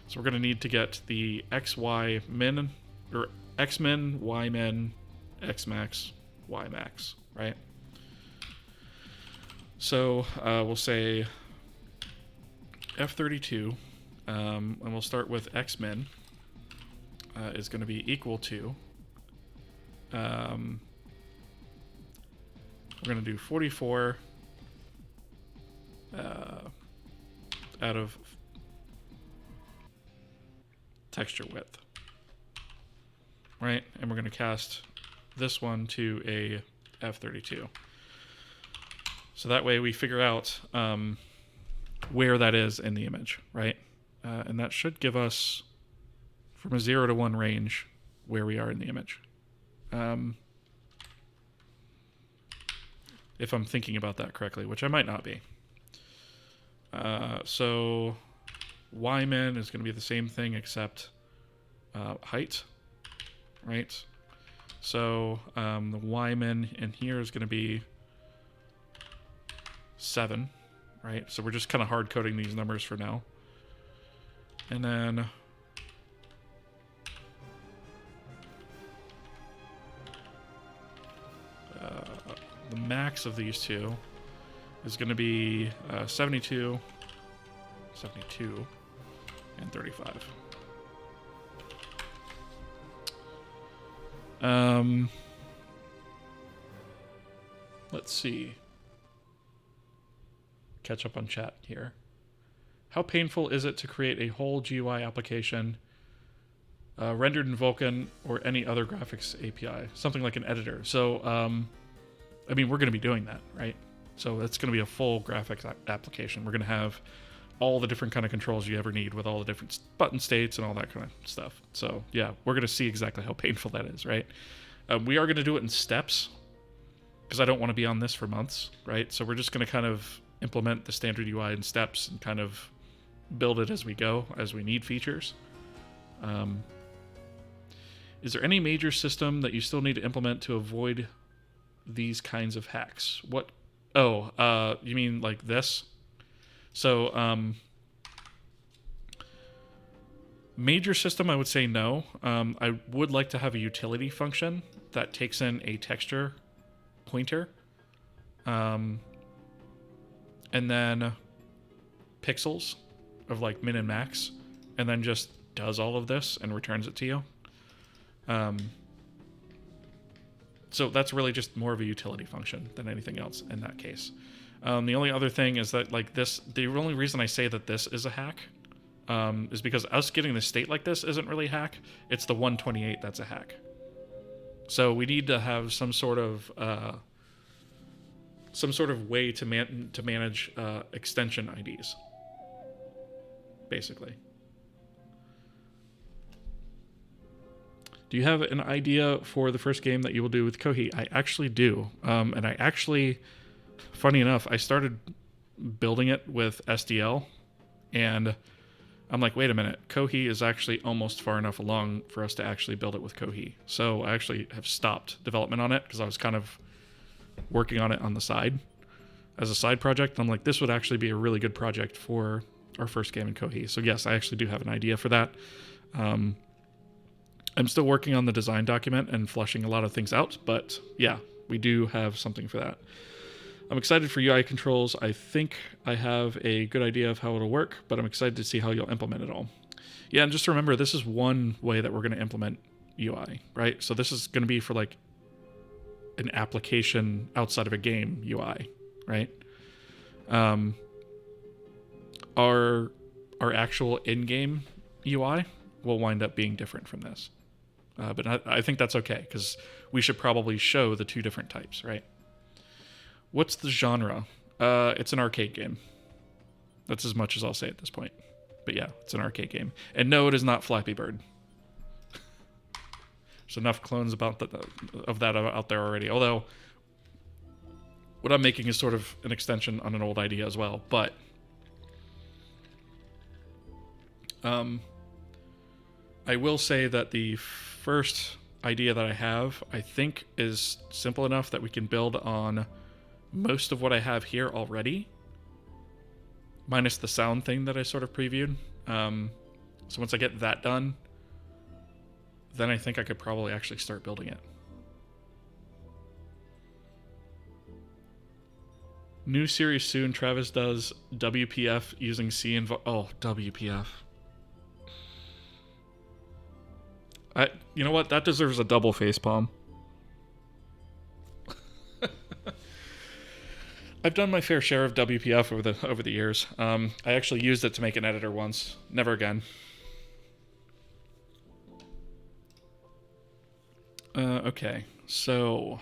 So we're going to need to get the XY min, or X min, Y min, X max, Y max, right? So we'll say F32, and we'll start with X min is going to be equal to, we're going to do 44 out of texture width, right? And we're going to cast this one to a F32. So that way we figure out where that is in the image, right? And that should give us, from a 0 to 1 range, where we are in the image. If I'm thinking about that correctly, which I might not be. So Ymin is going to be the same thing except height, right? So the Ymin in here is going to be 7, right? So we're just kind of hard coding these numbers for now. And then the max of these two is going to be 72, and 35. Let's see. Catch up on chat here. How painful is it to create a whole GUI application rendered in Vulkan or any other graphics API? Something like an editor. So, I mean, we're going to be doing that, right? So it's going to be a full graphics application. We're going to have all the different kind of controls you ever need with all the different button states and all that kind of stuff. So yeah, we're going to see exactly how painful that is, right? We are going to do it in steps because I don't want to be on this for months, right? So we're just going to kind of implement the standard UI in steps and kind of build it as we go, as we need features. Is there any major system that you still need to implement to avoid these kinds of hacks? What? Oh, you mean like this? So, major system, I would say no. I would like to have a utility function that takes in a texture pointer, and then pixels of like min and max, and then just does all of this and returns it to you. So that's really just more of a utility function than anything else in that case. The only other thing is that like this, the only reason I say that this is a hack is because us getting the state like this isn't really a hack. It's the 128 that's a hack. So we need to have some sort of way to manage extension IDs, basically. Do you have an idea for the first game that you will do with Kohi? I actually do. And I actually, funny enough, I started building it with SDL, and I'm like, wait a minute, Kohi is actually almost far enough along for us to actually build it with Kohi. So I actually have stopped development on it because I was kind of working on it on the side as a side project. I'm like, this would actually be a really good project for our first game in Kohi. So yes, I actually do have an idea for that. I'm still working on the design document and fleshing a lot of things out, but yeah, we do have something for that. I'm excited for UI controls. I think I have a good idea of how it'll work, but I'm excited to see how you'll implement it all. Yeah, and just remember, this is one way that we're going to implement UI, right? So this is going to be for like an application outside of a game UI, right? Our actual in-game UI will wind up being different from this. But I think that's okay, because we should probably show the two different types, right? What's the genre It's an arcade game. That's as much as I'll say at this point. But yeah, it's an arcade game. And no, it is not Flappy Bird. There's enough clones of that out there already. Although, what I'm making is sort of an extension on an old idea as well. But I will say that the first idea that I have, I think, is simple enough that we can build on most of what I have here already, minus the sound thing that I sort of previewed. So once I get that done, then I think I could probably actually start building it. New series soon. Travis does WPF using C and oh, WPF. You know what? That deserves a double facepalm. I've done my fair share of WPF over the years. I actually used it to make an editor once. Never again. Okay, so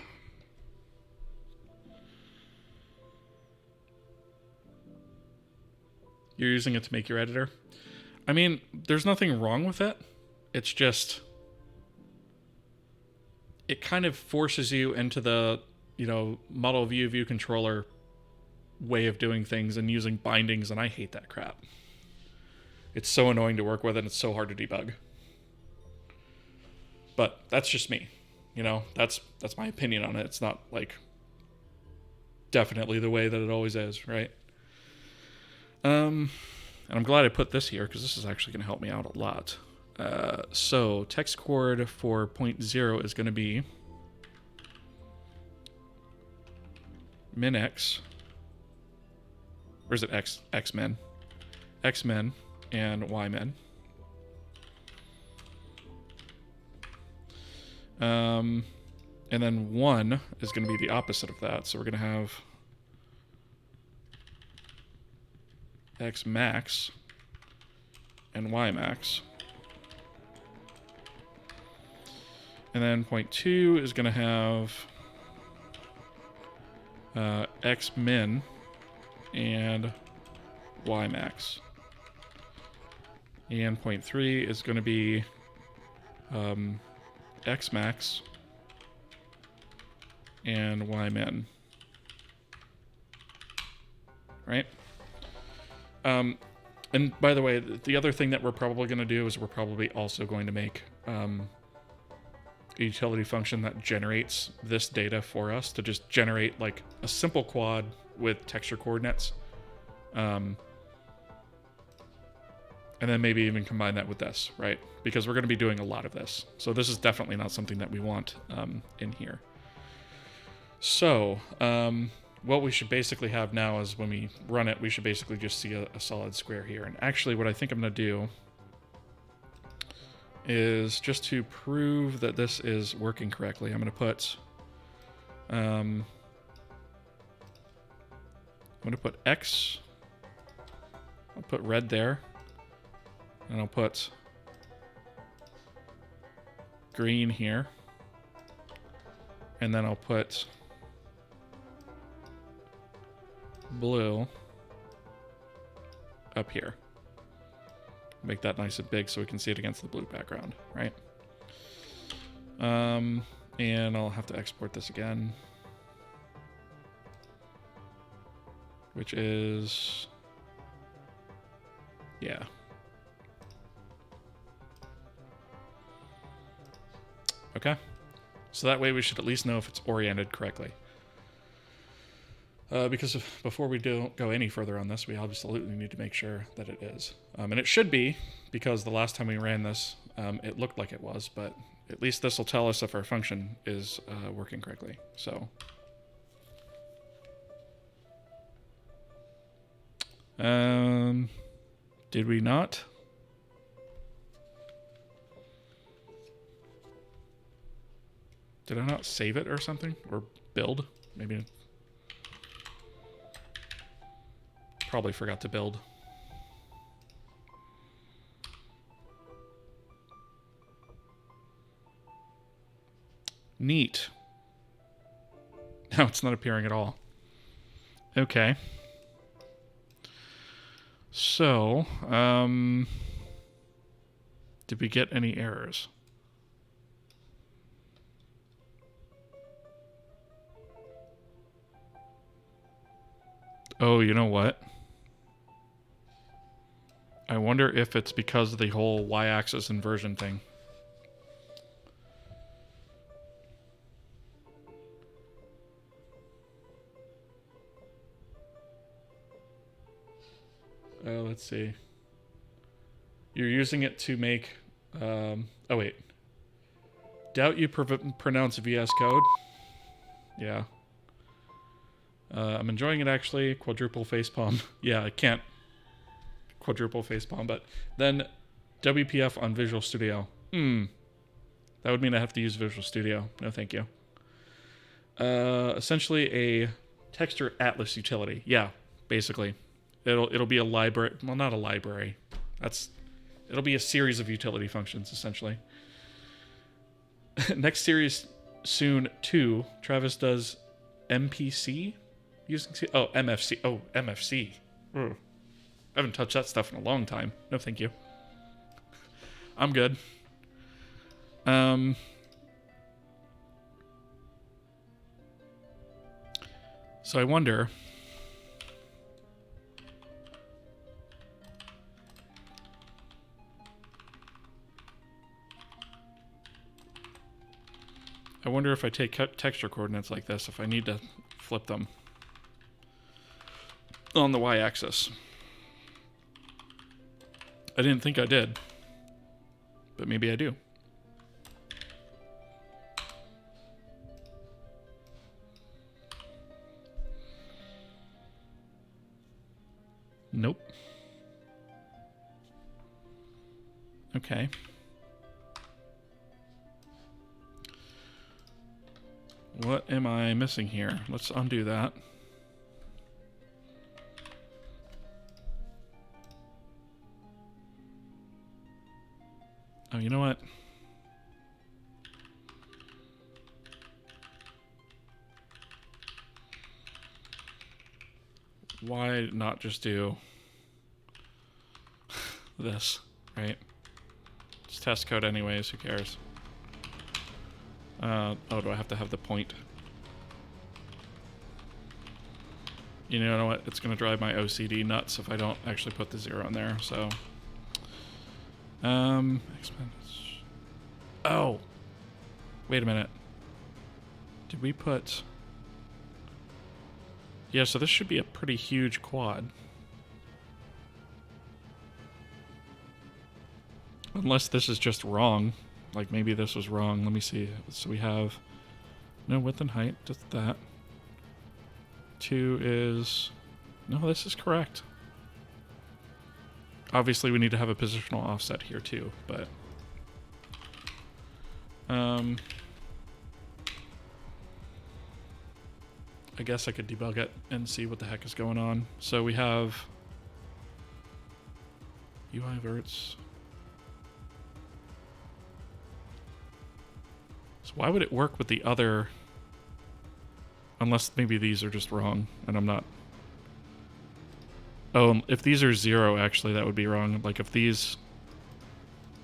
you're using it to make your editor. I mean, there's nothing wrong with it. It's just, it kind of forces you into the, model view controller way of doing things and using bindings, and I hate that crap. It's so annoying to work with, and it's so hard to debug. But that's just me. That's my opinion on it. It's not like definitely the way that it always is, right? And I'm glad I put this here because this is actually going to help me out a lot. So text chord for 0.0 is going to be min x. Or is it x min? X min and y min. And then 1 is going to be the opposite of that. So we're going to have x max and y max. And then 0.2 is going to have x min and y max. And 0.3 is going to be x max and y min. Right? And by the way, the other thing that we're probably going to do is we're probably also going to make a utility function that generates this data for us to just generate like a simple quad with texture coordinates. And then maybe even combine that with this, right? Because we're going to be doing a lot of this. So this is definitely not something that we want in here. So what we should basically have now is when we run it, we should basically just see a solid square here. And actually what I think I'm going to do is just to prove that this is working correctly, I'm going to put X. I'll put red there. And I'll put green here. And then I'll put blue up here. Make that nice and big so we can see it against the blue background, right? And I'll have to export this again. Which is, yeah. Okay, so that way we should at least know if it's oriented correctly. Because before we go any further on this, we absolutely need to make sure that it is. And it should be, because the last time we ran this, it looked like it was, but at least this will tell us if our function is working correctly. So, did we not? Did I not save it or something? Or build? Maybe. Probably forgot to build. Neat. Now it's not appearing at all. Okay. So, did we get any errors? Oh, you know what? I wonder if it's because of the whole y-axis inversion thing. Let's see. You're using it to make... oh, wait. Doubt you pronounce VS Code. Yeah. I'm enjoying it, actually. Quadruple facepalm. Yeah, I can't quadruple facepalm, but then WPF on Visual Studio. That would mean I have to use Visual Studio. No, thank you. Essentially a texture atlas utility. Yeah, basically. It'll be a library. Well, not a library. It'll be a series of utility functions, essentially. Next series soon, too. Travis does MPC using MFC. Oh, MFC. I haven't touched that stuff in a long time. No, thank you. I'm good. So I wonder... if I take texture coordinates like this, if I need to flip them on the y-axis. I didn't think I did, but maybe I do. Nope. Okay. What am I missing here? Let's undo that. Oh, you know what? Why not just do this, right? It's test code anyways, who cares? Oh, do I have to have the point? You know what? It's going to drive my OCD nuts if I don't actually put the 0 in there, so... Oh! Wait a minute. Did we put... Yeah, so this should be a pretty huge quad. Unless this is just wrong. Like, maybe this was wrong. Let me see. So we have... No, width and height. Just that. 2 is... No, this is correct. Obviously, we need to have a positional offset here, too, but... I guess I could debug it and see what the heck is going on. So we have... UI verts... So why would it work with the other... Unless maybe these are just wrong, and I'm not... Oh, if these are 0, actually, that would be wrong. Like, if these...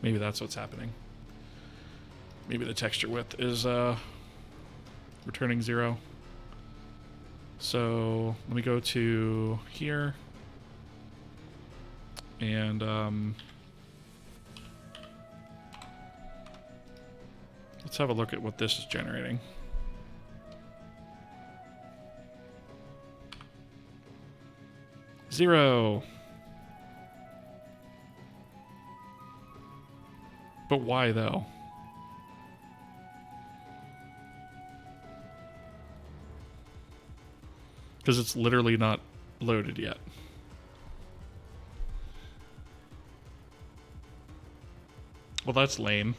Maybe that's what's happening. Maybe the texture width is returning 0. So, let me go to here. And, let's have a look at what this is generating. Zero. But why, though? Because it's literally not loaded yet. Well, that's lame.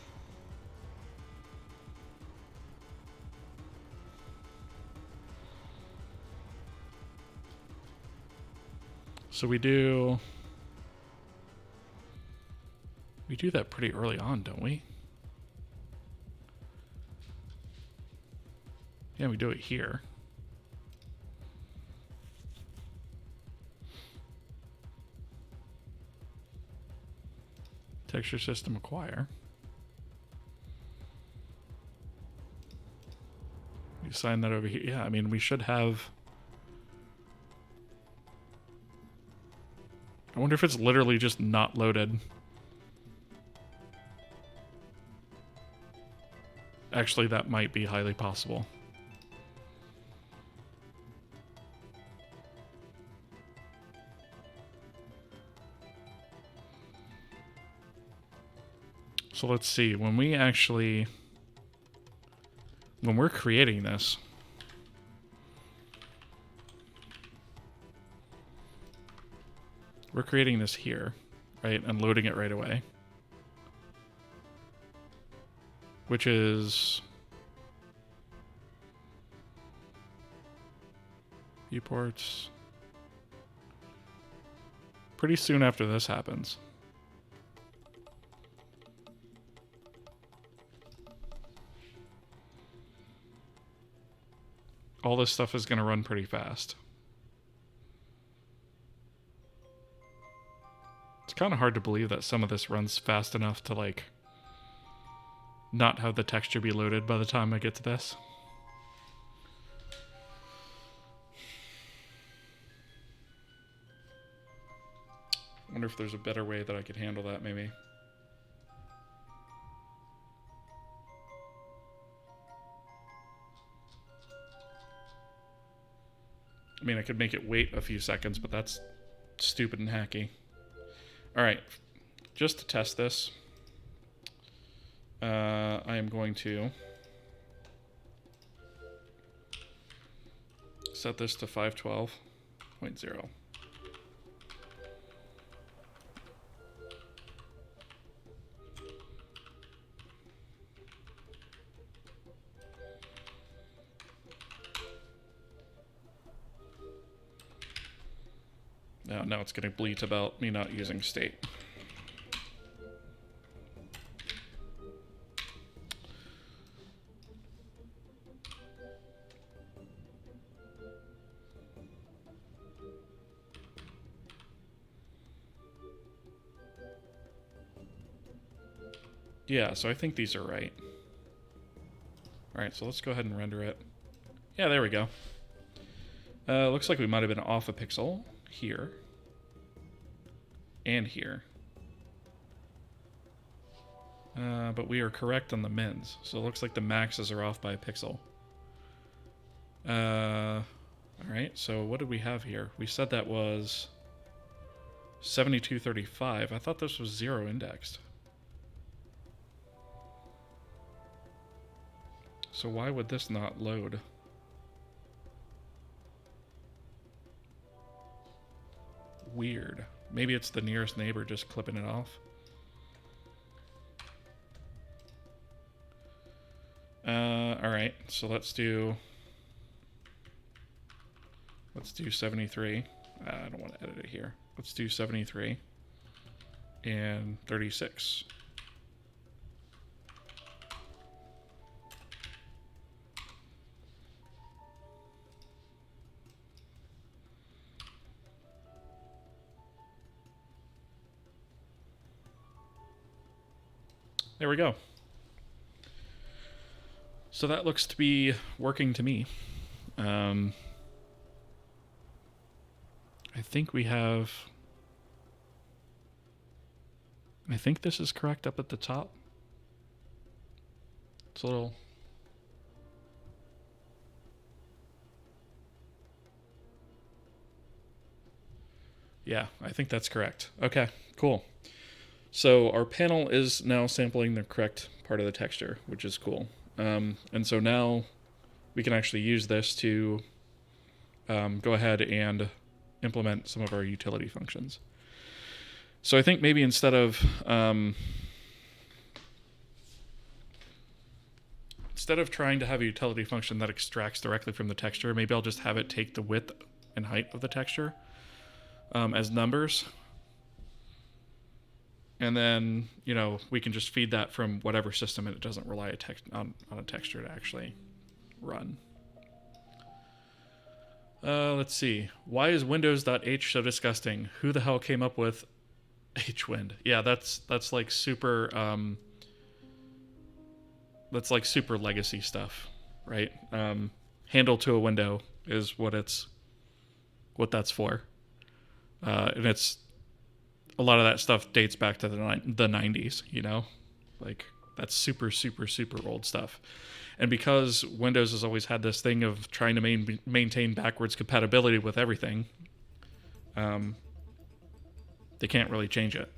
So we do that pretty early on, don't we? Yeah, we do it here. Texture system acquire. You sign that over here. Yeah, I mean, we should have... I wonder if it's literally just not loaded. Actually, that might be highly possible. So let's see, when we're creating this, we're creating this here, right? And loading it right away. Which is viewports. Pretty soon after this happens. All this stuff is going to run pretty fast. It's kind of hard to believe that some of this runs fast enough to, like, not have the texture be loaded by the time I get to this. I wonder if there's a better way that I could handle that, maybe. I mean, I could make it wait a few seconds, but that's stupid and hacky. All right, just to test this, I am going to set this to 512.0. Now it's going to bleat about me not using state. Yeah, so I think these are right. Alright, so let's go ahead and render it. Yeah, there we go. Looks like we might have been off a pixel here. And here. But we are correct on the mins. So it looks like the maxes are off by a pixel. Alright, so what did we have here? We said that was 7235. I thought this was 0 indexed. So why would this not load? Weird. Maybe it's the nearest neighbor just clipping it off. Alright, so let's do 73. I don't want to edit it here. Let's do 73 and 36. There we go. So that looks to be working to me. I think we have... I think this is correct up at the top. It's a little... Yeah, I think that's correct. Okay, cool. So our panel is now sampling the correct part of the texture, which is cool. And so now we can actually use this to go ahead and implement some of our utility functions. So I think maybe instead of trying to have a utility function that extracts directly from the texture, maybe I'll just have it take the width and height of the texture as numbers. And then, you know, we can just feed that from whatever system, and it doesn't rely on a texture to actually run. Let's see. Why is Windows.h so disgusting? Who the hell came up with H-Wind. Yeah, that's like super that's like super legacy stuff, right? Handle to a window is what that's for. And it's a lot of that stuff dates back to the 90s, you know? Like that's super super super old stuff. And because Windows has always had this thing of trying to maintain backwards compatibility with everything, they can't really change it.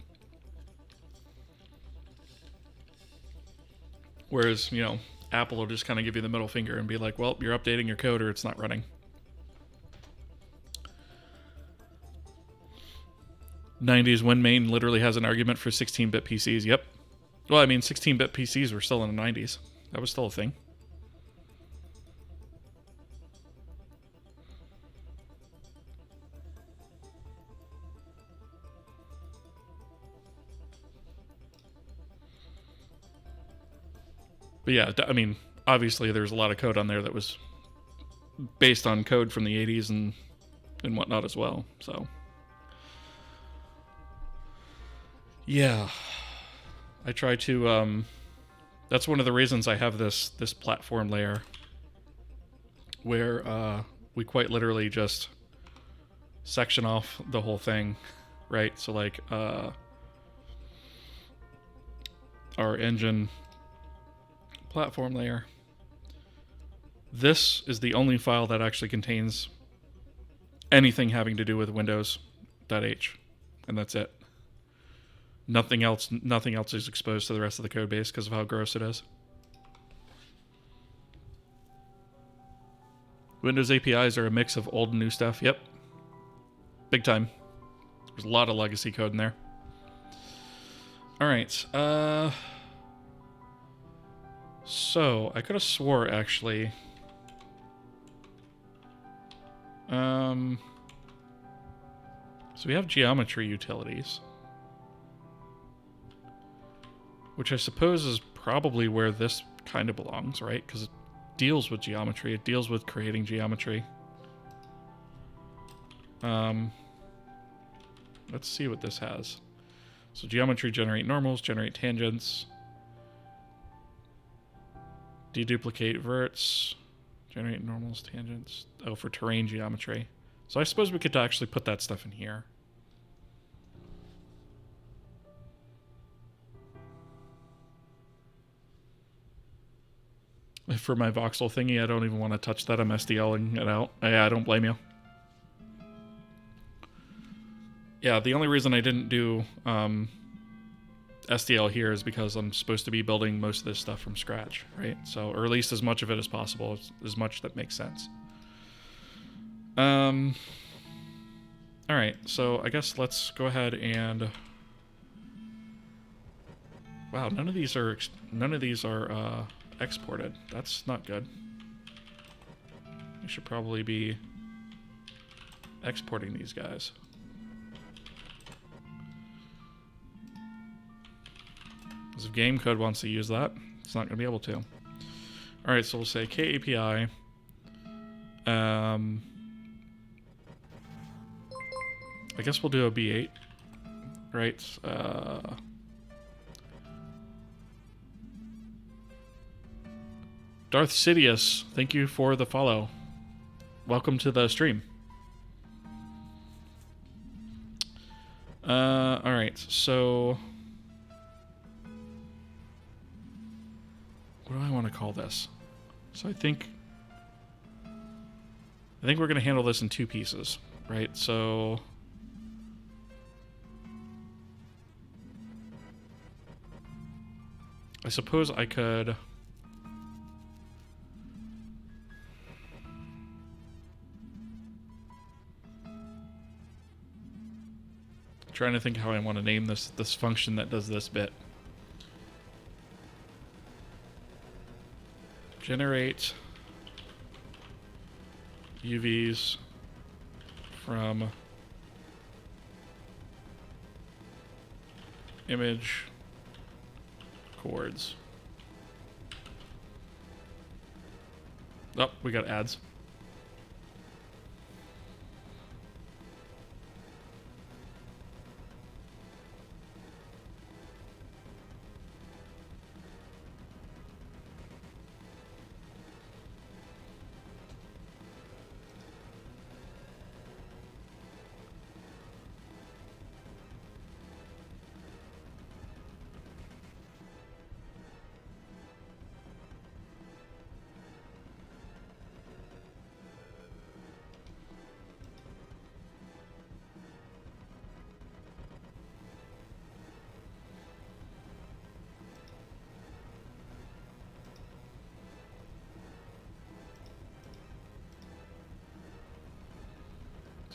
Whereas, you know, Apple will just kind of give you the middle finger and be like, well, you're updating your code or it's not running. 90s WinMain literally has an argument for 16-bit PCs. Yep. Well, I mean, 16-bit PCs were still in the 90s. That was still a thing. But yeah, I mean, obviously there's a lot of code on there that was based on code from the 80s and whatnot as well. So yeah, I try to. That's one of the reasons I have this platform layer, where we quite literally just section off the whole thing, right? So like our engine platform layer. This is the only file that actually contains anything having to do with Windows.h, and that's it. Nothing else is exposed to the rest of the code base because of how gross it is. Windows APIs are a mix of old and new stuff. Yep. Big time. There's a lot of legacy code in there. All right. So I could have swore actually. So we have geometry utilities, which I suppose is probably where this kind of belongs, right? Because it deals with geometry. It deals with creating geometry. Let's see what this has. So geometry, generate normals, generate tangents, deduplicate verts, generate normals, tangents. Oh, for terrain geometry. So I suppose we could actually put that stuff in here. For my voxel thingy, I don't even want to touch that. I'm SDLing it out. Yeah, I don't blame you. Yeah, the only reason I didn't do SDL here is because I'm supposed to be building most of this stuff from scratch, right? So, or at least as much of it as possible, as much that makes sense. All right, so I guess let's go ahead and. Wow, none of these are exported. That's not good. I should probably be exporting these guys. Because if game code wants to use that, it's not going to be able to. All right, so we'll say KAPI. I guess we'll do a B8, right? Darth Sidious, thank you for the follow. Welcome to the stream. All right, so what do I want to call this? So I think we're going to handle this in two pieces, right? So I suppose I could trying to think how I want to name this function that does this bit. Generate UVs from image chords. Oh, we got ads.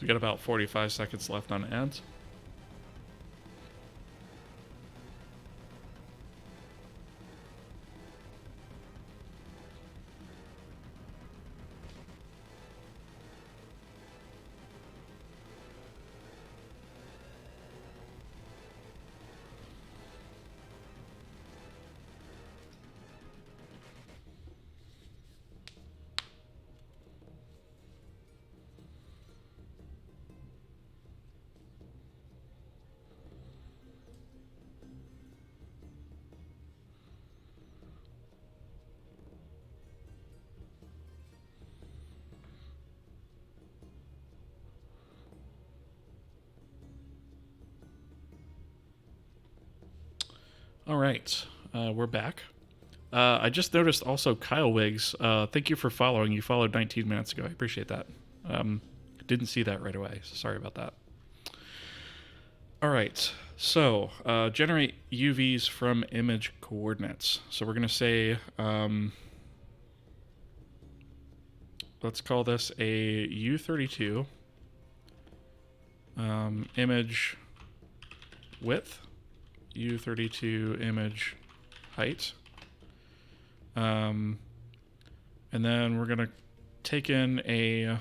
So we got about 45 seconds left on ads. All right, we're back. I just noticed also Kyle Wiggs. Thank you for following. You followed 19 minutes ago. I appreciate that. Didn't see that right away, so sorry about that. All right, so generate UVs from image coordinates. So we're going to say, let's call this a U32 image width, U32 image height. And then we're going to take in a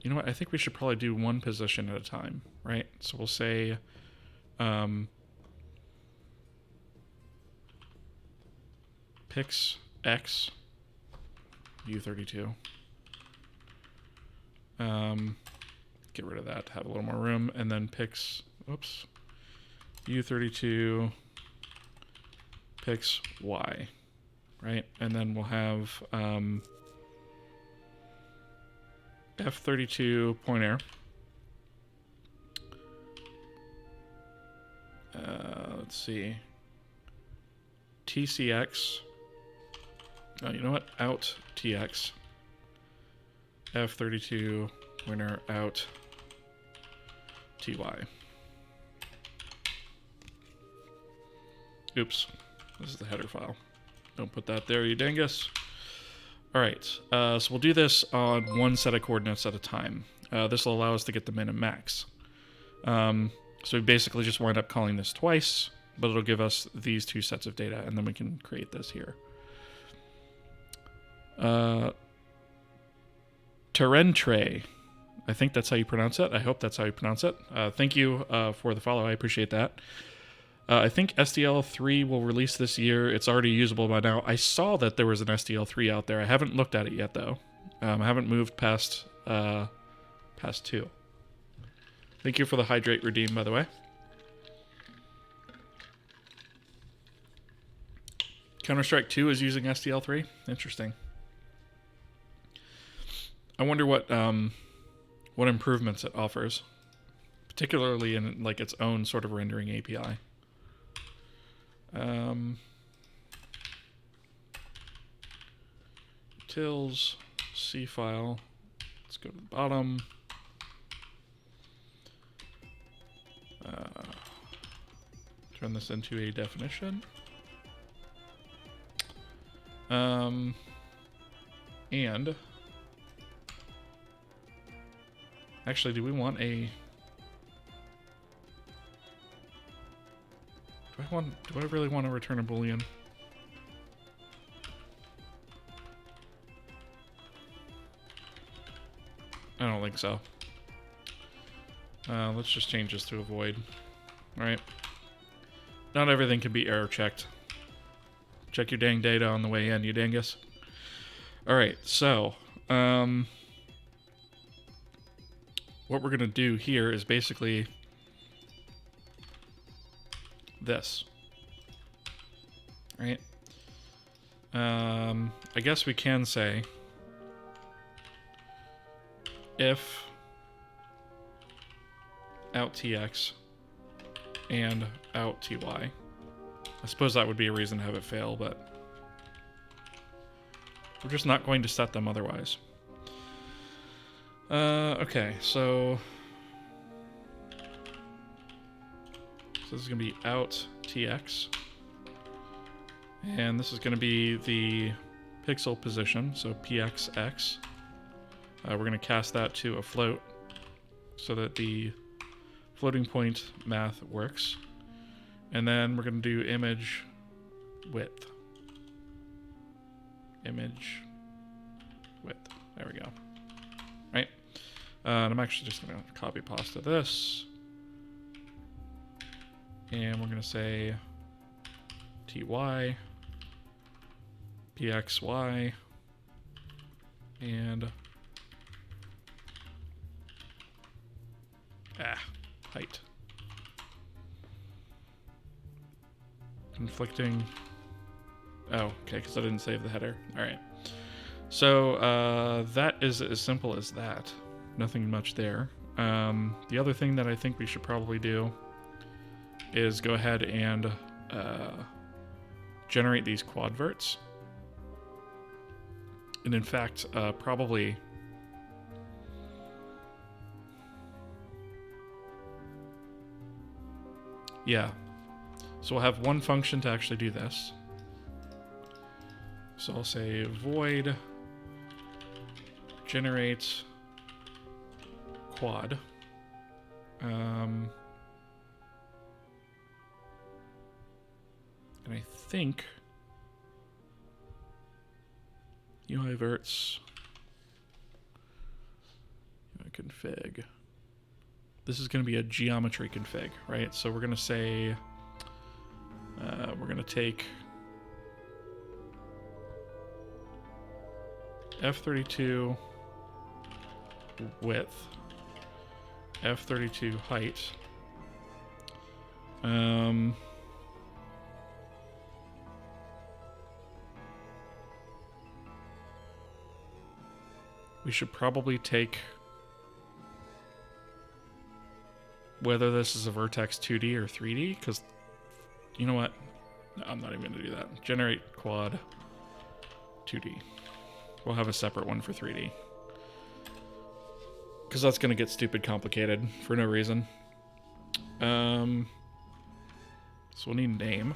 you know what, I think we should probably do one position at a time, right? So we'll say pix x U32. Get rid of that to have a little more room, and then pix, oops, U32 pix y, right? And then we'll have F32 pointer. Let's see. TCX. Oh, you know what? Out TX. F32 pointer out TY. Oops. This is the header file. Don't put that there, you dingus. All right, so we'll do this on one set of coordinates at a time. This will allow us to get the min and max. So we basically just wind up calling this twice, but it'll give us these two sets of data, and then we can create this here. Terentre. I think that's how you pronounce it. I hope that's how you pronounce it. Thank you for the follow. I appreciate that. I think SDL3 will release this year. It's already usable by now. I saw that there was an SDL3 out there. I haven't looked at it yet, though. I haven't moved past 2. Thank you for the hydrate redeem, by the way. Counter-Strike 2 is using SDL3. Interesting. I wonder what improvements it offers, particularly in like its own sort of rendering API. Utils C file. Let's go to the bottom. Turn this into a definition. And actually, do we want a? Do I really want to return a Boolean? I don't think so. Let's just change this to a void. Alright. Not everything can be error checked. Check your dang data on the way in, you dingus. Alright, so what we're gonna do here is basically this. Right? I guess we can say if out tx and out ty. I suppose that would be a reason to have it fail, but we're just not going to set them otherwise. Okay, so this is going to be out tx, and this is going to be the pixel position, so pxx. We're going to cast that to a float so that the floating point math works. And then we're going to do image width. Image width. There we go. Right. And I'm actually just going to copy pasta this. And we're going to say ty, pxy, and height. Conflicting. Oh, okay, because I didn't save the header. All right. So that is as simple as that. Nothing much there. The other thing that I think we should probably do is go ahead and generate these quadverts. And in fact, probably... Yeah. So we'll have one function to actually do this. So I'll say void generate quad. And I think UI verts UI config. This is going to be a geometry config, right? So we're going to say we're going to take F32 width, F32 height. We should probably take whether this is a vertex 2D or 3D, because you know what? No, I'm not even going to do that. Generate quad 2D. We'll have a separate one for 3D. Because that's going to get stupid complicated for no reason. So we'll need name.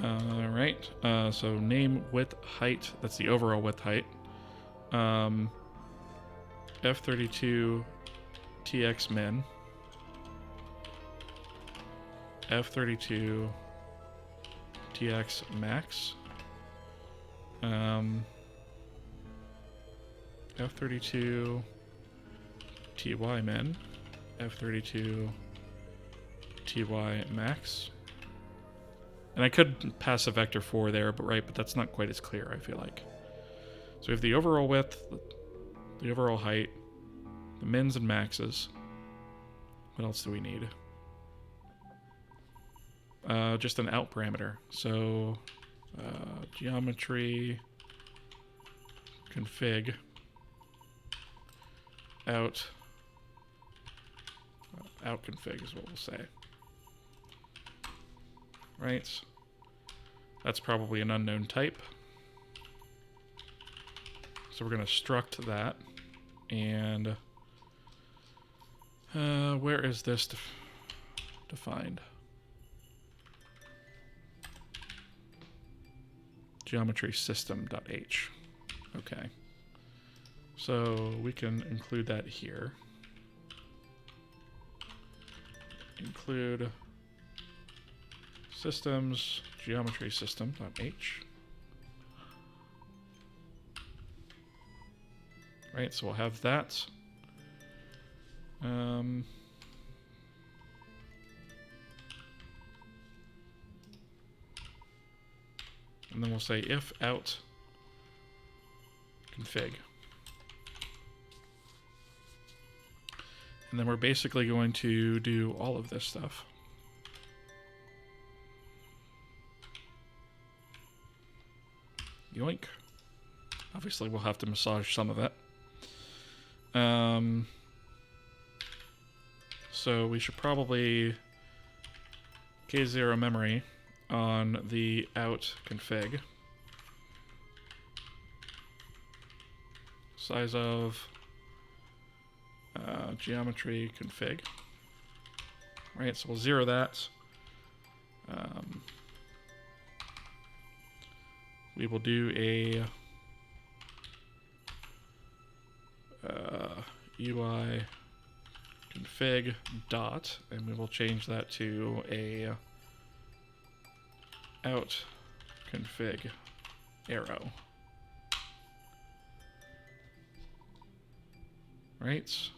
Alright, so name, width, height. That's the overall width height. F32 TX min. F32 TX max. F32 TY min. F32 TY max. And I could pass a vector 4 there, but that's not quite as clear, I feel like. So we have the overall width, the overall height, the mins and maxes. What else do we need? Just an out parameter. So geometry config out config is what we'll say. Right. That's probably an unknown type. So we're going to struct that. And where is this defined? Geometry system.h. Okay. So we can include that here. Include systems geometry system.h. Right, so we'll have that. And then we'll say if out config. And then we're basically going to do all of this stuff. Yoink. Obviously, we'll have to massage some of it. So we should probably K0 memory on the out config. Size of geometry config. Right, so we'll zero that. We will do a UI config dot, and we will change that to a out config arrow. Right.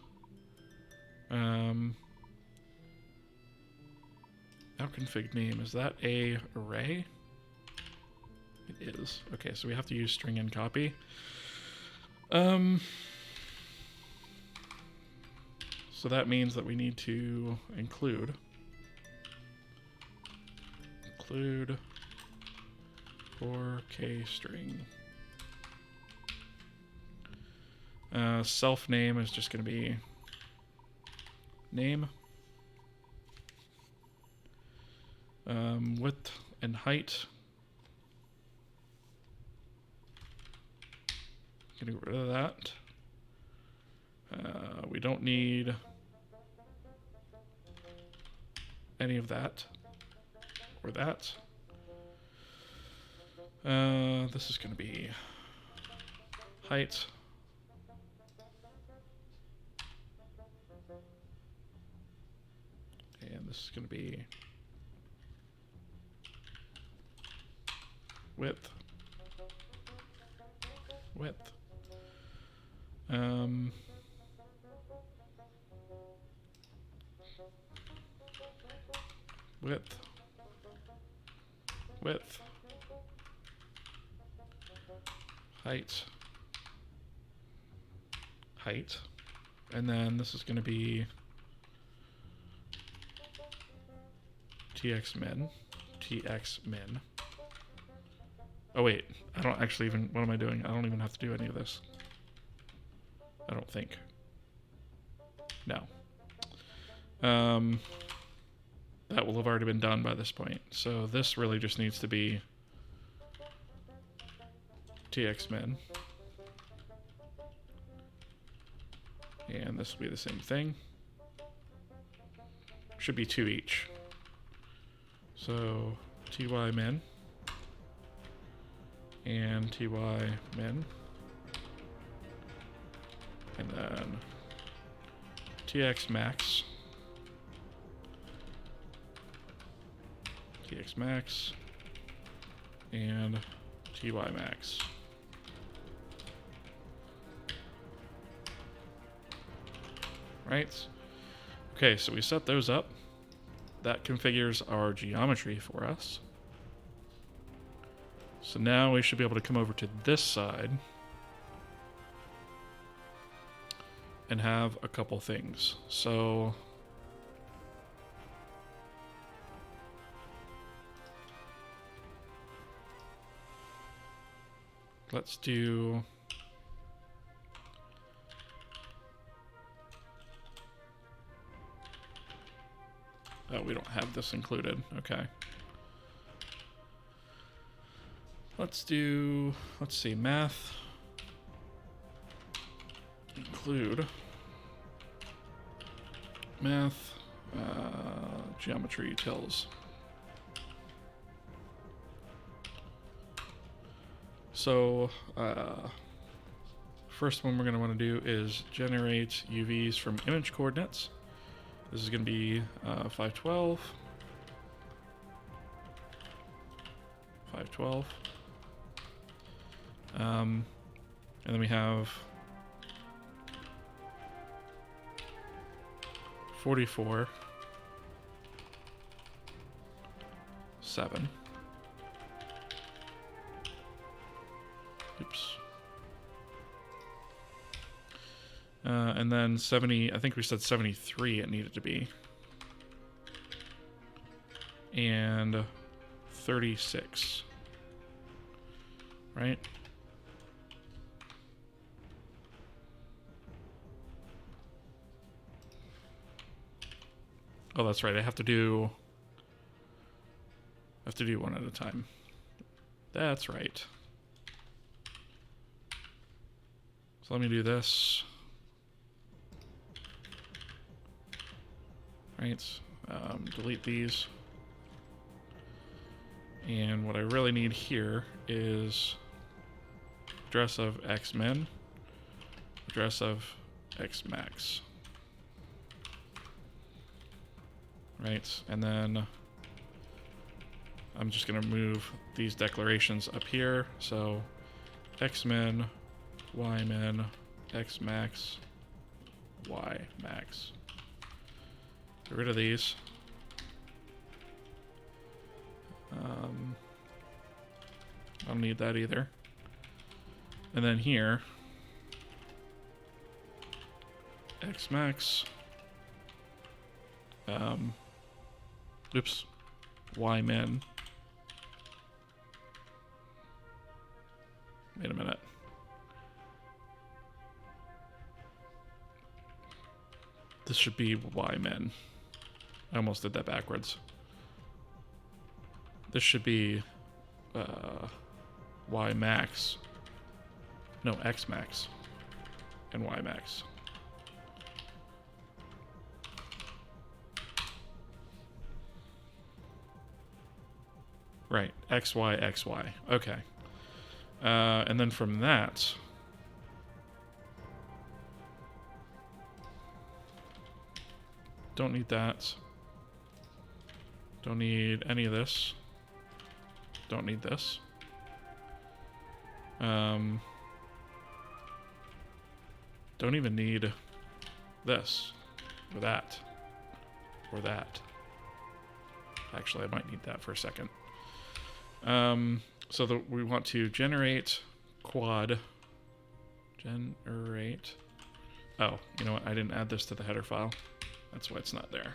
Out config name, is that a array? It is. Okay, so we have to use string and copy. So that means that we need to include for k string. Self name is just going to be name. Width and height. Getting rid of that. We don't need any of that or that. This is going to be height. And this is going to be width. Width. Width. Width. Height. Height. And then this is going to be txmin. txmin. Oh wait, I don't actually even, what am I doing? I don't even have to do any of this. I don't think. No. That will have already been done by this point. So this really just needs to be txmin. And this will be the same thing. Should be 2 each. So tymin and tymin. And then txmax. txmax and tymax. Right? Okay, so we set those up. That configures our geometry for us. So now we should be able to come over to this side and have a couple things. So let's do oh, we don't have this included. Okay. Let's see, math include math geometry utils. So first one we're going to want to do is generate UVs from image coordinates. This is going to be 512, 512. And then we have 44, 7. Oops. And then 70, I think we said 73 it needed to be. And 36. Right? Oh, that's right. I have to do one at a time. That's right. So let me do this. Right. Delete these. And what I really need here is address of xmin, address of xmax. Right, and then I'm just going to move these declarations up here. So xmin, ymin, xmax, ymax. Get rid of these. I don't need that either. And then here, xmax, oops, ymin. Wait a minute. This should be ymin. I almost did that backwards. This should be ymax. No, xmax and ymax. Right, xy, xy. Okay. And then from that, don't need that. Don't need any of this. Don't need this. Don't even need this, or that, or that. Actually, I might need that for a second. So we want to generate quad. Generate. Oh, you know what? I didn't add this to the header file. That's why it's not there.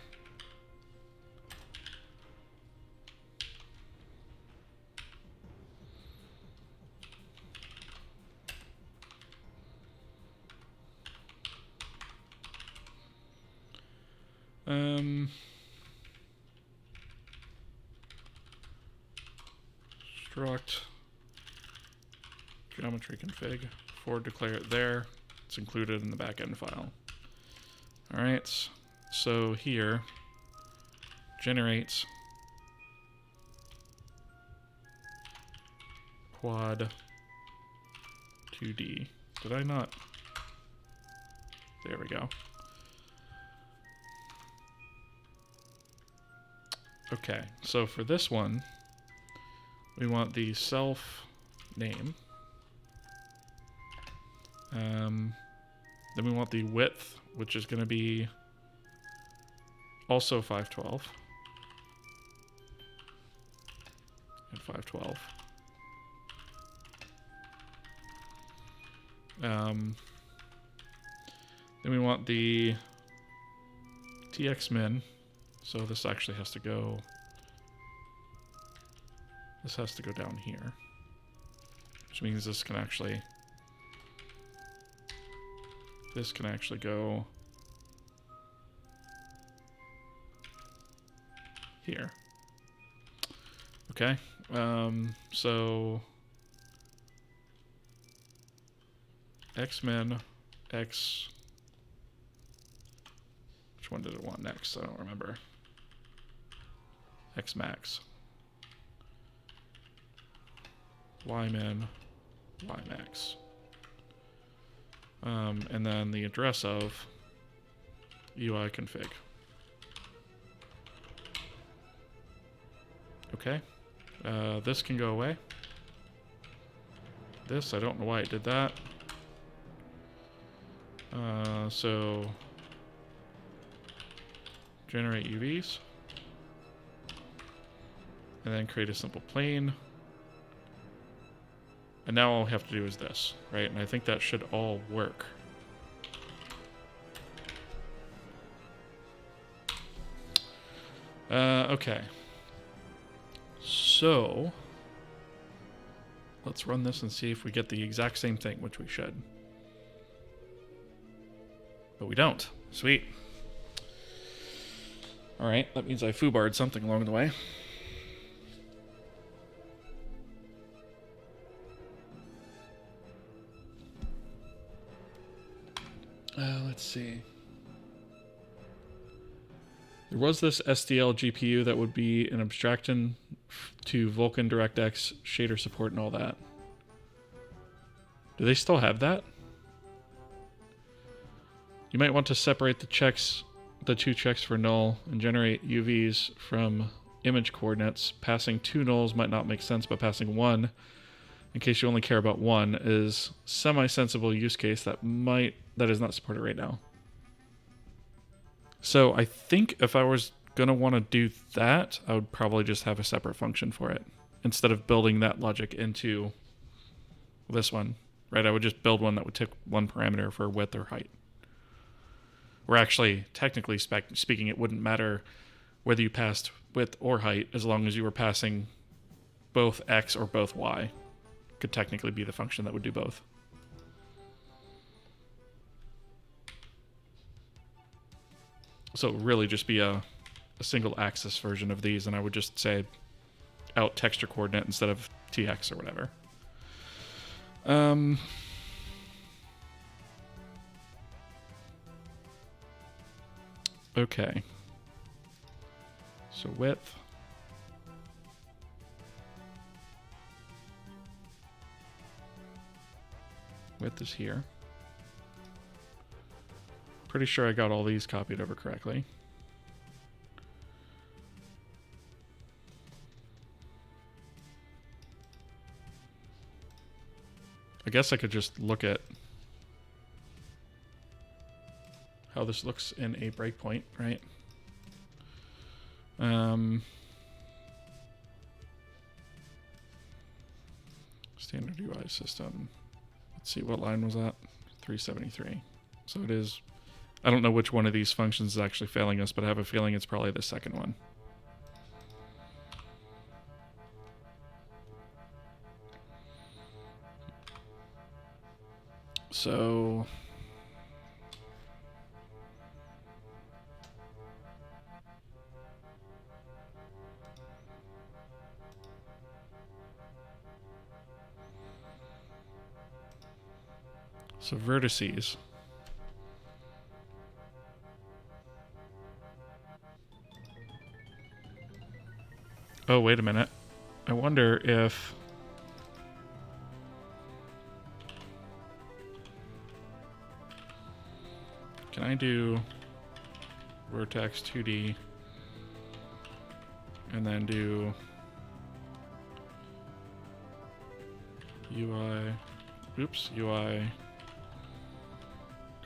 Struct geometry config for declare it there. It's included in the backend file. All right, so here generates quad 2D. Did I not? There we go. Okay, so for this one, we want the self name. Then we want the width, which is going to be also 512 and 512. Then we want the txmin. So this actually has to go. This has to go down here, which means this can actually. This can actually go here. Okay. So xmin, x. Which one did it want next? I don't remember. Xmax. Ymin, ymax. And then the address of UI config. Okay. This can go away. This, I don't know why it did that. So generate UVs. And then create a simple plane. And now all we have to do is this, right? And I think that should all work. Okay. So let's run this and see if we get the exact same thing, which we should. But we don't. Sweet. All right, that means I foobarred something along the way. Let's see. There was this SDL GPU that would be an abstraction to Vulkan DirectX shader support and all that. Do they still have that? You might want to separate the two checks for null and generate UVs from image coordinates. Passing two nulls might not make sense, but passing one, in case you only care about one, is semi-sensible use case that is not supported right now. So I think if I was gonna want to do that, I would probably just have a separate function for it instead of building that logic into this one, right? I would just build one that would take one parameter for width or height. Where actually, technically speaking, it wouldn't matter whether you passed width or height as long as you were passing both x or both y. Could technically be the function that would do both. So it would really just be a single axis version of these, and I would just say out texture coordinate instead of tx or whatever. Okay. So width. Width is here. Pretty sure I got all these copied over correctly. I guess I could just look at how this looks in a breakpoint, right? Standard UI system. Let's see, what line was that? 373. So it is. I don't know which one of these functions is actually failing us, but I have a feeling it's probably the second one. So vertices. Oh, wait a minute. I wonder if can I do vertex 2D and then do UI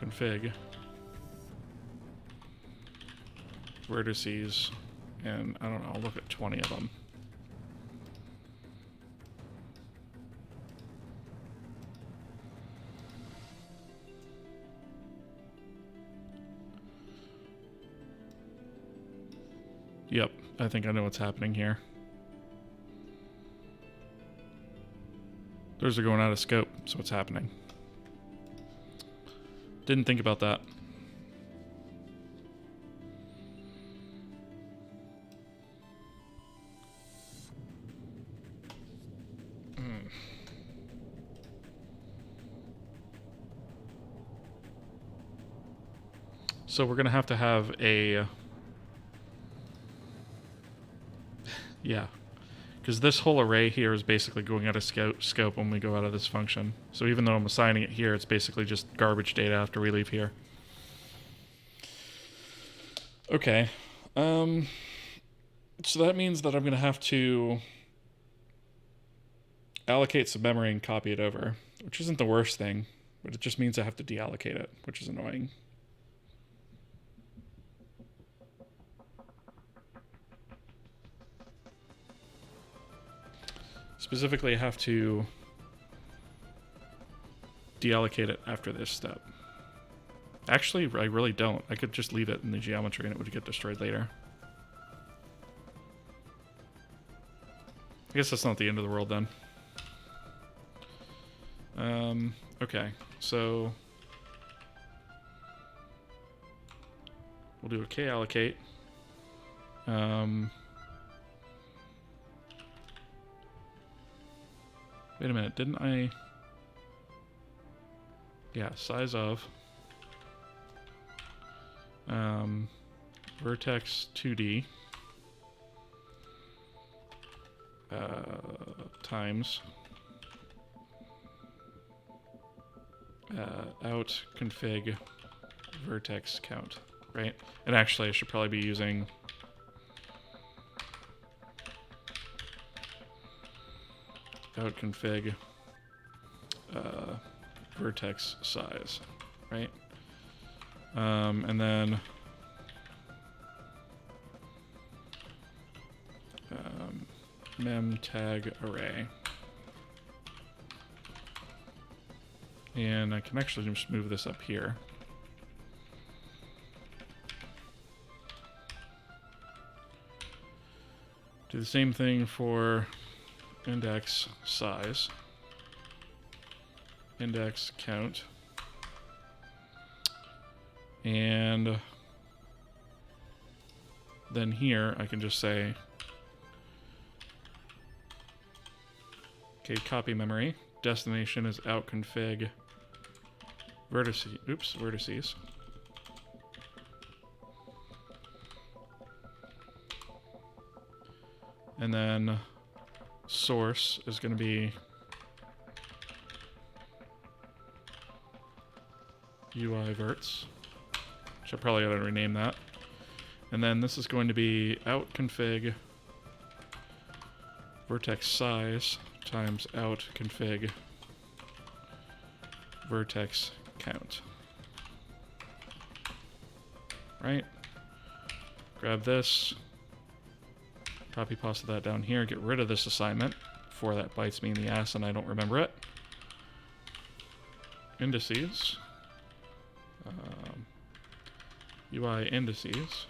config vertices, and I don't know, I'll look at 20 of them. Yep, I think I know what's happening here. Those are going out of scope, so what's happening? Didn't think about that. So we're going to have a... yeah. Because this whole array here is basically going out of scope when we go out of this function. So even though I'm assigning it here, it's basically just garbage data after we leave here. Okay. So that means that I'm going to have to allocate some memory and copy it over, which isn't the worst thing, but it just means I have to deallocate it, which is annoying. Specifically, I have to deallocate it after this step. Actually, I really don't. I could just leave it in the geometry and it would get destroyed later. I guess that's not the end of the world then. Okay, so we'll do a kallocate. Wait a minute, didn't I? Yeah, size of vertex 2D times out config vertex count, right? And actually I should probably be using out config vertex size, right? And then mem tag array. And I can actually just move this up here. Do the same thing for index size, index count, and then here I can just say, okay, copy memory, destination is out config vertices. And then source is going to be UI verts, which I probably ought to rename that. And then this is going to be out config vertex size times out config vertex count. Right? Grab this, copy pasta that down here, get rid of this assignment before that bites me in the ass and I don't remember it. Indices, UI indices,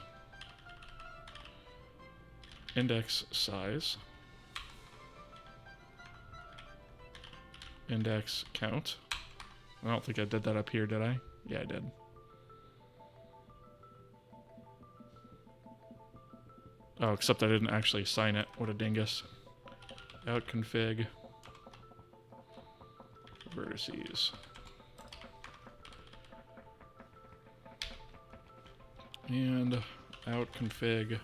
index size, index count. I don't think I did that up here, did I? Yeah, I did. Oh, except I didn't actually assign it. What a dingus. Out config vertices. And out config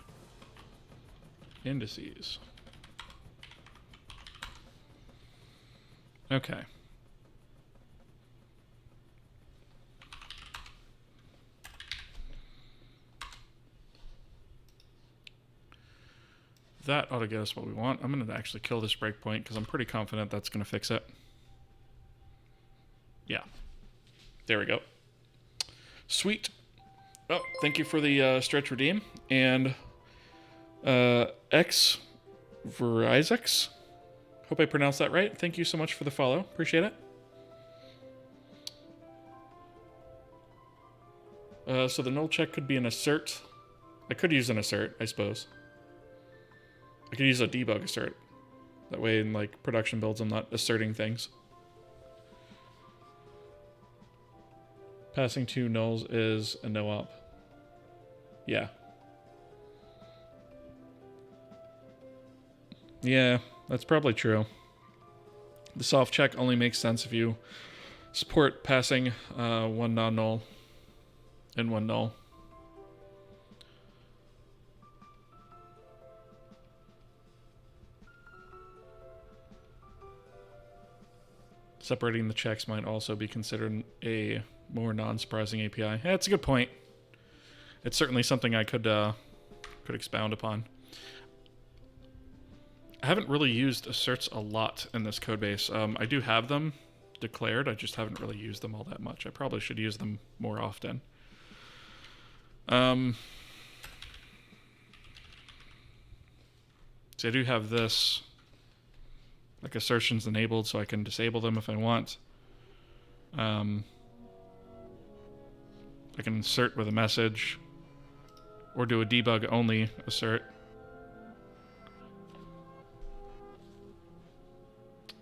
indices. Okay. That ought to get us what we want. I'm going to actually kill this breakpoint because I'm pretty confident that's going to fix it. Yeah. There we go. Sweet. Oh, thank you for the stretch redeem. And X Verizex. Hope I pronounced that right. Thank you so much for the follow. Appreciate it. So the null check could be an assert. I could use an assert, I suppose. I could use a debug assert. That way in like production builds I'm not asserting things. Passing two nulls is a no-op. Yeah. Yeah, that's probably true. The soft check only makes sense if you support passing one non-null and one null. Separating the checks might also be considered a more non-surprising API. Yeah, that's a good point. It's certainly something I could expound upon. I haven't really used asserts a lot in this codebase. I do have them declared. I just haven't really used them all that much. I probably should use them more often. So I do have this, like assertions enabled, so I can disable them if I want. I can insert with a message, or do a debug only assert.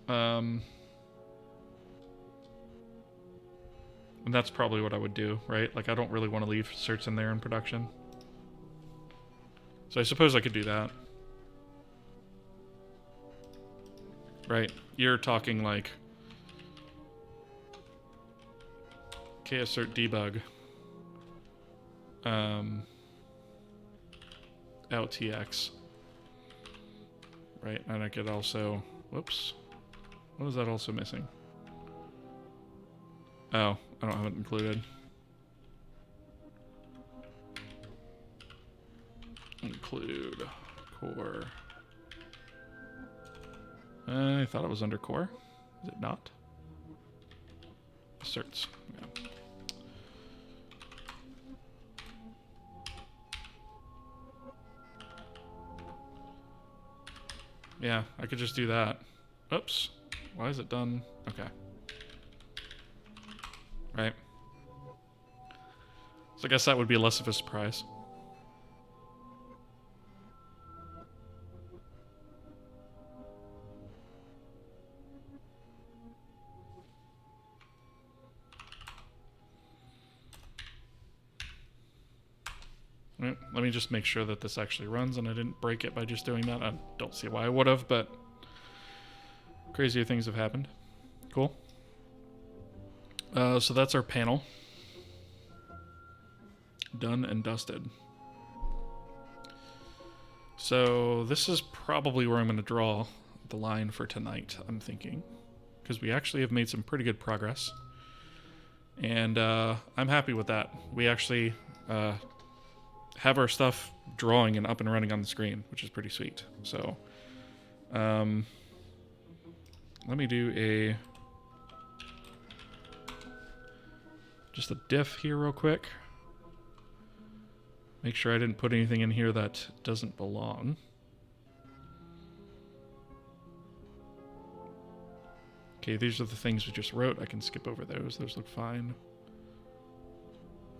And that's probably what I would do, right? Like I don't really want to leave asserts in there in production. So I suppose I could do that. Right? You're talking like kassert debug outtx right? And I could also, whoops, what is that also missing? Oh, I don't have it included. Include core. I thought it was under core. Is it not? Asserts. Yeah. Yeah, I could just do that. Oops. Why is it done? Okay. Right. So I guess that would be less of a surprise. Right, let me just make sure that this actually runs and I didn't break it by just doing that. I don't see why I would have, but crazier things have happened. Cool. So that's our panel. Done and dusted. So this is probably where I'm going to draw the line for tonight, I'm thinking. Because we actually have made some pretty good progress. And I'm happy with that. We actually have our stuff drawing and up and running on the screen, which is pretty sweet. So let me do just a diff here real quick. Make sure I didn't put anything in here that doesn't belong. Okay, these are the things we just wrote. I can skip over those. Those look fine.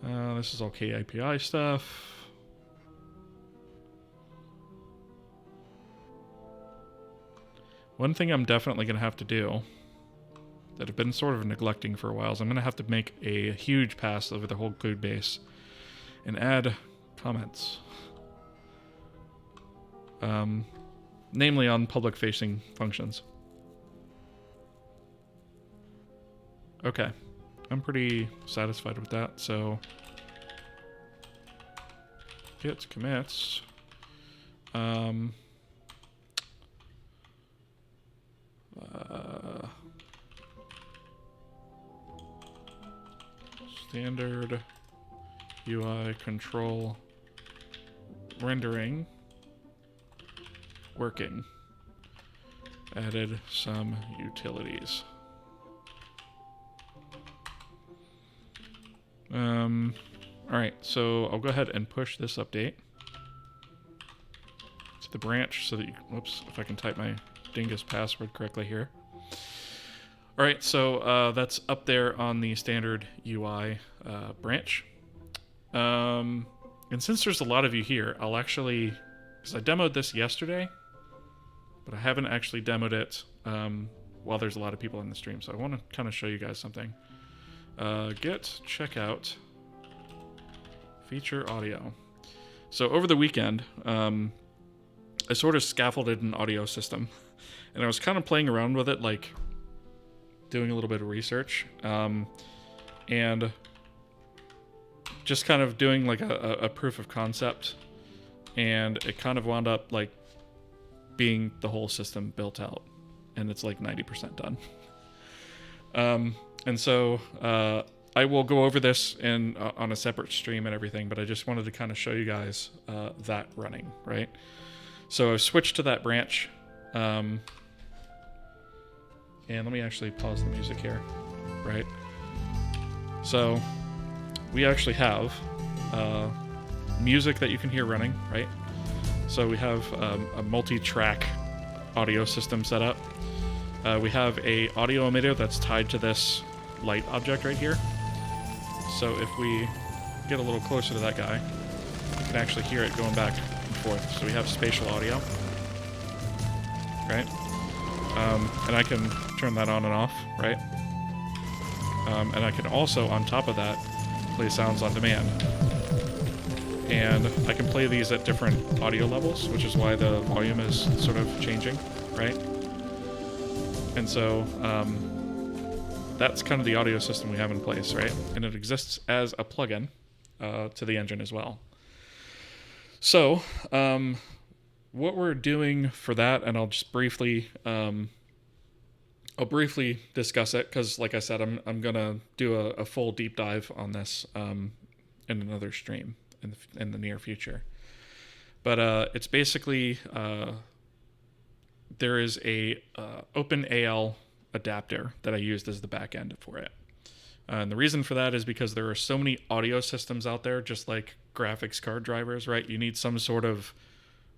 This is all KAPI stuff. One thing I'm definitely going to have to do that I've been sort of neglecting for a while is I'm going to have to make a huge pass over the whole code base and add comments. Namely on public-facing functions. Okay. I'm pretty satisfied with that, so git commits. Standard UI control rendering working. Added some utilities. Alright, so I'll go ahead and push this update to the branch so that you, whoops, if I can type my dingus password correctly here. Alright, so that's up there on the standard UI branch. And since there's a lot of you here, I'll actually, because I demoed this yesterday, but I haven't actually demoed it while there's a lot of people in the stream, so I want to kind of show you guys something. Git checkout feature audio. So over the weekend, I sort of scaffolded an audio system, and I was kind of playing around with it, like doing a little bit of research, and just kind of doing like a proof of concept, and it kind of wound up like being the whole system built out, and it's like 90% done. And so I will go over this on a separate stream and everything, but I just wanted to kind of show you guys that running, right? So I've switched to that branch. And let me actually pause the music here, right? So we actually have music that you can hear running, right? So we have a multi-track audio system set up. We have a audio emitter that's tied to this light object right here. So if we get a little closer to that guy, you can actually hear it going back and forth. So we have spatial audio, right? And I can turn that on and off, right? And I can also, on top of that, play sounds on demand. And I can play these at different audio levels, which is why the volume is sort of changing, right? And so that's kind of the audio system we have in place, right? And it exists as a plugin to the engine as well. So what we're doing for that, and I'll just briefly discuss it because, like I said, I'm gonna do a full deep dive on this in another stream in the near future. But it's basically there is a OpenAL adapter that I used as the backend for it. And the reason for that is because there are so many audio systems out there, just like graphics card drivers, right? You need some sort of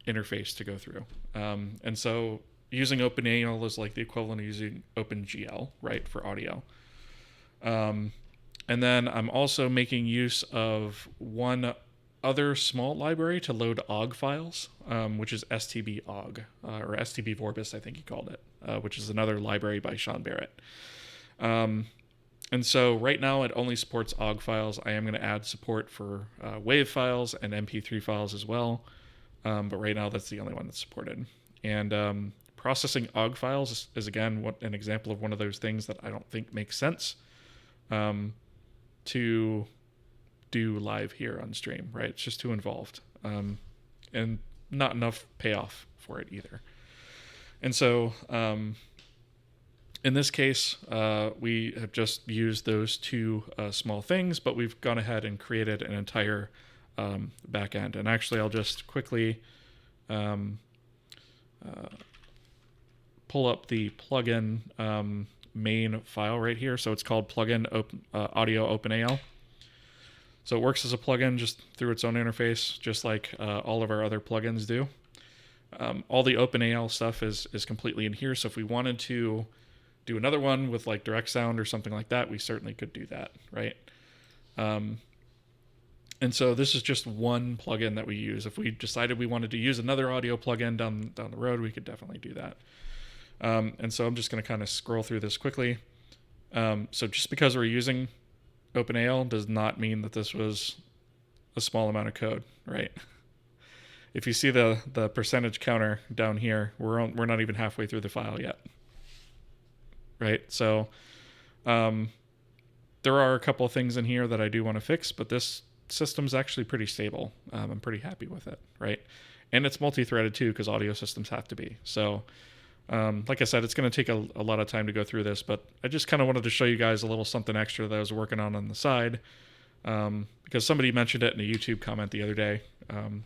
interface to go through. And so using OpenAL is like the equivalent of using OpenGL, right, for audio. And then I'm also making use of one other small library to load OGG files, which is stbOGG, or stbvorbis, I think he called it, which is another library by Sean Barrett. And so right now it only supports OGG files. I am going to add support for WAV files and MP3 files as well. But right now that's the only one that's supported. And processing OGG files is again an example of one of those things that I don't think makes sense to do live here on stream, right? It's just too involved, and not enough payoff for it either. And so in this case, we have just used those two small things, but we've gone ahead and created an entire backend. And actually, I'll just quickly pull up the plugin main file right here. So it's called plugin audio OpenAL. So it works as a plugin just through its own interface, just like all of our other plugins do. All the OpenAL stuff is completely in here. So if we wanted to do another one with like direct sound or something like that, we certainly could do that, right? And so this is just one plugin that we use. If we decided we wanted to use another audio plugin down the road, we could definitely do that. And so I'm just going to kind of scroll through this quickly. So just because we're using OpenAL does not mean that this was a small amount of code, right? If you see the percentage counter down here, we're not even halfway through the file yet, right? So there are a couple of things in here that I do want to fix, but this system's actually pretty stable. I'm pretty happy with it, right? And it's multi-threaded too, because audio systems have to be. So like I said, it's going to take a lot of time to go through this, but I just kind of wanted to show you guys a little something extra that I was working on the side, because somebody mentioned it in a YouTube comment the other day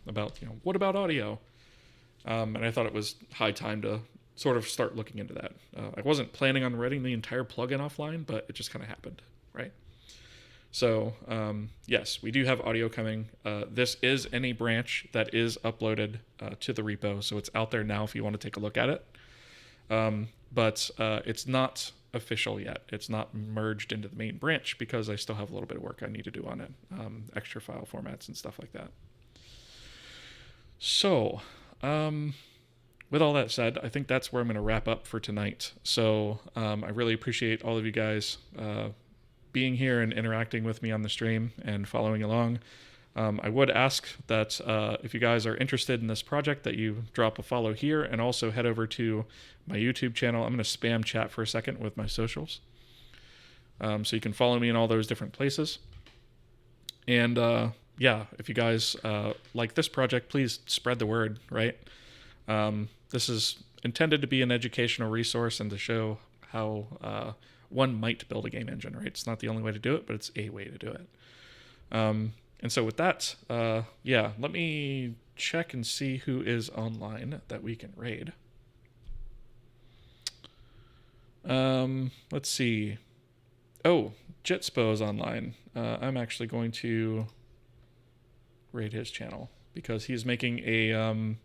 about, what about audio? And I thought it was high time to sort of start looking into that. I wasn't planning on writing the entire plugin offline, but it just kind of happened, right? So yes, we do have audio coming. This is in a branch that is uploaded to the repo, so it's out there now if you want to take a look at it. But it's not official yet. It's not merged into the main branch because I still have a little bit of work I need to do on it, extra file formats and stuff like that. So with all that said, I think that's where I'm going to wrap up for tonight. So I really appreciate all of you guys being here and interacting with me on the stream and following along. I would ask that if you guys are interested in this project, that you drop a follow here and also head over to my YouTube channel. I'm going to spam chat for a second with my socials. So you can follow me in all those different places. And yeah, if you guys like this project, please spread the word, right? This is intended to be an educational resource and to show how one might build a game engine, right? It's not the only way to do it, but it's a way to do it. And so with that, yeah, let me check and see who is online that we can raid. Let's see. Oh, Jitspo is online. I'm actually going to raid his channel because he's making a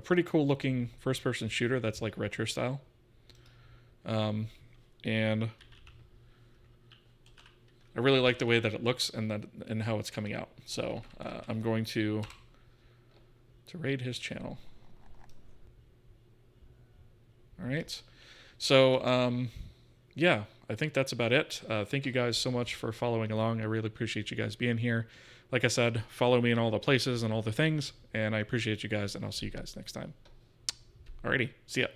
pretty cool looking first-person shooter that's like retro style. And I really like the way that it looks and how it's coming out. So I'm going to raid his channel. All right. So yeah, I think that's about it. Thank you guys so much for following along. I really appreciate you guys being here. Like I said, follow me in all the places and all the things, and I appreciate you guys, and I'll see you guys next time. Alrighty, see ya.